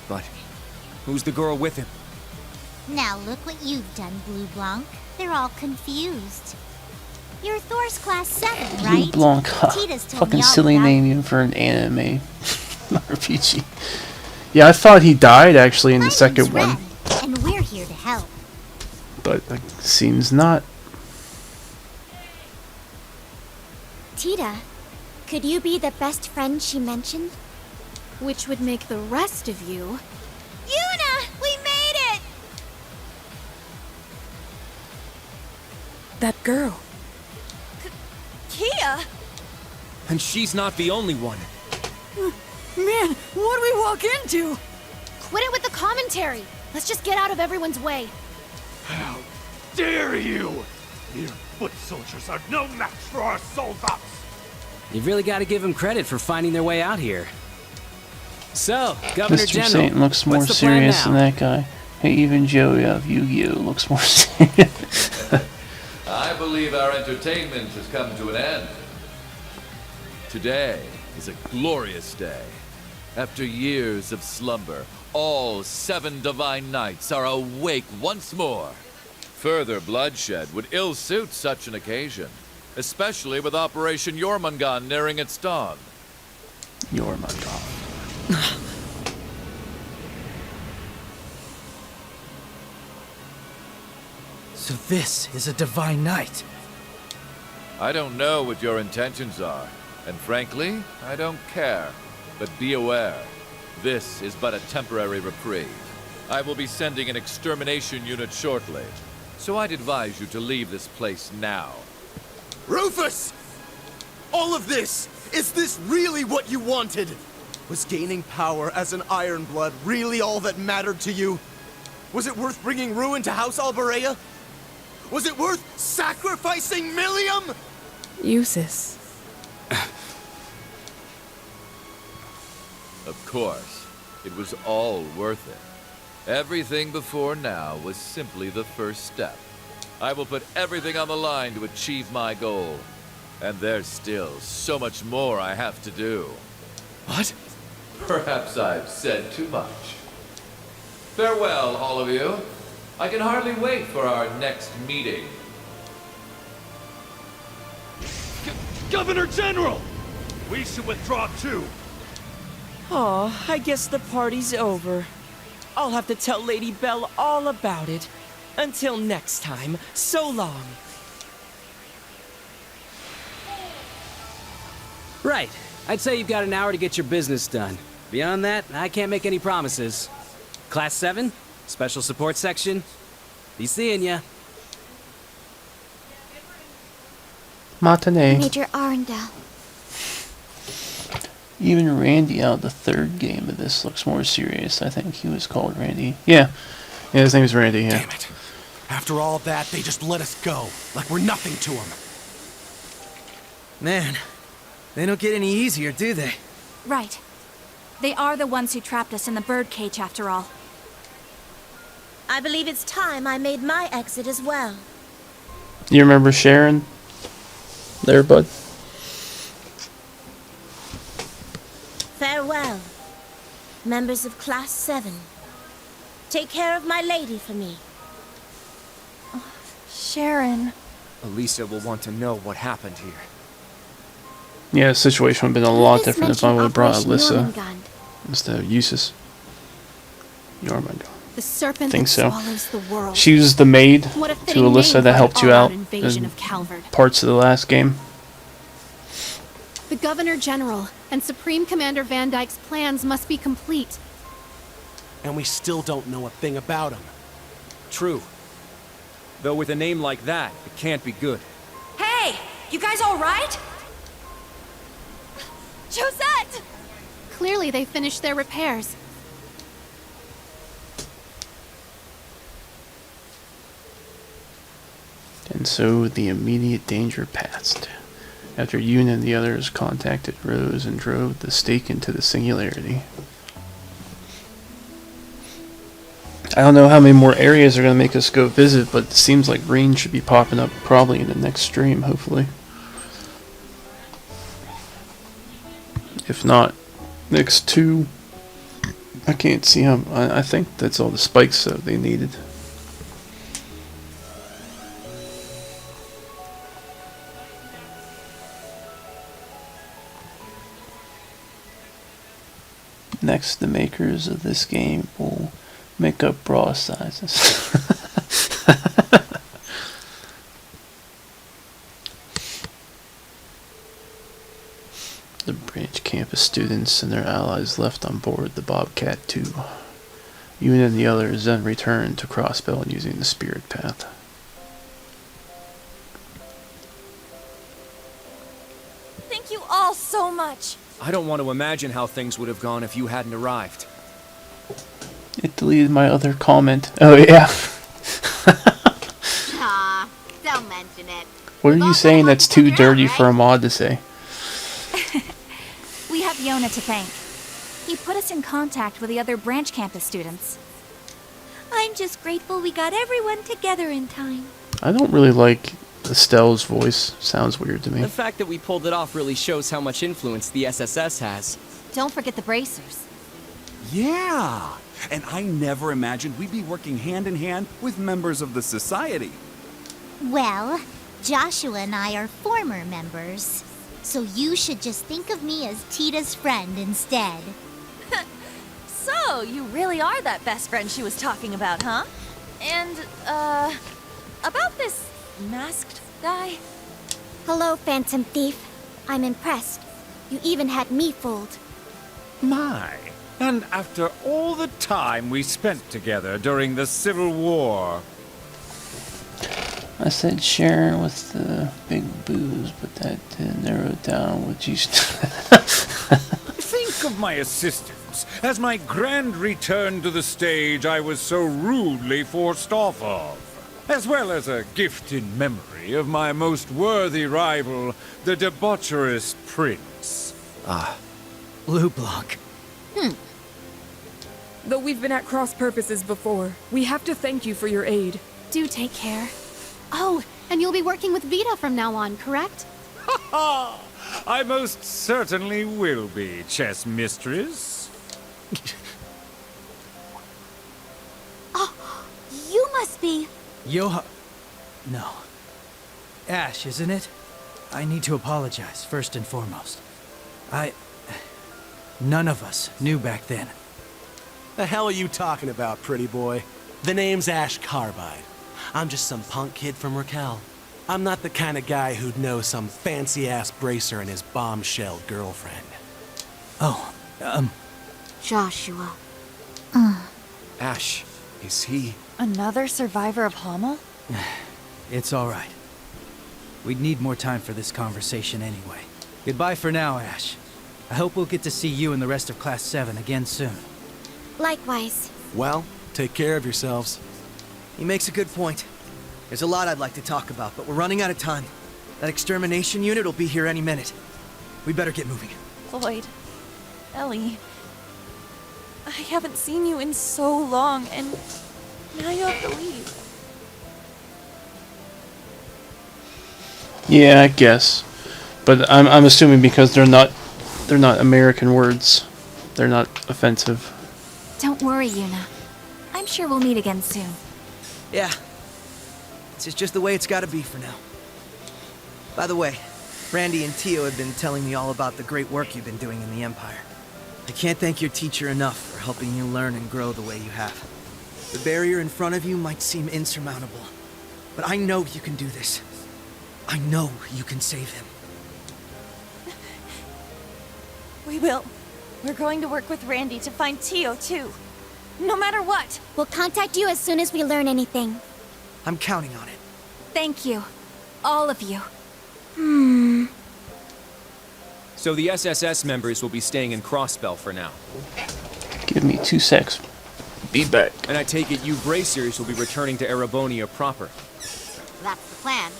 But who's the girl with him? Now look what you've done, Blue Blanc. They're all confused. You're Thor's Class 7, right? Blue Blanc, huh. Tita's told Fucking me all silly about name even for an anime RPG. Yeah, I thought he died actually in the second one, and we're here to help. but it seems not. Tita, could you be the best friend she mentioned? Which would make the rest of you... Yuna! We made it! That girl. Kia? And she's not the only one. Man, what'd we walk into? Quit it with the commentary. Let's just get out of everyone's way. How dare you! Mere foot soldiers are no match for our soldiers! You've really got to give them credit for finding their way out here. So, Governor Mr. General, Saint looks more what's the plan serious now? than that guy. Hey, even Joey of Yu-Gi-Oh looks more serious. I believe our entertainment has come to an end. Today is a glorious day. After years of slumber, all 7 divine knights are awake once more. Further bloodshed would ill-suit such an occasion, especially with Operation Jormungand nearing its dawn. Jormungand. So this is a divine knight. I don't know what your intentions are, and frankly, I don't care. But be aware, This is but a temporary reprieve. I will be sending an extermination unit shortly, so I'd advise you to leave this place now. Rufus! All of this! Is this really what you wanted? Was gaining power as an Ironblood really all that mattered to you? Was it worth bringing ruin to House Alberea? Was it worth sacrificing Millium? Usus. Of course, it was all worth it. Everything before now was simply the first step. I will put everything on the line to achieve my goal. And there's still so much more I have to do. What? Perhaps I've said too much. Farewell, all of you. I can hardly wait for our next meeting. Governor General! We should withdraw too. Oh, I guess the party's over. I'll have to tell Lady Belle all about it. Until next time, so long. Right. I'd say you've got an hour to get your business done. Beyond that, I can't make any promises. Class 7? Special support section? Be seeing ya. Matinee. Major Arundel. Even Randy out of the third game of this looks more serious. I think he was called Randy. Yeah. Yeah, his name is Randy, yeah. Damn it. After all that, they just let us go. Like we're nothing to them. Man, they don't get any easier, do they? Right. They are the ones who trapped us in the birdcage after all. I believe it's time I made my exit as well. You remember Sharon? There, bud? Farewell, members of Class 7. Take care of my lady for me. Sharon. Elisa will want to know what happened here. Yeah, the situation would have been a lot different if I would have brought Alyssa Jormungand. instead of Usus. Jormungand. The serpent Think that so. swallows the world. She was the maid to What a fitting Alyssa name that for helped an you all-out out invasion in of Calvard. parts of the last game. The Governor General and Supreme Commander Van Dyke's plans must be complete. And we still don't know a thing about him. True. Though with a name like that, it can't be good. Hey! You guys alright? Josette! Clearly they finished their repairs. And so the immediate danger passed. After Yoon and the others contacted Rose and drove the stake into the singularity. I don't know how many more areas are going to make us go visit, but it seems like rain should be popping up probably in the next stream, hopefully. If not, next 2. I can't see how. I think that's all the spikes that they needed. Next, the makers of this game will make up bra sizes. The branch campus students and their allies left on board the Bobcat 2. Yoon and the others then returned to Crossbell using the Spirit Path. Thank you all so much. I don't want to imagine how things would have gone if you hadn't arrived. It deleted my other comment. Oh yeah. Aw, don't mention it. What are you saying that's too dirty for a mod to say? We have Yona to thank. He put us in contact with the other branch campus students. I'm just grateful we got everyone together in time. I don't really like Estelle's voice. Sounds weird to me. The fact that we pulled it off really shows how much influence the SSS has. Don't forget the bracers. Yeah! And I never imagined we'd be working hand in hand with members of the society. Well, Joshua and I are former members. So you should just think of me as Tita's friend instead. So, you really are that best friend she was talking about, huh? And, about this masked guy? Hello, Phantom Thief. I'm impressed. You even had me fooled. My, And after all the time we spent together during the Civil War. I said Sharon with the big boobs, but that didn't narrow it down what you. Think of my assistants as my grand return to the stage I was so rudely forced off of, as well as a gift in memory of my most worthy rival, the debaucherous Prince. LeBlanc. Though we've been at cross purposes before, we have to thank you for your aid. Do take care. Oh, and you'll be working with Vita from now on, correct? I most certainly will be, chess mistress. Oh, you must be... No. Ash, isn't it? I need to apologize, first and foremost. None of us knew back then. The hell are you talking about, pretty boy? The name's Ash Carbide. I'm just some punk kid from Raquel. I'm not the kind of guy who'd know some fancy-ass bracer and his bombshell girlfriend. Joshua. Ash, is he... Another survivor of Hamel? It's all right. We'd need more time for this conversation anyway. Goodbye for now, Ash. I hope we'll get to see you and the rest of Class 7 again soon. Likewise. Well, take care of yourselves. He makes a good point. There's a lot I'd like to talk about, but we're running out of time. That extermination unit will be here any minute. We better get moving. Lloyd. Ellie. I haven't seen you in so long, and now you have to leave. Yeah, I guess. But I'm assuming because they're not American words. They're not offensive. Don't worry, Yuna. I'm sure we'll meet again soon. Yeah. This is just the way it's gotta be for now. By the way, Randy and Tio have been telling me all about the great work you've been doing in the Empire. I can't thank your teacher enough for helping you learn and grow the way you have. The barrier in front of you might seem insurmountable, but I know you can do this. I know you can save him. We will. We're going to work with Randy to find Tio, too. No matter what. We'll contact you as soon as we learn anything. I'm counting on it. Thank you. All of you. So the SSS members will be staying in Crossbell for now. Give me 2 secs. Be back. And I take it you Bracers will be returning to Erebonia proper. That's the plan.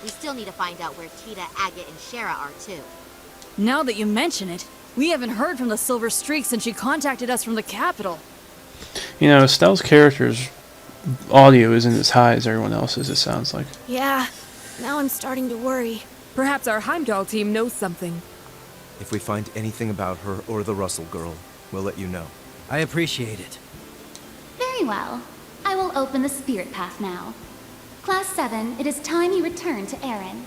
We still need to find out where Tita, Agate, and Shara are, too. Now that you mention it, we haven't heard from the Silver Streak since she contacted us from the capital. You know, Estelle's character's audio isn't as high as everyone else's, it sounds like. Yeah. Now I'm starting to worry. Perhaps our Heimdall team knows something. If we find anything about her or the Russell girl, we'll let you know. I appreciate it. Very well. I will open the spirit path now. Class 7, it is time you return to Erin.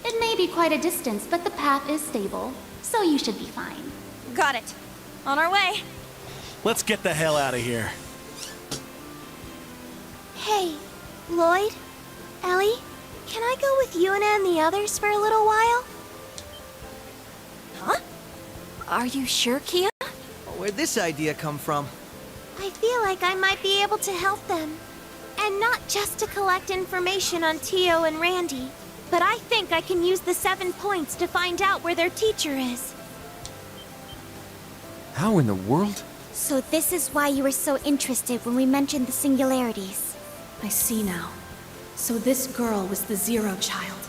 It may be quite a distance, but the path is stable, so you should be fine. Got it. On our way. Let's get the hell out of here. Hey, Lloyd? Ellie? Can I go with Yuna and the others for a little while? Huh? Are you sure, Kia? Where'd this idea come from? I feel like I might be able to help them. And not just to collect information on Tio and Randy, but I think I can use the 7 points to find out where their teacher is. How in the world? So this is why you were so interested when we mentioned the singularities. I see now. So this girl was the Zero Child.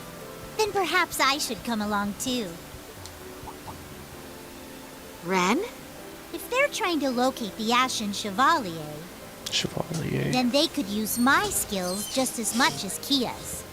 Then perhaps I should come along too. Ren? If they're trying to locate the Ashen Chevalier, then they could use my skills just as much as Kia's.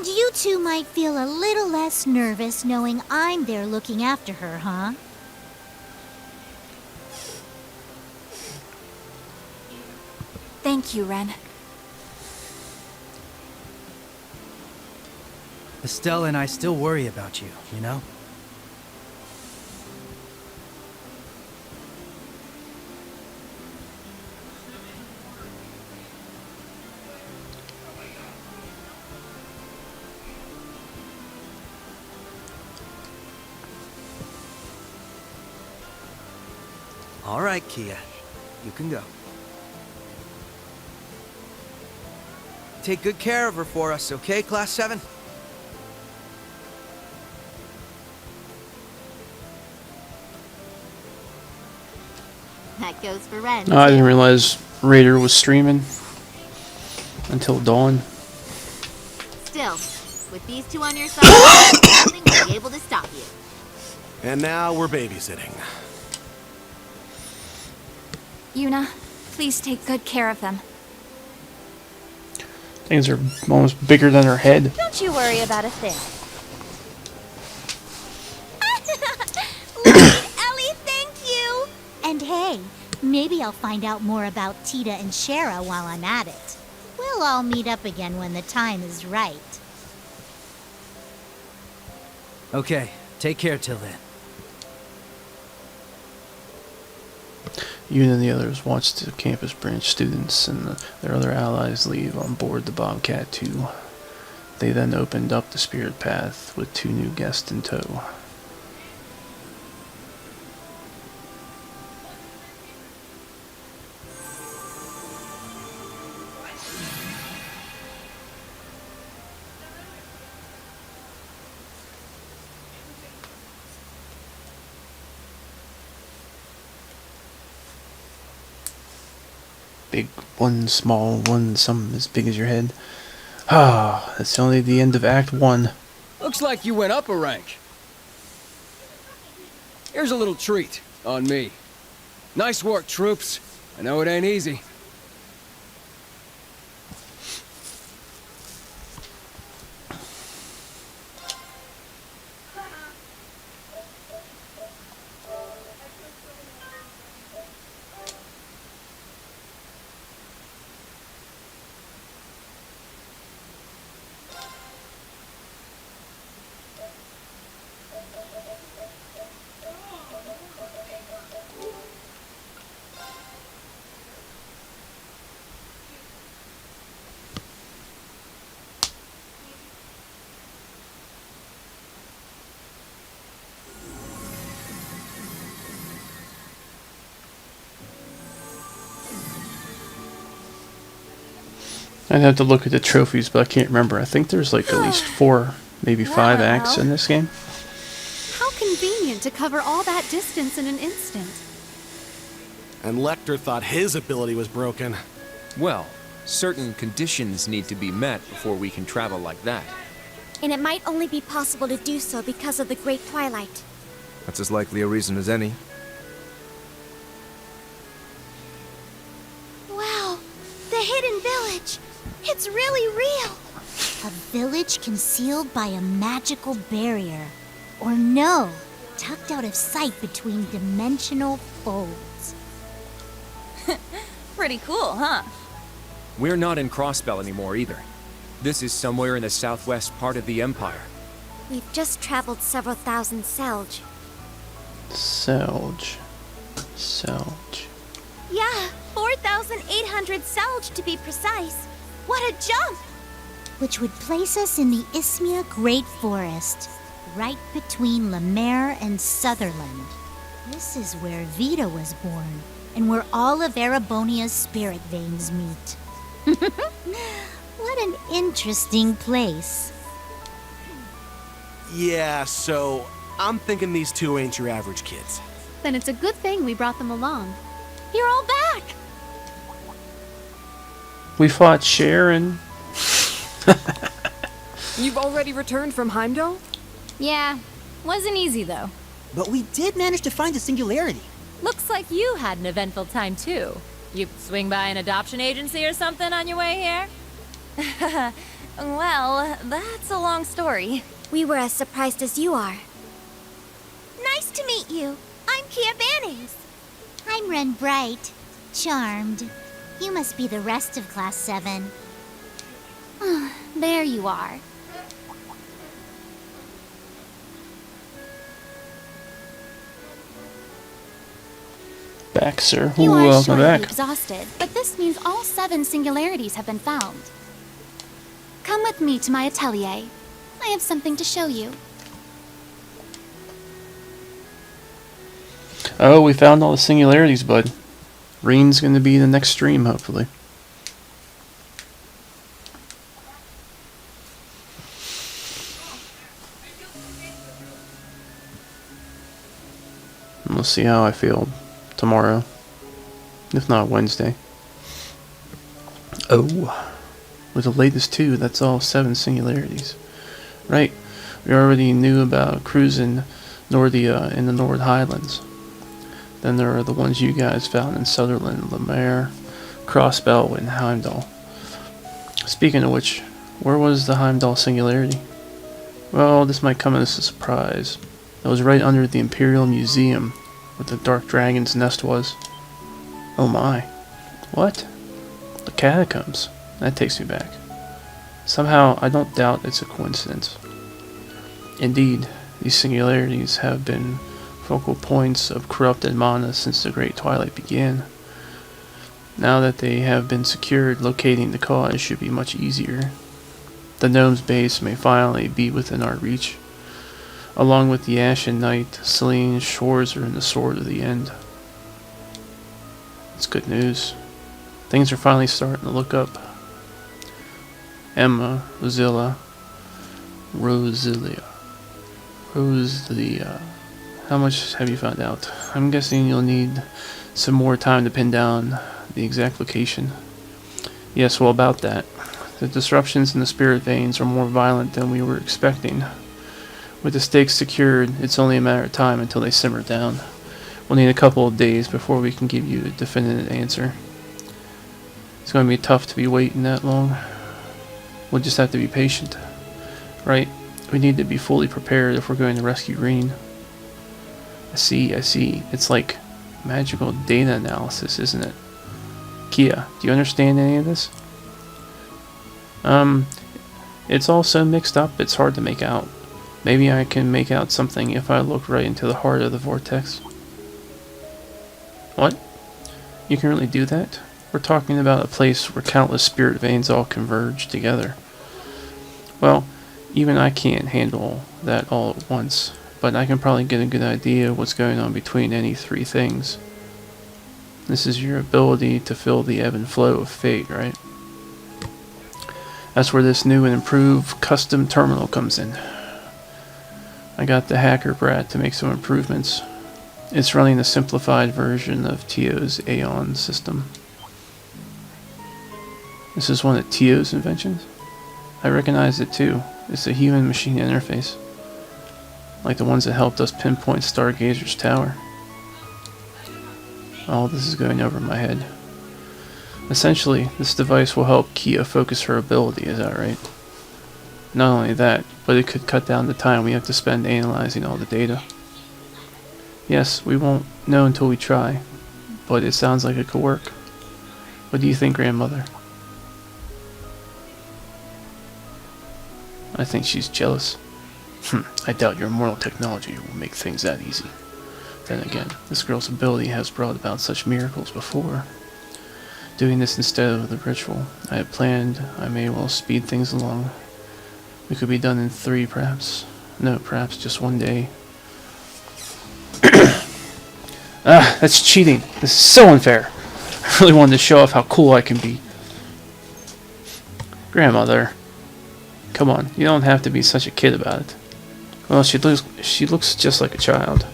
And you two might feel a little less nervous knowing I'm there looking after her, huh? Thank you, Ren. Estelle and I still worry about you, you know? All right, Kia. You can go. Take good care of her for us, okay, Class 7? That goes for Ren. Oh, I didn't realize Raider was streaming until dawn. Still, with these two on your side, nothing will be able to stop you. And now we're babysitting. Yuna, please take good care of them. Things are almost bigger than her head. Don't you worry about a thing. Lloyd, Ellie, thank you! And hey, maybe I'll find out more about Tita and Shara while I'm at it. We'll all meet up again when the time is right. Okay, take care till then. You and the others watched the campus branch students and their other allies leave on board the Bobcat 2. They then opened up the Spirit Path with 2 new guests in tow. Big one, small one, some as big as your head. Ah, that's only the end of Act 1. Looks like you went up a rank. Here's a little treat on me. Nice work, troops. I know it ain't easy. I'd have to look at the trophies, but I can't remember. I think there's like at least 4, maybe 5 acts in this game. How convenient to cover all that distance in an instant. And Lecter thought his ability was broken. Well, certain conditions need to be met before we can travel like that. And it might only be possible to do so because of the Great Twilight. That's as likely a reason as any. Wow, the hidden village. It's really real. A village concealed by a magical barrier. Or no, tucked out of sight between dimensional folds. Pretty cool, huh? We're not in Crossbell anymore either. This is somewhere in the southwest part of the Empire. We've just traveled several thousand Selge. Selge. Yeah, 4,800 Selge to be precise. What a jump! Which would place us in the Ismia Great Forest, right between Lemaire and Sutherland. This is where Vita was born, and where all of Erebonia's spirit veins meet. What an interesting place. Yeah, so I'm thinking these two ain't your average kids. Then it's a good thing we brought them along. You're all back! We fought Sharon. You've already returned from Heimdall? Yeah, wasn't easy though. But we did manage to find the singularity. Looks like you had an eventful time too. You swing by an adoption agency or something on your way here? Well, that's a long story. We were as surprised as you are. Nice to meet you. I'm Kia Bannings. I'm Ren Bright. Charmed. You must be the rest of Class 7. There you are. Back, sir. You are Welcome surely back. exhausted, but this means all 7 singularities have been found. Come with me to my atelier. I have something to show you. Oh, we found all the singularities, bud. Reen's gonna be the next stream, hopefully. And we'll see how I feel tomorrow, if not Wednesday. Oh, with the latest 2, that's all 7 singularities. Right, we already knew about cruising Nordia in the Nord Highlands. Then there are the ones you guys found in Sutherland, Lemaire, Crossbell, and Heimdall. Speaking of which, where was the Heimdall singularity? Well, this might come as a surprise. It was right under the Imperial Museum, where the Dark Dragon's nest was. Oh my. What? The catacombs. That takes me back. Somehow, I don't doubt it's a coincidence. Indeed, these singularities have been focal points of corrupted mana since the Great Twilight began. Now that they have been secured, locating the cause should be much easier. The gnome's base may finally be within our reach. Along with the Ashen Knight, Celine's shores are in the Sword of the End. It's good news. Things are finally starting to look up. Emma, Roselia. How much have you found out? I'm guessing you'll need some more time to pin down the exact location. Yes, well, about that. The disruptions in the spirit veins are more violent than we were expecting. With the stakes secured, it's only a matter of time until they simmer down. We'll need a couple of days before we can give you a definitive answer. It's going to be tough to be waiting that long. We'll just have to be patient. Right? We need to be fully prepared if we're going to rescue Reen. I see. It's like magical data analysis, isn't it? Kia, do you understand any of this? It's all so mixed up, it's hard to make out. Maybe I can make out something if I look right into the heart of the vortex. What? You can really do that? We're talking about a place where countless spirit veins all converge together. Well, even I can't handle that all at once, but I can probably get a good idea of what's going on between any 3 things. This is your ability to feel the ebb and flow of fate, right? That's where this new and improved custom terminal comes in. I got the hacker brat to make some improvements. It's running a simplified version of Tio's Aeon system. This is one of Tio's inventions? I recognize it too. It's a human-machine interface. Like the ones that helped us pinpoint Stargazer's tower. All this is going over my head. Essentially, this device will help Kia focus her ability, is that right? Not only that, but it could cut down the time we have to spend analyzing all the data. Yes, we won't know until we try, but it sounds like it could work. What do you think, grandmother? I think she's jealous. I doubt your immortal technology will make things that easy. Then again, this girl's ability has brought about such miracles before. Doing this instead of the ritual I had planned, I may well speed things along. We could be done in 3, perhaps. No, perhaps just 1 day. That's cheating. This is so unfair. I really wanted to show off how cool I can be. Grandmother. Come on, you don't have to be such a kid about it. Well, she looks just like a child.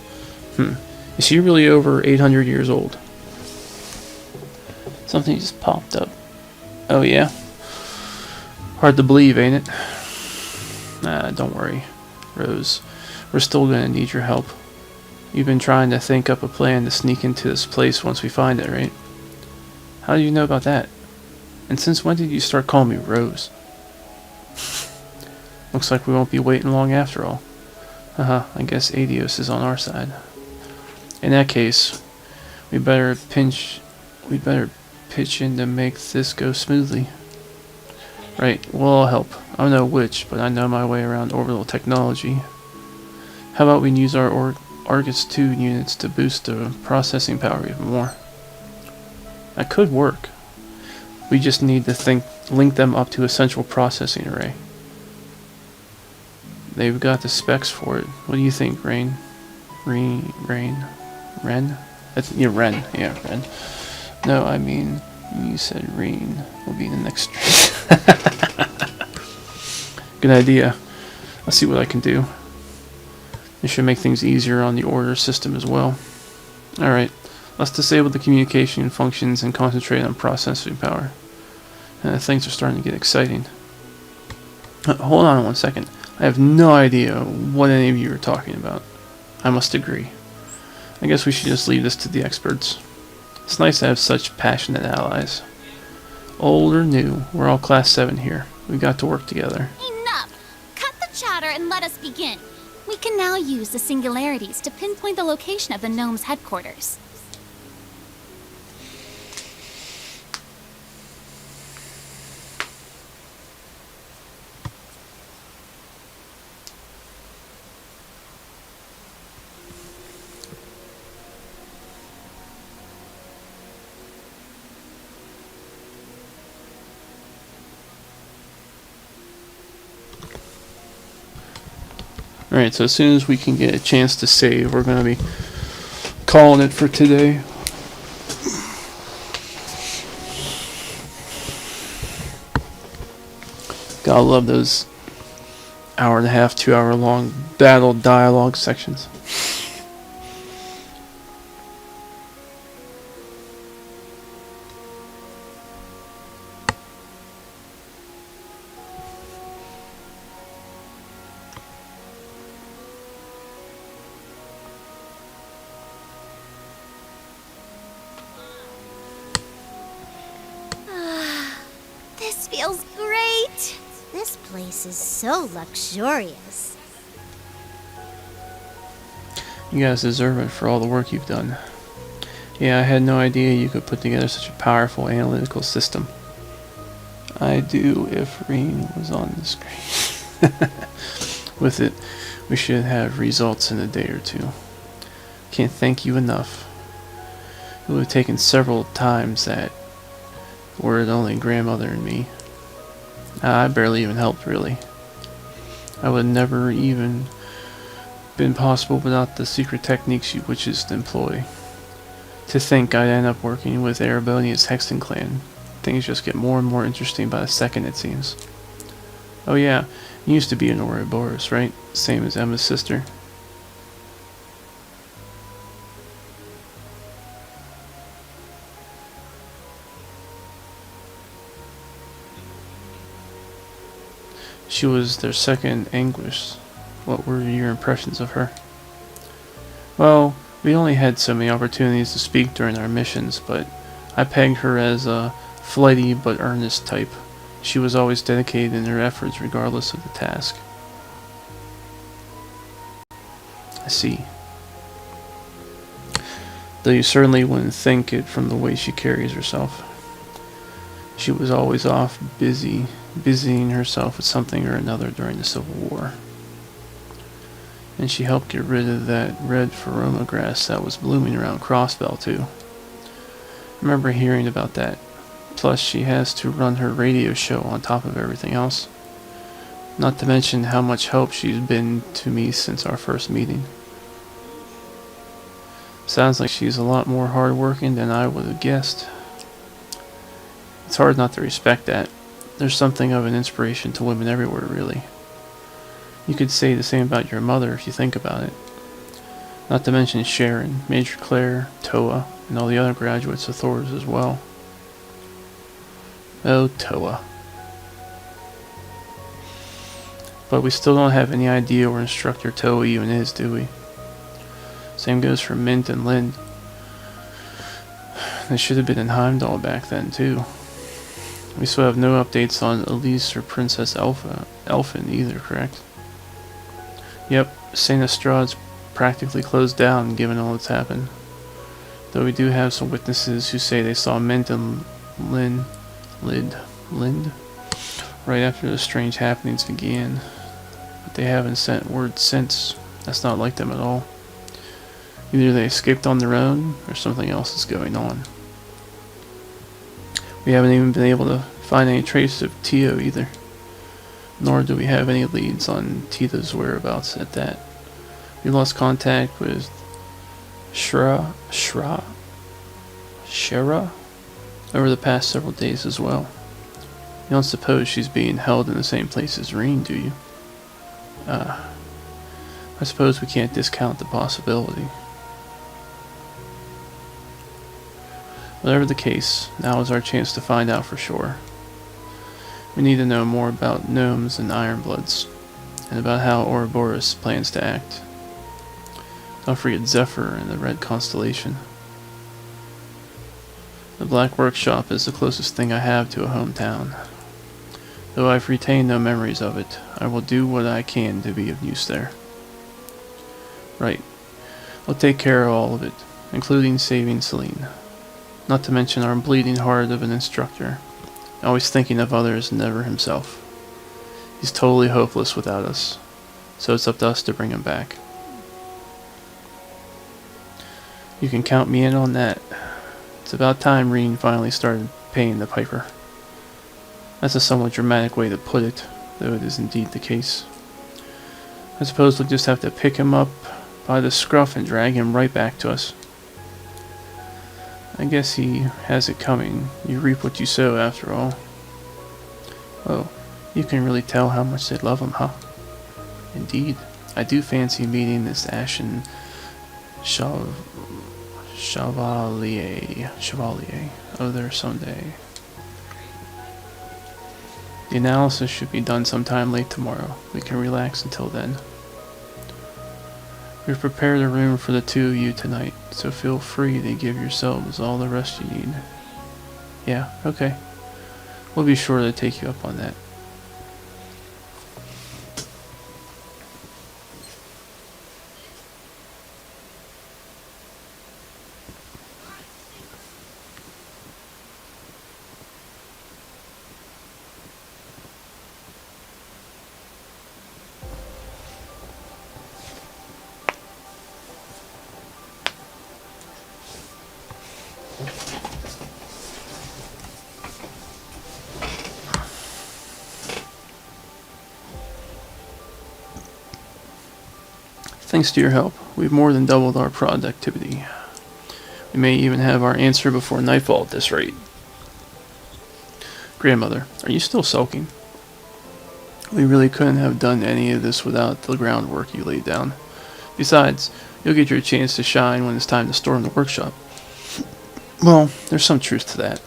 Is she really over 800 years old? Something just popped up. Oh yeah? Hard to believe, ain't it? Nah, don't worry, Rose. We're still gonna need your help. You've been trying to think up a plan to sneak into this place once we find it, right? How do you know about that? And since when did you start calling me Rose? Looks like we won't be waiting long after all. I guess Adios is on our side. In that case, we better pitch in to make this go smoothly. Right, we'll all help. I don't know which, but I know my way around orbital technology. How about we use our Argus 2 units to boost the processing power even more? That could work. We just need to link them up to a central processing array. They've got the specs for it. What do you think, Ren? Yeah, Ren. Yeah, Ren. No, I mean, you said Ren will be the next Good idea. I'll see what I can do. It should make things easier on the order system as well. Alright, let's disable the communication functions and concentrate on processing power. Things are starting to get exciting. Hold on 1 second. I have no idea what any of you are talking about. I must agree. I guess we should just leave this to the experts. It's nice to have such passionate allies. Old or new, we're all Class 7 here. We got to work together. Enough! Cut the chatter and let us begin. We can now use the singularities to pinpoint the location of the gnome's headquarters. Alright, so as soon as we can get a chance to save, we're going to be calling it for today. Gotta love those hour and a half, 2 hour long battle dialogue sections. This feels great. This place is so luxurious. You guys deserve it for all the work you've done. Yeah, I had no idea you could put together such a powerful analytical system. I do if Reen was on the screen. With it, we should have results in a day or two. Can't thank you enough. It would have taken several times that were it only grandmother and me. I barely even helped, really. I would never even been possible without the secret techniques you witches employ. To think I'd end up working with Erebonia's Hexen clan. Things just get more and more interesting by the second, it seems. Oh yeah, you used to be an Ouroboros, right? Same as Emma's sister. She was their second Anguish. What were your impressions of her? Well, we only had so many opportunities to speak during our missions, but I pegged her as a flighty but earnest type. She was always dedicated in her efforts regardless of the task. I see. Though you certainly wouldn't think it from the way she carries herself. She was always off busying herself with something or another during the Civil War. And she helped get rid of that red Feroma grass that was blooming around Crossbell too. I remember hearing about that. Plus she has to run her radio show on top of everything else. Not to mention how much help she's been to me since our first meeting. Sounds like she's a lot more hardworking than I would have guessed. It's hard not to respect that. There's something of an inspiration to women everywhere, really. You could say the same about your mother if you think about it. Not to mention Sharon, Major Claire, Toa, and all the other graduates of Thor's as well. Oh, Toa. But we still don't have any idea where Instructor Toa even is, do we? Same goes for Mint and Lind. They should have been in Heimdall back then, too. We still have no updates on Elise or Princess Elfin either, correct? Yep, St. Estrad's practically closed down given all that's happened. Though we do have some witnesses who say they saw Mint and Lind right after the strange happenings began. But they haven't sent word since. That's not like them at all. Either they escaped on their own, or something else is going on. We haven't even been able to find any trace of Tio either. Nor do we have any leads on Tito's whereabouts at that. We lost contact with Shara over the past several days as well. You don't suppose she's being held in the same place as Reen, do you? I suppose we can't discount the possibility. Whatever the case, now is our chance to find out for sure. We need to know more about gnomes and ironbloods, and about how Ouroboros plans to act. Don't forget Zephyr and the Red Constellation. The Black Workshop is the closest thing I have to a hometown. Though I've retained no memories of it, I will do what I can to be of use there. Right. I'll take care of all of it, including saving Celine. Not to mention our bleeding heart of an instructor, always thinking of others and never himself. He's totally hopeless without us, so it's up to us to bring him back. You can count me in on that. It's about time Reen finally started paying the piper. That's a somewhat dramatic way to put it, though it is indeed the case. I suppose we'll just have to pick him up by the scruff and drag him right back to us. I guess he has it coming. You reap what you sow, after all. Oh, you can really tell how much they love him, huh? Indeed. I do fancy meeting this Ashen Chevalier of there someday. The analysis should be done sometime late tomorrow. We can relax until then. We've prepared a room for the two of you tonight, so feel free to give yourselves all the rest you need. Yeah, okay. We'll be sure to take you up on that. Thanks to your help, we've more than doubled our productivity. We may even have our answer before nightfall at this rate. Grandmother, are you still sulking? We really couldn't have done any of this without the groundwork you laid down. Besides, you'll get your chance to shine when it's time to storm the workshop. Well, there's some truth to that.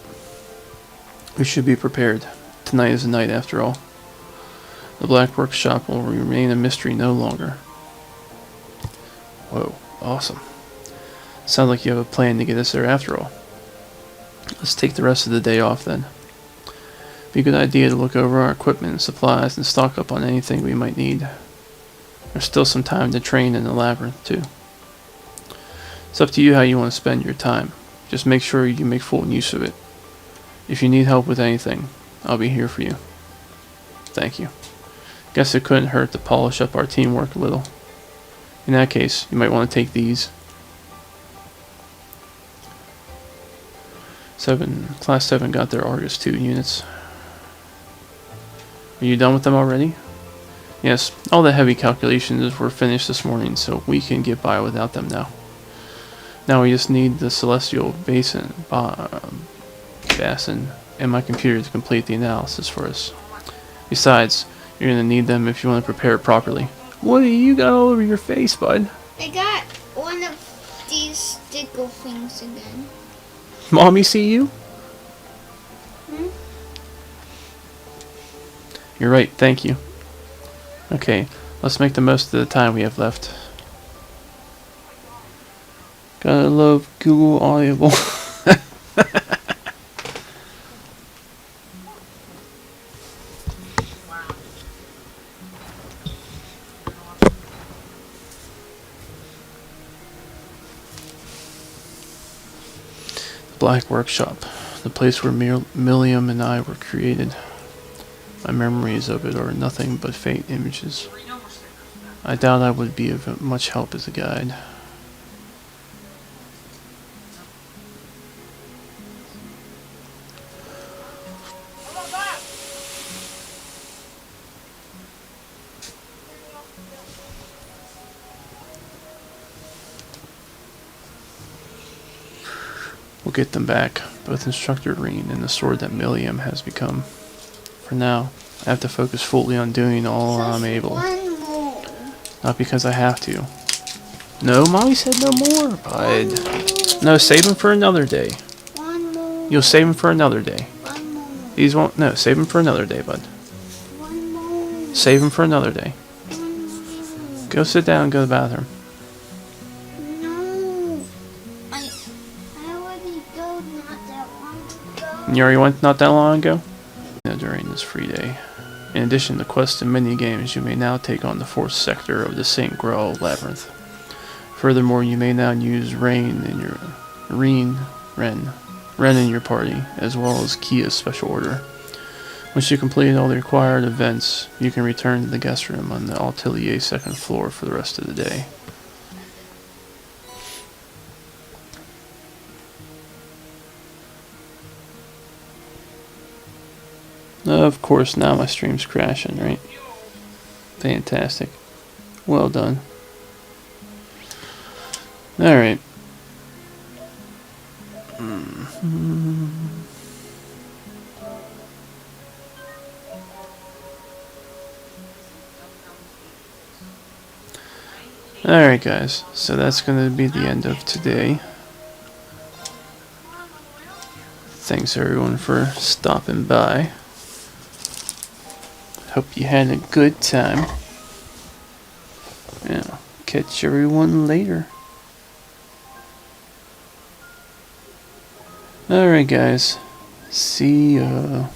We should be prepared. Tonight is the night, after all. The Black Workshop will remain a mystery no longer. Whoa, awesome. Sounds like you have a plan to get us there after all. Let's take the rest of the day off then. Be a good idea to look over our equipment and supplies and stock up on anything we might need. There's still some time to train in the labyrinth too. It's up to you how you want to spend your time. Just make sure you make full use of it. If you need help with anything, I'll be here for you. Thank you. Guess it couldn't hurt to polish up our teamwork a little. In that case, you might want to take these. Class 7 got their Argus 2 units. Are you done with them already? Yes, all the heavy calculations were finished this morning, so we can get by without them now. Now we just need the Celestial Basin and my computer to complete the analysis for us. Besides, you're going to need them if you want to prepare it properly. What do you got all over your face, bud? I got one of these stickle things again. Mommy see you? Hmm? You're right, thank you. Okay, let's make the most of the time we have left. Gotta love Google Audible. Black Workshop, the place where Milliam and I were created. My memories of it are nothing but faint images. I doubt I would be of much help as a guide. We'll get them back, both Instructor Reen and the sword that Milliam has become. For now, I have to focus fully on doing all I'm able. Not because I have to. No, Mommy said no more, bud. No, save them for another day. You'll save them for another day. These won't. No, save them for another day, bud. Save them for another day. Go sit down and go to the bathroom. You already went not that long ago? During this free day. In addition to quests and mini-games, you may now take on the 4th sector of the St. Graal Labyrinth. Furthermore, you may now use Ren in your party, as well as Kia's special order. Once you complete all the required events, you can return to the guest room on the Atelier 2nd floor for the rest of the day. Of course, now my stream's crashing, right? Fantastic. Well done. Alright. Alright guys, so that's going to be the end of today. Thanks everyone for stopping by. Hope you had a good time. Yeah, catch everyone later. Alright guys, see ya.